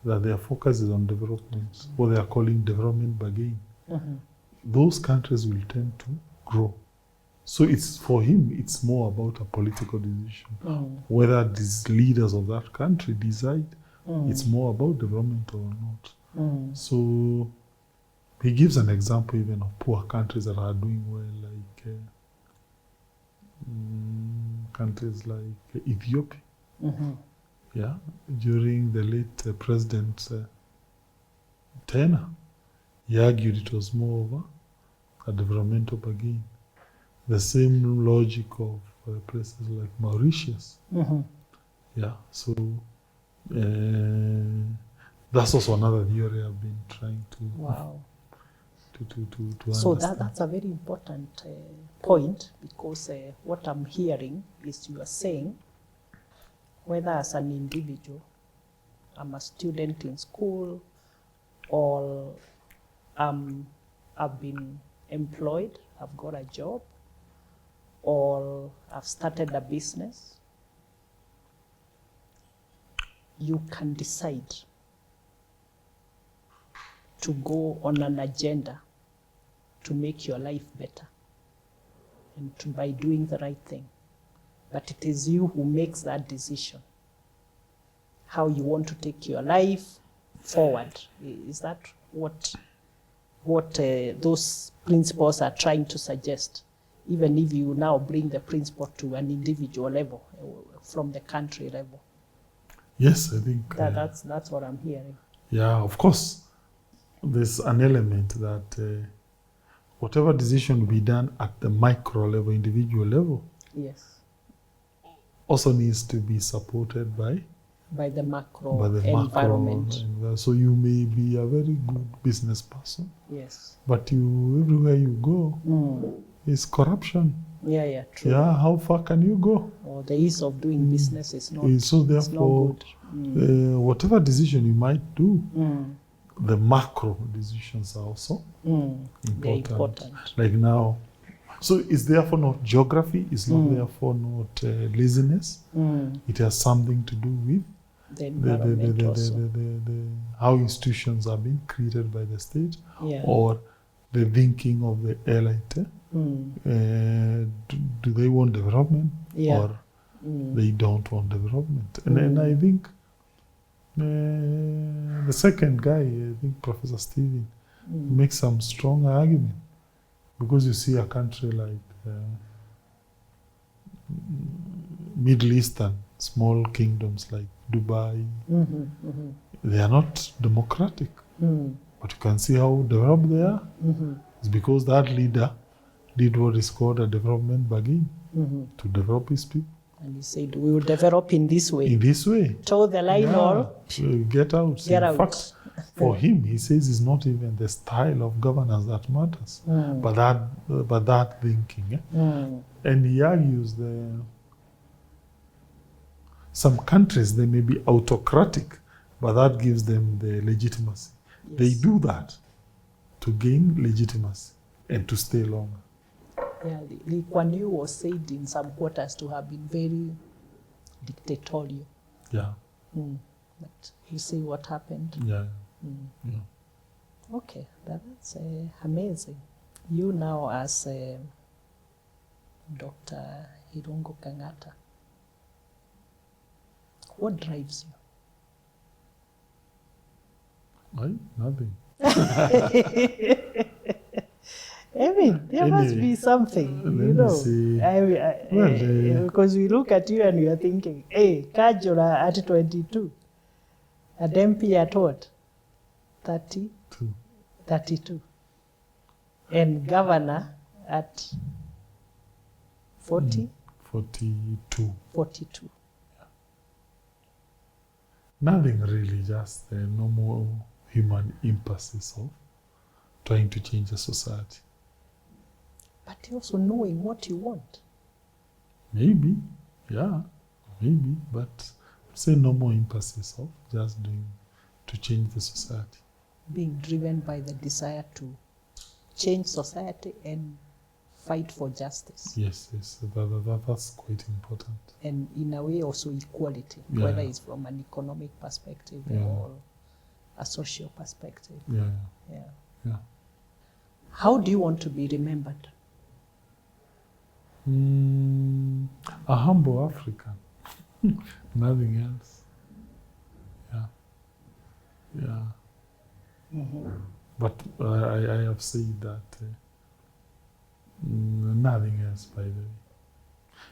that their focus is on development, what they are calling development bargain, those countries will tend to grow. So it's for him, it's more about a political decision. Whether these leaders of that country decide it's more about development or not. So he gives an example even of poor countries that are doing well, like countries like Ethiopia. Yeah, during the late president's tenure, he argued it was more of a developmental bargain. The same logic of places like Mauritius. Yeah, so that's also another theory I've been trying to to so understand. That's a very important point, because what I'm hearing is you are saying whether as an individual, I'm a student in school, or I've been employed, I've got a job, or I've started a business, you can decide to go on an agenda to make your life better and by doing the right thing. But it is you who makes that decision. how you want to take your life forward. Is that what those principles are trying to suggest? Even if you now bring the principle to an individual level, from the country level. Yes, I think That's what I'm hearing. Yeah, of course, there's an element that whatever decision will be done at the micro level, individual level, Yes. also needs to be supported by the macro environment. So you may be a very good business person, Yes. but everywhere you go is corruption. Yeah, true. Yeah, how far can you go? Or the ease of doing business is not. So therefore, whatever decision you might do, the macro decisions are also important. Like now, so it's therefore not geography. It's not therefore not laziness. It has something to do with the environment also. How institutions are being created by the state, or the thinking of the elite. Do they want development, or they don't want development? And I think the second guy, I think Professor Stephen, makes some strong argument, because you see a country like Middle Eastern, small kingdoms like Dubai, they are not democratic. But you can see how developed they are. It's because that leader did what is called a development bargain to develop his people. And he said, we will develop in this way. In this way. Toe the line or get out. Get in out. Fact, for him, he says it's not even the style of governance that matters, but that thinking. And he argues some countries, they may be autocratic, but that gives them the legitimacy. Yes. They do that to gain legitimacy and to stay longer. Yeah, Lee Kuan Yew was said in some quarters to have been very dictatorial. Yeah. But you see what happened. Yeah. Okay, that's amazing. You now as Dr. Irungu Kang'ata, what drives you? Nothing. I mean, there must be something, you know. Because we look at you and we are thinking, hey, Kajura at 22, and MP at what? 32. And governor at 40? 42. 42. Nothing really, just the normal human impulses of trying to change the society. But also knowing what you want. Maybe, but say normal impulses of just doing to change the society. Being driven by the desire to change society and fight for justice. Yes, that's quite important. And in a way also equality, whether it's from an economic perspective or a social perspective. Yeah. How do you want to be remembered? A humble African. Nothing else. Yeah. But I have said that nothing else, by the way.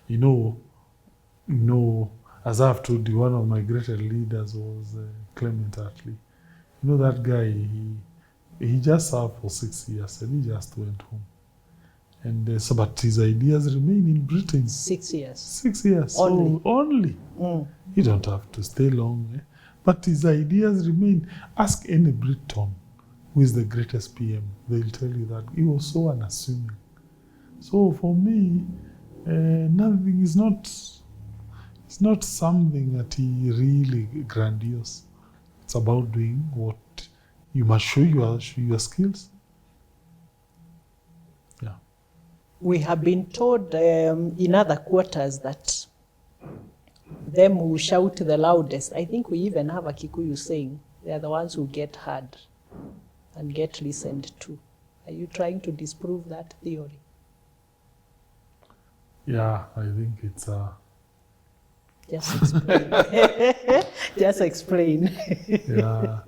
You know, as I've told you, one of my greatest leaders was Clement Attlee. You know that guy, he just served for 6 years and he just went home. And but his ideas remain in Britain. 6 years. 6 years. Only. So only. You don't have to stay long. But his ideas remain. Ask any Briton who is the greatest PM. They'll tell you that he was so unassuming. So for me, nothing is not. It's not something that he really grandiose. It's about doing what you must show your skills. Yeah. We have been told in other quarters that them who shout the loudest, I think we even have a Kikuyu saying, they are the ones who get heard and get listened to. Are you trying to disprove that theory? Yeah, I think it's Just explain. Just explain. Yeah,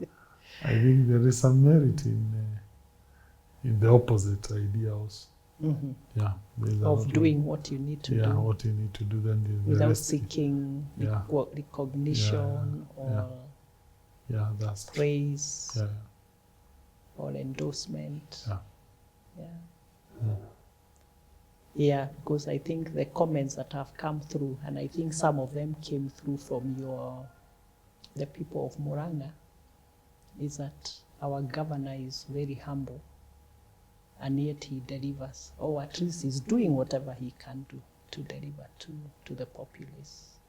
I think there is some merit in the opposite idea also. Mm-hmm. Yeah, Of doing what you need to do. Yeah, what you need to do then without seeking yeah. recognition or that's praise yeah. or endorsement. Yeah. Yeah. Yeah, because I think the comments that have come through, and I think some of them came through from the people of Muranga, is that our governor is very humble, and yet he delivers, or at least he's doing whatever he can do to deliver to the populace.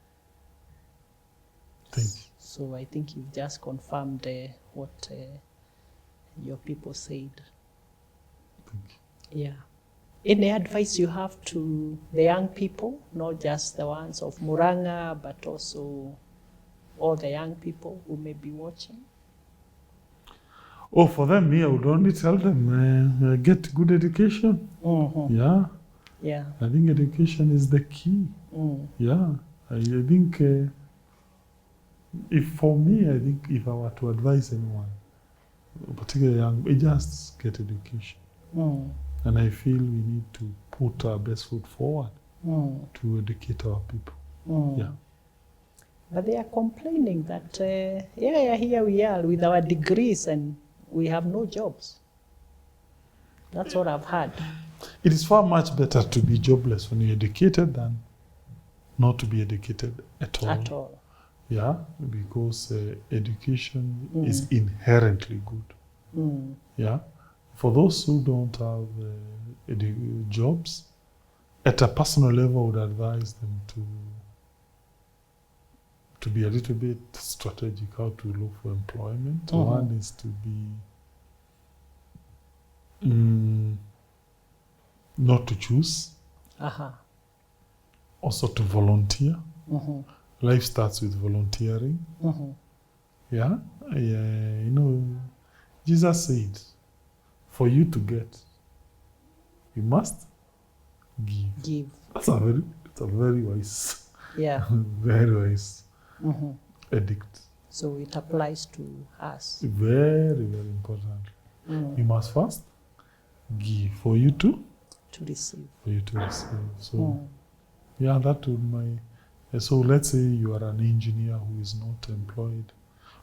Thank you. So I think you've just confirmed what your people said. Thank you. Yeah. Any advice you have to the young people, not just the ones of Muranga, but also all the young people who may be watching? Oh, for them, I would only tell them, get good education. Mm-hmm. Yeah. Yeah. I think education is the key. Yeah. I think, if I were to advise anyone, particularly young, just get education. And I feel we need to put our best foot forward to educate our people. Yeah. But they are complaining that, here we are with our degrees and we have no jobs. That's what I've heard. It is far much better to be jobless when you're educated than not to be educated at all. At all. Yeah, because education is inherently good. Yeah. For those who don't have jobs, at a personal level, I would advise them to be a little bit strategic how to look for employment. One is to be not to choose. Also to volunteer. Life starts with volunteering. Yeah, you know, Jesus said, for you to get, you must give. That's a very wise, very wise edict. So it applies to us. Very, very important. You must first give for you to receive. For you to receive. So, yeah, that would so let's say you are an engineer who is not employed.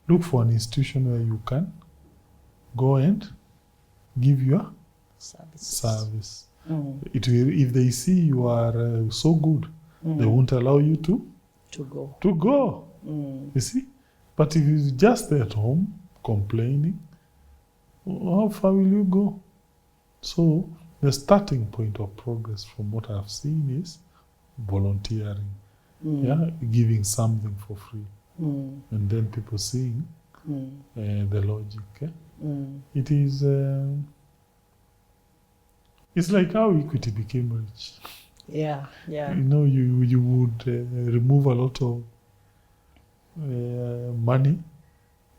Look for an institution where you can go and give your service. It will, if they see you are so good, they won't allow you to go. You see? But if you're just at home complaining, how far will you go? So the starting point of progress from what I've seen is volunteering. Yeah, giving something for free. And then people seeing the logic. It is, it's like how Equity became rich. Yeah. You know, you would remove a lot of money,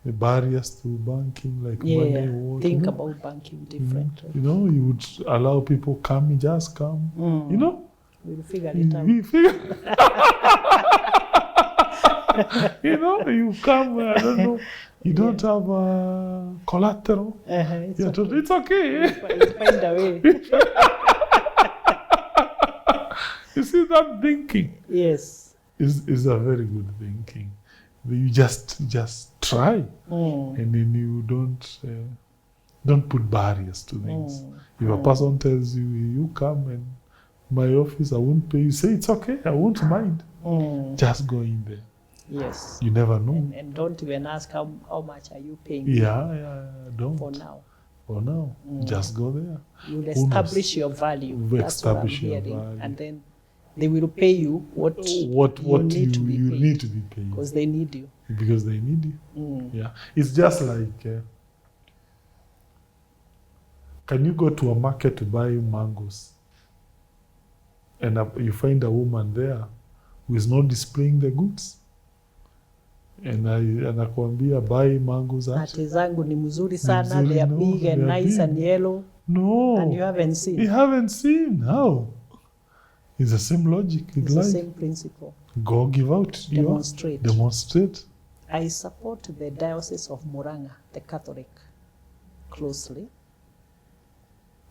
the barriers to banking, like money, water. Think about banking differently. You know, you would allow people come, just come. You know, we'll figure it out. You know, you come, I don't know, you don't have collateral. It's okay. We'll find a way. You see that thinking? Yes. Is a very good thinking. You just try, and then you don't put barriers to things. If a person tells you, you come and my office, I won't pay you, say it's okay, I won't mind. Just go in there. Yes. You never know. And don't even ask how much are you paying. Don't. For now. Just go there. You'll establish your value. That's what I'm hearing. And then they will pay you what you need to be paid. Because they need you. Because they need you. Yeah. It's just like, can you go to a market to buy mangoes? And you find a woman there who is not displaying the goods. And anakuambia buy mangoes. Ati zangu ni mzuri sana, they are big and nice and yellow. No. And you haven't seen. You haven't seen. How? It's the same logic with It's the life. same principle. Go give out. Demonstrate. Demonstrate. I support the Diocese of Muranga, the Catholic, closely.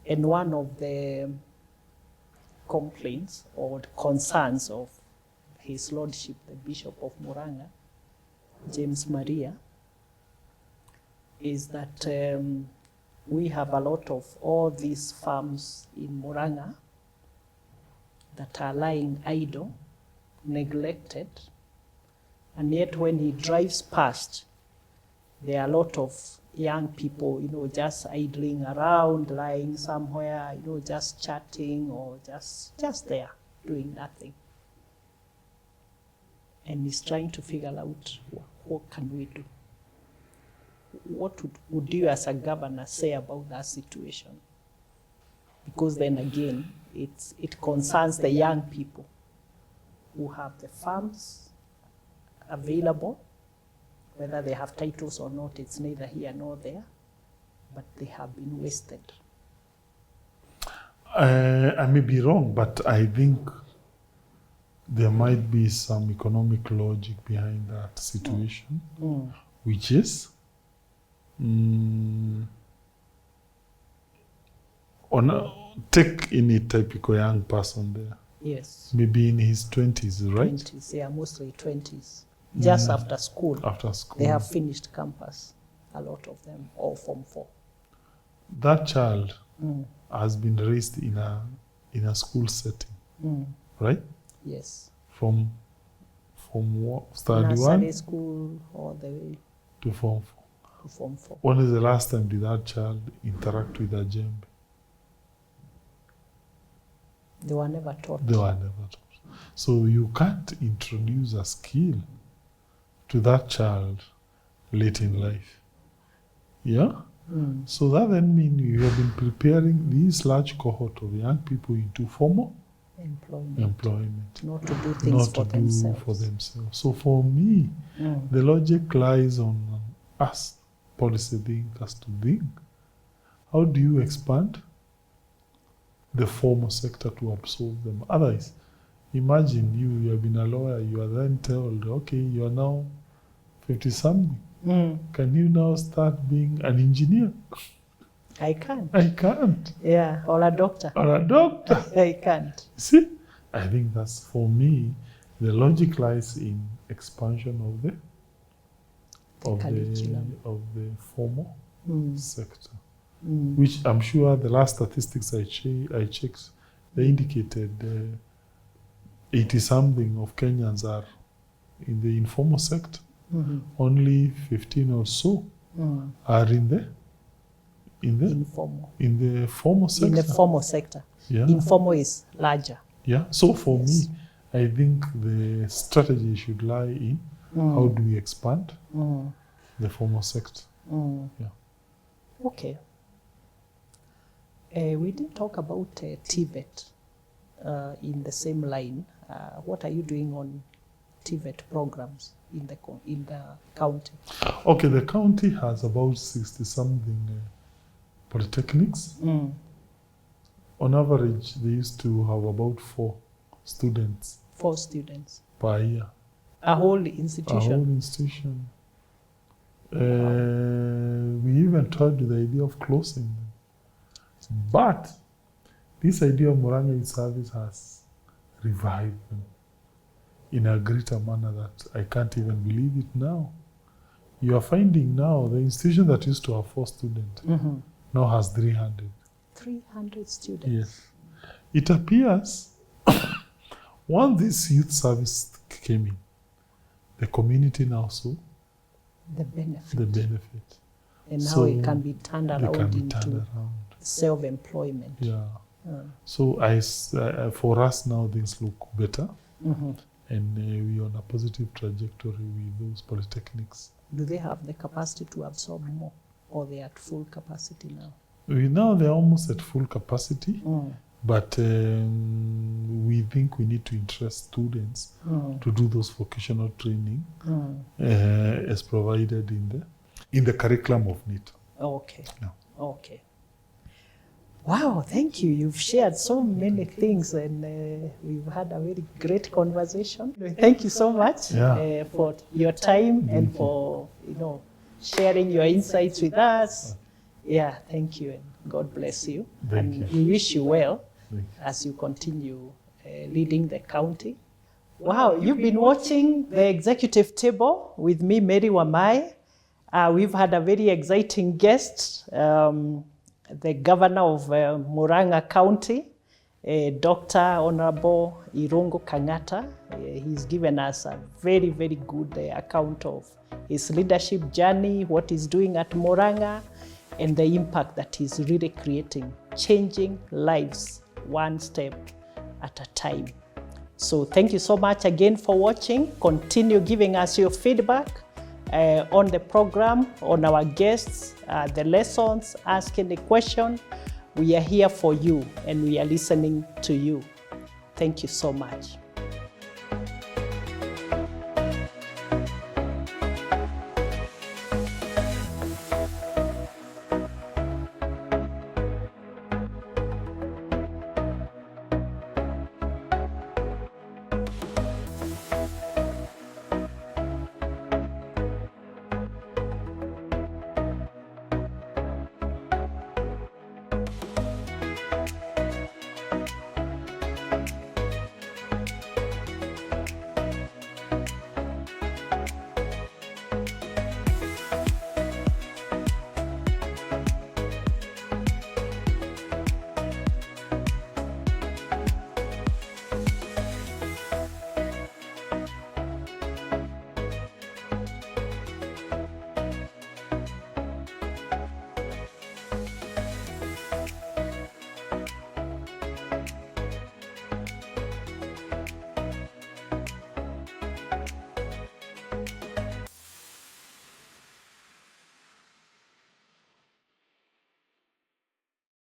And one of the complaints or concerns of His Lordship, the Bishop of Muranga, James Maria, is that we have a lot of all these farms in Muranga that are lying idle, neglected, and yet when he drives past, there are a lot of young people, just idling around, lying somewhere, just chatting or just there, doing nothing. And he's trying to figure out what can we do. What would you as a governor say about that situation? Because then again, it concerns the young people who have the farms available, whether they have titles or not, it's neither here nor there, but they have been wasted. I may be wrong, but I think there might be some economic logic behind that situation, which is take any typical young person there. Yes. Maybe in his 20s, right? 20s, yeah, mostly 20s. Just after school. After school. They have finished campus, a lot of them, all Form 4. That child has been raised in a school setting, right? Yes. From what? Study Nursery 1 school all the way to Form 4. to Form 4. When is the last time did that child interact with a djembe? They were never taught. They were never taught. So you can't introduce a skill to that child late in life. Yeah? So that then means you have been preparing this large cohort of young people into formal employment. Not to do things for themselves. So for me, the logic lies on us, policy thinkers, to think, how do you expand the formal sector to absorb them? Otherwise, imagine you have been a lawyer, you are then told, okay, you are now 50-something. Can you now start being an engineer? I can't. I can't. Yeah, or a doctor. I can't. See, I think that's, for me, the logic lies in expansion of the formal sector, which I'm sure the last statistics I checked, they indicated 80-something of Kenyans are in the informal sector. Only 15 or so are in the formal sector. In the formal sector. Yeah. Informal is larger. Yeah. So for me, I think the strategy should lie in how do we expand the formal sector. Yeah. Okay. We didn't talk about TVET in the same line. What are you doing on TVET programs in the county? Okay, the county has about 60-something polytechnics. On average, they used to have about 4 students. 4 students. Per year. A whole institution? We even toyed with the idea of closing them. But this idea of Muranga Youth Service has revived them in a greater manner that I can't even believe it now. You are finding now the institution that used to have 4 students now has 300. 300 students? Yes. It appears once this youth service came in, the community now saw the benefit. And now it can be turned around into self-employment. Yeah. So for us now things look better. And we're on a positive trajectory with those polytechnics. Do they have the capacity to absorb more, or they are at full capacity now? Now they're almost at full capacity, but we think we need to interest students to do those vocational training as provided in the curriculum of NIT. Okay. Yeah. Okay. Wow, thank you. You've shared so many things, and we've had a very great conversation. Thank you so much for your time and for sharing your insights with us. Yeah, thank you, and God bless you. And we wish you well as you continue leading the county. Wow, you've been watching the Executive Table with me, Mary Wamae. We've had a very exciting guest, the governor of Murang'a County, Dr. Honorable Irungu Kang'ata. He's given us a very, very good account of his leadership journey, what he's doing at Muranga, and the impact that he's really creating, changing lives one step at a time. So thank you so much again for watching. Continue giving us your feedback on the program, on our guests, the lessons, ask any question. We are here for you and we are listening to you. Thank you so much.